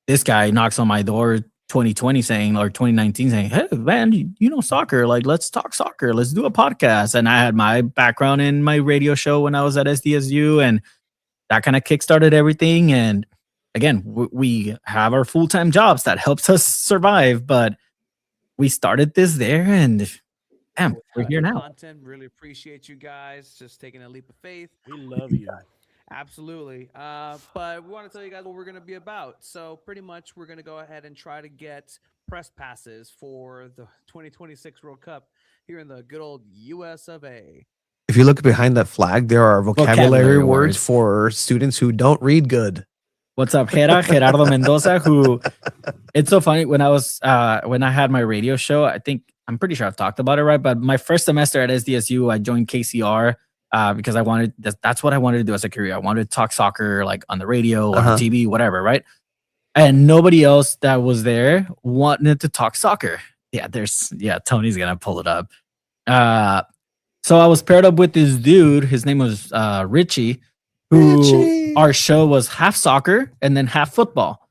this guy knocks on my door 2020 saying, or 2019 saying, hey man, you know soccer, like let's talk soccer, let's do a podcast. And I had my background in my radio show when I was at SDSU, and that kind of kickstarted everything. And again, we have our full-time jobs that helps us survive, but we started this there, and damn, we're here now. Content, really appreciate you guys just taking a leap of faith. We love you. Absolutely. But we want to tell you guys what we're going to be about. So pretty much we're going to go ahead and try to get press passes for the 2026 World Cup here in the good old US of A. If you look behind that flag, there are vocabulary words words. for students who don't read good. What's up, Gerardo Mendoza, who it's so funny when I had my radio show, I'm pretty sure I've talked about it, right? But my first semester at SDSU, I joined KCR because that's what I wanted to do as a career. I wanted to talk soccer like on the radio or on TV, whatever, right? And nobody else that was there wanted to talk soccer. Tony's gonna pull it up. So I was paired up with this dude. His name was Richie, who our show was half soccer and then half football.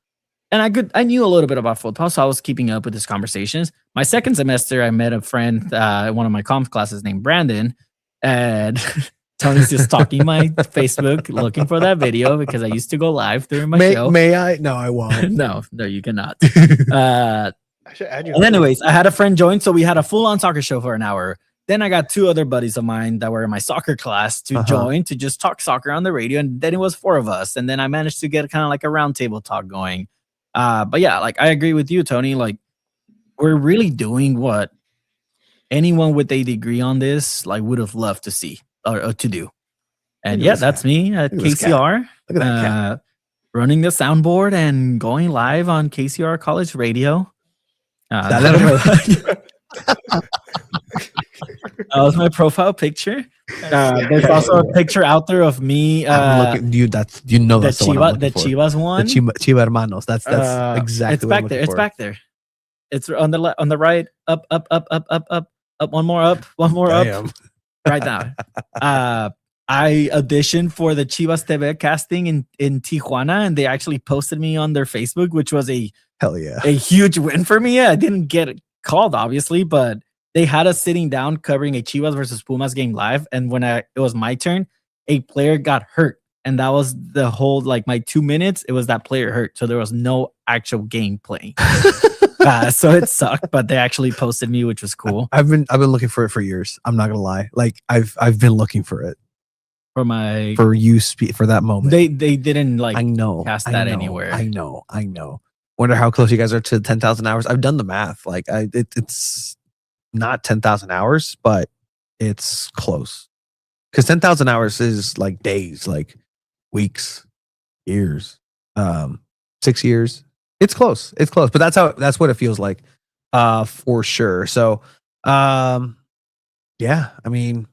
And I knew a little bit about football, so I was keeping up with his conversations. My second semester, I met a friend in one of my comp classes named Brandon, and Tony's just stalking my Facebook looking for that video because I used to go live during my show. May I? No, I won't. No, you cannot. I should add you. And anyways, I had a friend join, so we had a full-on soccer show for an hour. Then I got two other buddies of mine that were in my soccer class to join to just talk soccer on the radio. And then it was 4 of us. And then I managed to get kind of like a roundtable talk going. But yeah, like I agree with you, Tony. Like we're really doing what anyone with a degree on this like would have loved to see or to do. And yeah, that's me at KCR. Look at that cat. Running the soundboard and going live on KCR College Radio. That was my profile picture. There's also a picture out there of me. That's the one I'm looking for. Chivas one. The Chiva Hermanos. That's exactly. It's back there. It's back there. It's on the right. Up. One more up. Up. Right now. I auditioned for the Chivas TV casting in Tijuana, and they actually posted me on their Facebook, which was a huge win for me. I didn't get called, obviously, but they had us sitting down covering a Chivas versus Pumas game live. And when it was my turn, a player got hurt. And that was the whole, like my 2 minutes, it was that player hurt. So there was no actual game playing. So it sucked, but they actually posted me, which was cool. I've been looking for it for years. I'm not going to lie. Like I've been looking for it. For that moment. They didn't like cast that anywhere. I know. Wonder how close you guys are to 10,000 hours. I've done the math. Like it's not 10,000 hours, but it's close. Because 10,000 hours is like days, like weeks, years, 6 years. It's close. But that's what it feels like, for sure. So, yeah, I mean,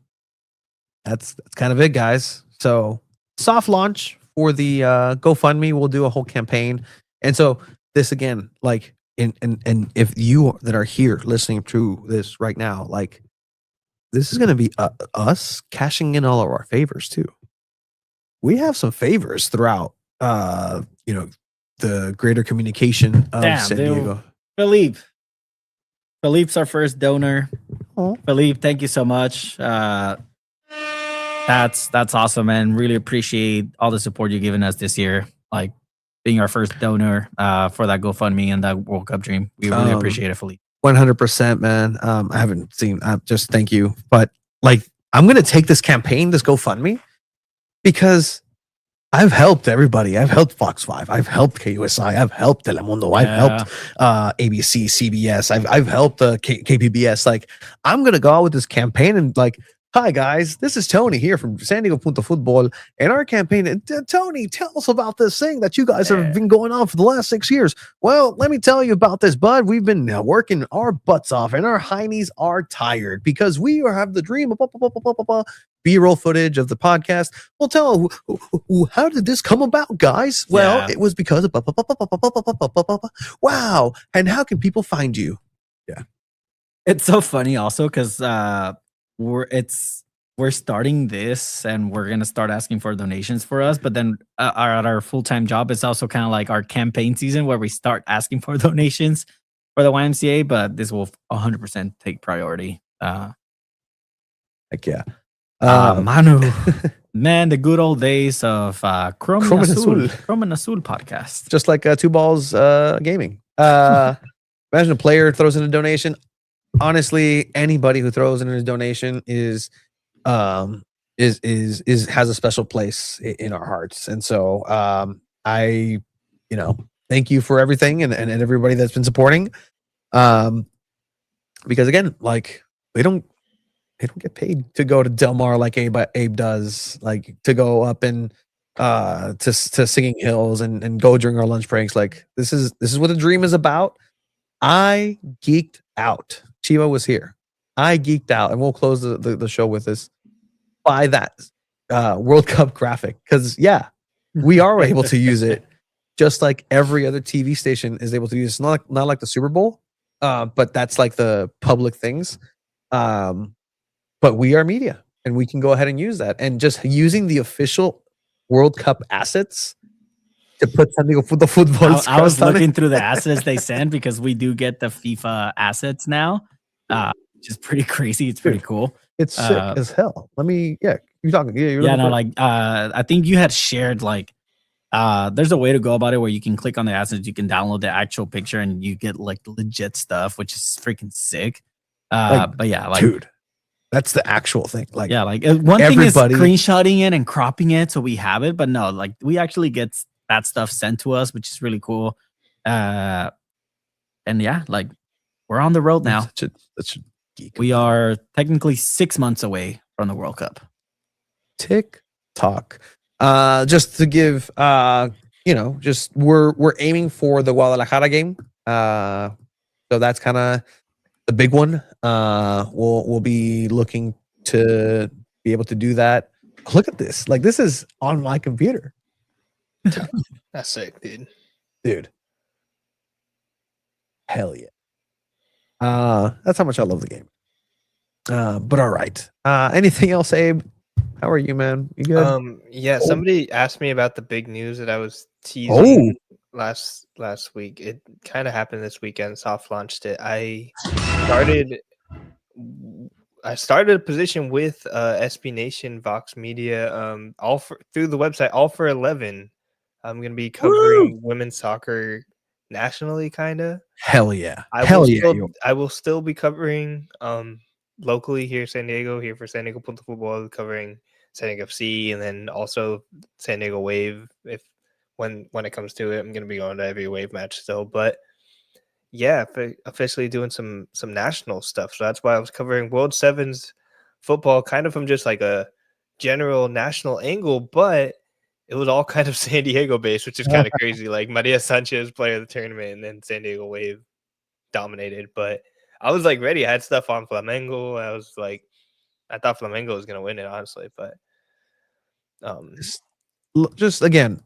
that's kind of it, guys. So soft launch for the GoFundMe. We'll do a whole campaign. And so this again, like, and if you that are here listening to this right now, like, this is going to be us cashing in all of our favors too. We have some favors throughout, the greater communication of San Diego. Philippe's our first donor. Oh. Philippe, thank you so much. That's awesome, man. Really appreciate all the support you've given us this year. Like being our first donor for that GoFundMe and that World Cup dream. We really appreciate it, Philippe. 100%, man. I haven't seen. Just thank you, but like I'm gonna take this campaign, this GoFundMe, because I've helped everybody. I've helped Fox 5. I've helped KUSI. I've helped Telemundo. I've helped ABC, CBS. I've helped KPBS. Like I'm gonna go out with this campaign and like, hi guys, this is Tony here from SanDiego.Futbol and our campaign. And Tony, tell us about this thing that you guys have been going on for the last 6 years. Well, let me tell you about this, bud. We've been working our butts off and our heinies are tired because we have the dream of B-roll footage of the podcast. Well, tell how did this come about, guys? Well, it was because of wow. And how can people find you? Yeah. It's so funny also because it's we're starting this and we're gonna start asking for donations for us. But then our full-time job is also kind of like our campaign season where we start asking for donations for the YMCA. But this will 100% take priority. Heck yeah. Manu, man, the good old days of Chrome Chrome and and Azul, Azul. Chrome and Azul podcast. Just like Two Balls Gaming. Imagine a player throws in a donation. Honestly, anybody who throws in a donation has a special place in our hearts. And so I thank you for everything and everybody that's been supporting. Because again, like they don't get paid to go to Del Mar like Abe does, like to go up and to Singing Hills and go during our lunch breaks. Like this is what the dream is about. I geeked out. Chiva was here. I geeked out, and we'll close the show with this. By that World Cup graphic, because we are able to use it just like every other TV station is able to use. It's not like the Super Bowl, but that's like the public things. But we are media, and we can go ahead and use that. And just using the official World Cup assets to put SanDiego.Futbol. I was looking through the assets they send because we do get the FIFA assets now, which is pretty crazy. It's pretty cool. It's sick as hell. You talking? I think you had shared like there's a way to go about it where you can click on the assets, you can download the actual picture, and you get like legit stuff, which is freaking sick. Dude, that's the actual thing. Like, one thing is screenshotting it and cropping it so we have it, but no, like we actually get that stuff sent to us, which is really cool. And like we're on the road now. That's geek. We are technically 6 months away from the World Cup. Tick tock. Just to give, just we're aiming for the Guadalajara game. So that's kind of the big one. We'll be looking to be able to do that. Look at this. Like this is on my computer. That's sick, Dude. Hell yeah. That's how much I love the game. But all right. Anything else, Abe? How are you, man? You good? Somebody asked me about the big news that I was teasing last week. It kind of happened this weekend. Soft launched it. I started a position with SB Nation, Vox Media, through the website All for 11. I'm gonna be covering women's soccer nationally, kind of. Hell yeah! I will still be covering locally here, San Diego, here for SanDiego.Futbol, covering SanDiego FC, and then also San Diego Wave. If when it comes to it, I'm gonna be going to every Wave match still. But yeah, officially doing some national stuff. So that's why I was covering World Sevens football, kind of from just like a general national angle, but it was all kind of San Diego based, which is kind of crazy. Like Maria Sanchez, player of the tournament, and then San Diego Wave dominated. But I was like ready. I had stuff on Flamengo. I was like, I thought Flamengo was gonna win it, honestly. But just again,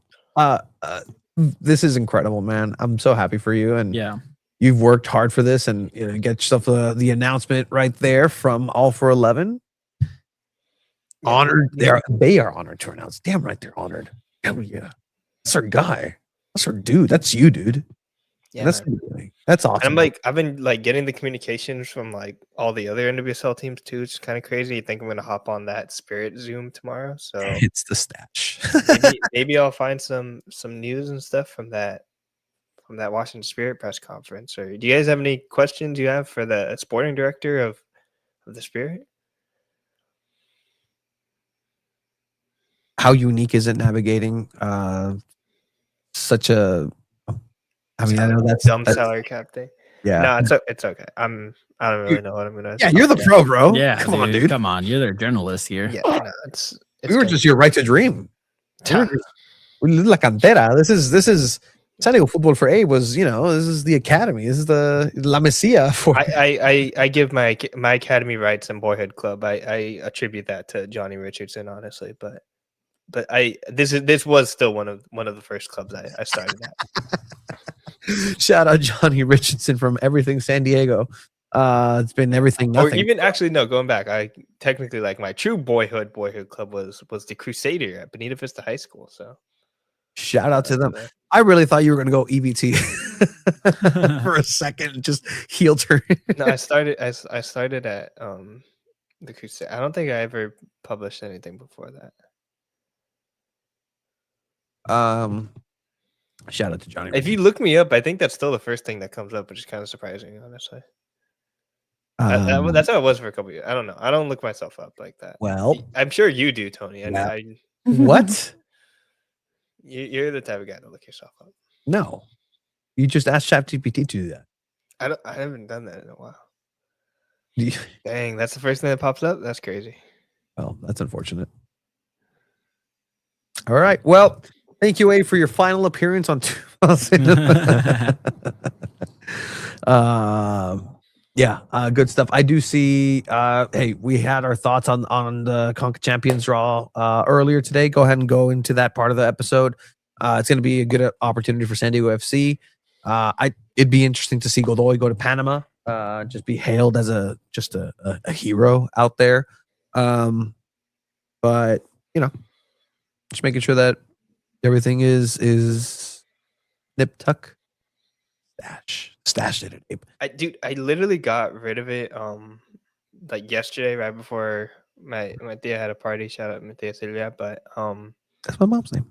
this is incredible, man. I'm so happy for you, and you've worked hard for this, and get yourself the announcement right there from All for 11. Honored. They are honored to announce. Damn right, they're honored. Hell yeah. That's our guy. That's our dude. That's you, dude. Yeah, that's awesome. And I'm like, I've been like getting the communications from like all the other NWSL teams too. It's kind of crazy. I think I'm gonna hop on that Spirit Zoom tomorrow. So it's the stash. maybe I'll find some news and stuff from that Washington Spirit press conference. Or do you guys have any questions you have for the sporting director of the Spirit? How unique is it navigating such a? I mean, I know that's dumb salary cap thing. Yeah, no, it's okay. I don't really know what I'm gonna. Yeah, you're the pro, bro. Yeah, come on, dude. Come on, you're their journalist here. Yeah, no, it's we were just your right to dream. We live la cantera. This is SanDiego.Futbol for Abe was, this is the academy. This is the La Mesia for. I give my academy rights and Boyhood Club. I attribute that to Johnny Richardson, honestly, but this was still one of the first clubs I started at. Shout out Johnny Richardson from Everything San Diego. It's been everything, Or nothing. even actually, no, going back, I technically like my true boyhood club was the Crusader at Bonita Vista High School. So Shout out to them. that. I really thought you were going to go EBT for a second, just heel turn. No, I started at the Crusader. I don't think I ever published anything before that. Shout out to Johnny. If you look me up, I think that's still the first thing that comes up, which is kind of surprising, honestly. That's how it was for a couple of years. I don't know. I don't look myself up like that. Well, I'm sure you do, Tony. And well. What? You're the type of guy to look yourself up. No, you just asked ChatGPT to do that. I haven't done that in a while. Dang, that's the first thing that pops up. That's crazy. Well, that's unfortunate. All right. Well, thank you, A, for your final appearance on 2000. Good stuff. I do see. Hey, we had our thoughts on the CONCACAF Champions draw earlier today. Go ahead and go into that part of the episode. It's going to be a good opportunity for San Diego FC. It'd be interesting to see Godoy go to Panama. Just be hailed as a hero out there. But just making sure that everything is nip tuck stashed it. I literally got rid of it like yesterday, right before my tia had a party. Shout out my tia Silvia, but that's my mom's name.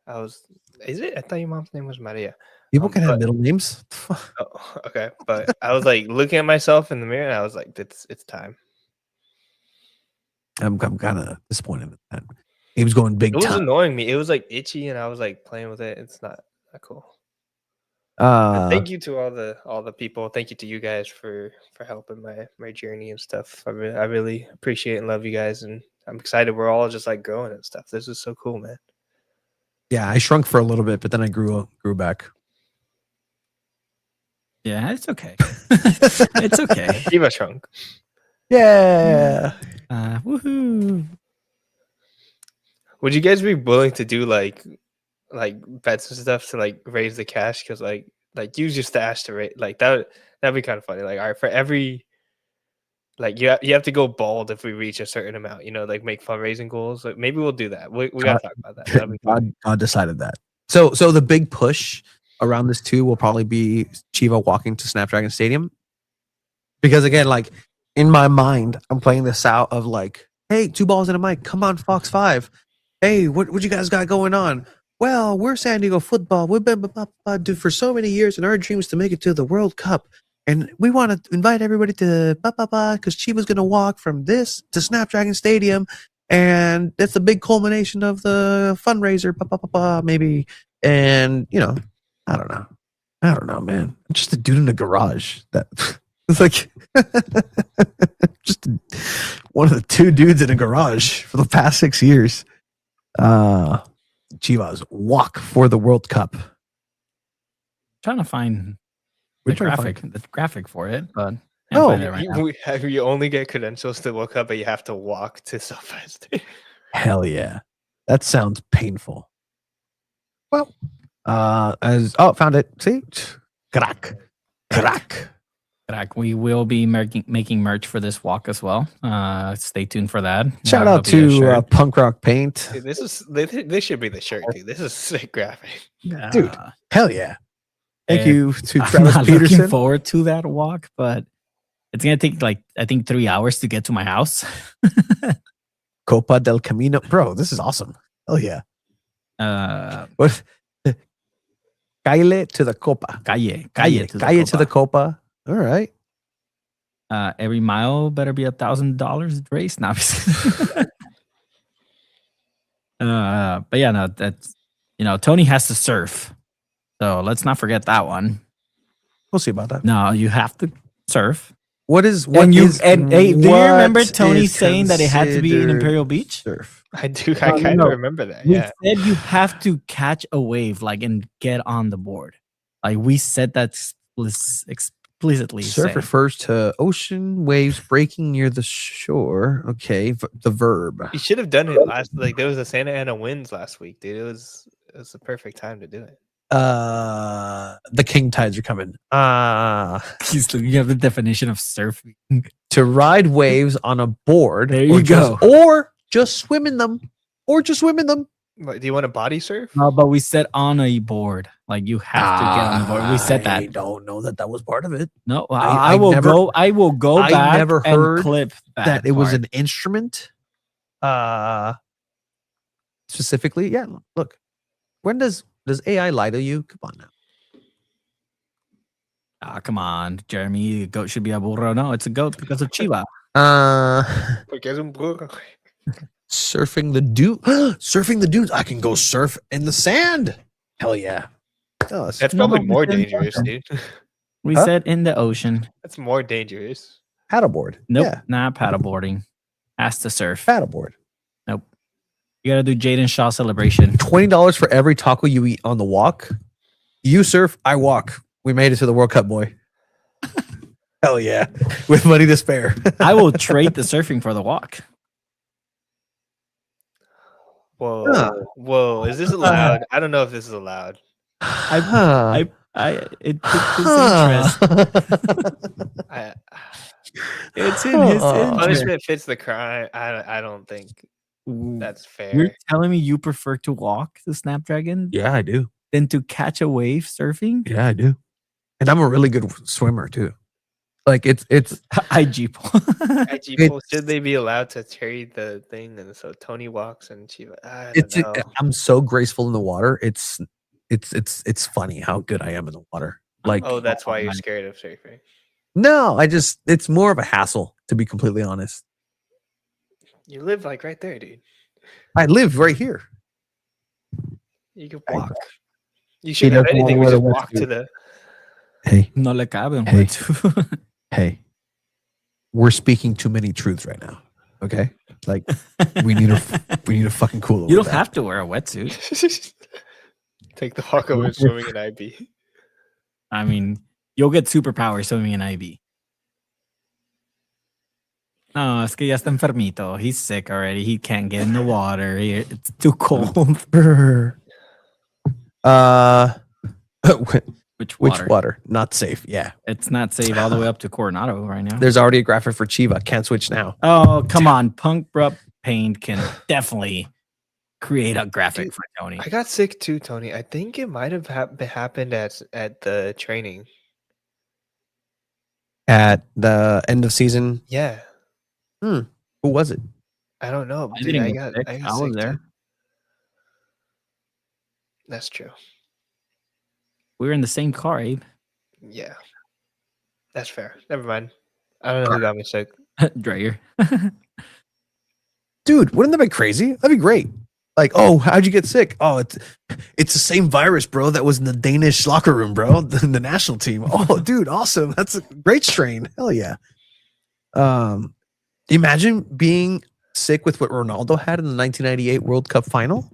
Is it? I thought your mom's name was Maria. People can have middle names. Oh, okay, but I was like looking at myself in the mirror, and I was like, it's time. I'm kind of disappointed with that. He was going big. It was time. annoying me. It was like itchy, and I was like playing with it. It's not that cool. Thank you to all the people. Thank you to you guys for helping my journey and stuff. I really appreciate and love you guys, and I'm excited. We're all just like growing and stuff. This is so cool, man. Yeah, I shrunk for a little bit, but then I grew back. Yeah, it's okay. It's okay. Eva shrunk. Yeah. Woohoo. Would you guys be willing to do like bets and stuff to like raise the cash? Because like use your stash to raise like that'd be kind of funny. Like, all right, for every like you have to go bald if we reach a certain amount. Like make fundraising goals. Like maybe we'll do that. We gotta talk about that. God decided that. So the big push around this too will probably be Chiva walking to Snapdragon Stadium, because again, like in my mind, I'm playing this out of like, hey, 2 balls in a mic. Come on, Fox 5. Hey, what you guys got going on? Well, we're SanDiego.Futbol. We've been for so many years, and our dream is to make it to the World Cup. And we want to invite everybody to because Chiva's going to walk from this to Snapdragon Stadium. And that's the big culmination of the fundraiser, maybe. And, I don't know, man. I'm just a dude in a garage. That it's like just one of the 2 dudes in a garage for the past 6 years. Chivas walk for the World Cup. Trying to find the graphic for it, but no, you only get credentials to World Cup, but you have to walk to SoFi Stadium. Hell yeah, that sounds painful. Well, found it. See, crack. We will be making merch for this walk as well. Stay tuned for that. Shout out to Punk Rock Paint. Dude, this should be the shirt, dude. This is sick graphic. Dude, hell yeah. Thank you to I'm Travis not Peterson. looking forward to that walk, but it's gonna take I think 3 hours to get to my house. Copa del Camino. Bro, this is awesome. Hell yeah. What? Calle to the Copa. Calle to the Copa. All right. Every mile better be $1,000 race. Now, but yeah, no, that's Tony has to surf, so let's not forget that one. We'll see about that. No, you have to surf. Do you remember Tony saying that it had to be in Imperial Beach? Surf. I do. I kind of remember that. We Yeah. said you have to catch a wave, and get on the board. Like we said that explicitly. Surf refers to ocean waves breaking near the shore. Okay, the verb. You should have done it last. Like there was a Santa Ana winds last week, dude. It was the perfect time to do it. The king tides are coming. He's looking at the definition of surfing. To ride waves on a board. There you go. Or just swim in them. What, do you want to body surf? No, but we said on a board. Like you have to get on the board. We said I that. don't know that was part of it. No, I I will never- go. I will go I back never and heard clip That it was part. an instrument. Specifically, yeah. Look, when does AI lie to you? Come on now. Come on, Jeremy. A goat should be a burro. No, it's a goat because of Chiva. Porque es un burro. Surfing the dunes. I can go surf in the sand. Hell yeah. Oh, That's No, probably we more said dangerous, nothing. dude. We Huh? said in the ocean. That's more dangerous. paddleboard. Nope, Yeah, not paddleboarding. Has to surf. paddleboard. Nope. You gotta do Jaden Shaw celebration. $20 for every taco you eat on the walk. You surf, I walk. We made it to the World Cup, boy. Hell yeah. With money to spare. I will trade the surfing for the walk. Whoa. Huh. Whoa. Is this allowed? I don't know if this is allowed. It piques his interest. I, It's in his interest. punishment fits the crime. I don't think that's fair. You're telling me you prefer to walk the Snapdragon Yeah, I do. than to catch a wave surfing? Yeah, I do. And I'm a really good swimmer too. Like it's IG poll. IG poll, should they be allowed to trade the thing? And so Tony walks and she. I don't know. I'm so graceful in the water. It's funny how good I am in the water. Like Oh, that's why you're scared of surfing. no, it's more of a hassle to be completely honest. You live like right there, dude. I live right here. You can I walk. You should have doesn't anything. We wanna just wear a walk to the. Hey, No le cabe un Hey. huevo. hey. We're speaking too many truths right now. Okay? Like we need to fucking cool it. You with don't that. have to wear a wetsuit. Take the walk over swimming in IB. I mean, you'll get superpowers swimming in IB. No, es que ya está enfermito. He's sick already. He can't get in the water. It's too cold. Which Which water? water? Not safe. Yeah. It's not safe all the way up to Coronado right now. There's already a graphic for Chiva. Can't switch now. Oh, come on. Punk Brup Pain can definitely create a graphic Dude, for Tony. I got sick too, Tony. I think it might have happened at the training. At the end of season. Yeah, Who was it? I don't know. I Dude, didn't I get got sick. I got I was sick there. too. That's true. We were in the same car, Abe. Yeah, that's fair. Never mind. I don't know who got me sick. Dreyer. Dude, wouldn't that be crazy? That'd be great. Like, oh, how'd you get sick? Oh, it's the same virus, bro, that was in the Danish locker room, bro. The national team. Oh, dude, awesome. That's a great strain. Hell yeah. Imagine being sick with what Ronaldo had in the 1998 World Cup final.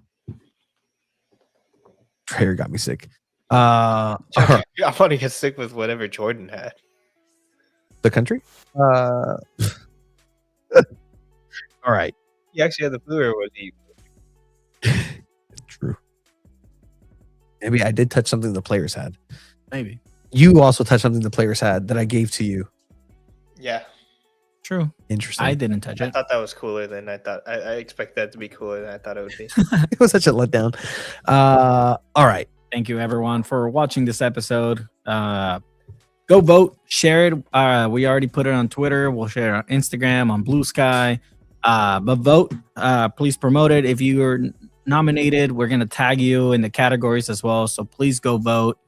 Trader got me sick. I want to get sick with whatever Jordan had. The country? All right. He actually had the flu, or was he? True. Maybe I did touch something the players had. Maybe. You also touched something the players had that I gave to you. Yeah, True. Interesting. I didn't touch I it. thought that was cooler than I thought. I expect that to be cooler than I thought it would be. It was such a letdown. All right. Thank you, everyone, for watching this episode. Go vote, share it. We already put it on Twitter. We'll share it on Instagram, on Blue Sky. But vote. Please promote it. If you are nominated, we're going to tag you in the categories as well. So please go vote.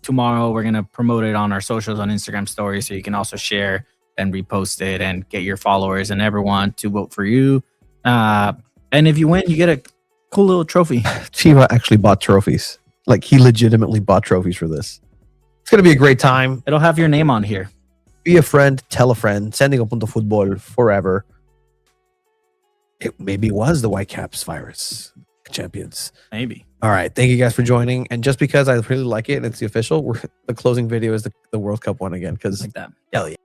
Tomorrow, we're going to promote it on our socials, on Instagram stories. So you can also share and repost it and get your followers and everyone to vote for you. And if you win, you get a cool little trophy. Chiva actually bought trophies. Like he legitimately bought trophies for this. It's going to be a great time. It'll have your name on here. Be a friend, tell a friend. SanDiego.Futbol forever. It maybe was the Whitecaps virus champions. Maybe. All right. Thank you guys for joining. And just because I really like it and it's the official, the closing video is the World Cup one again. Because Like that. hell yeah.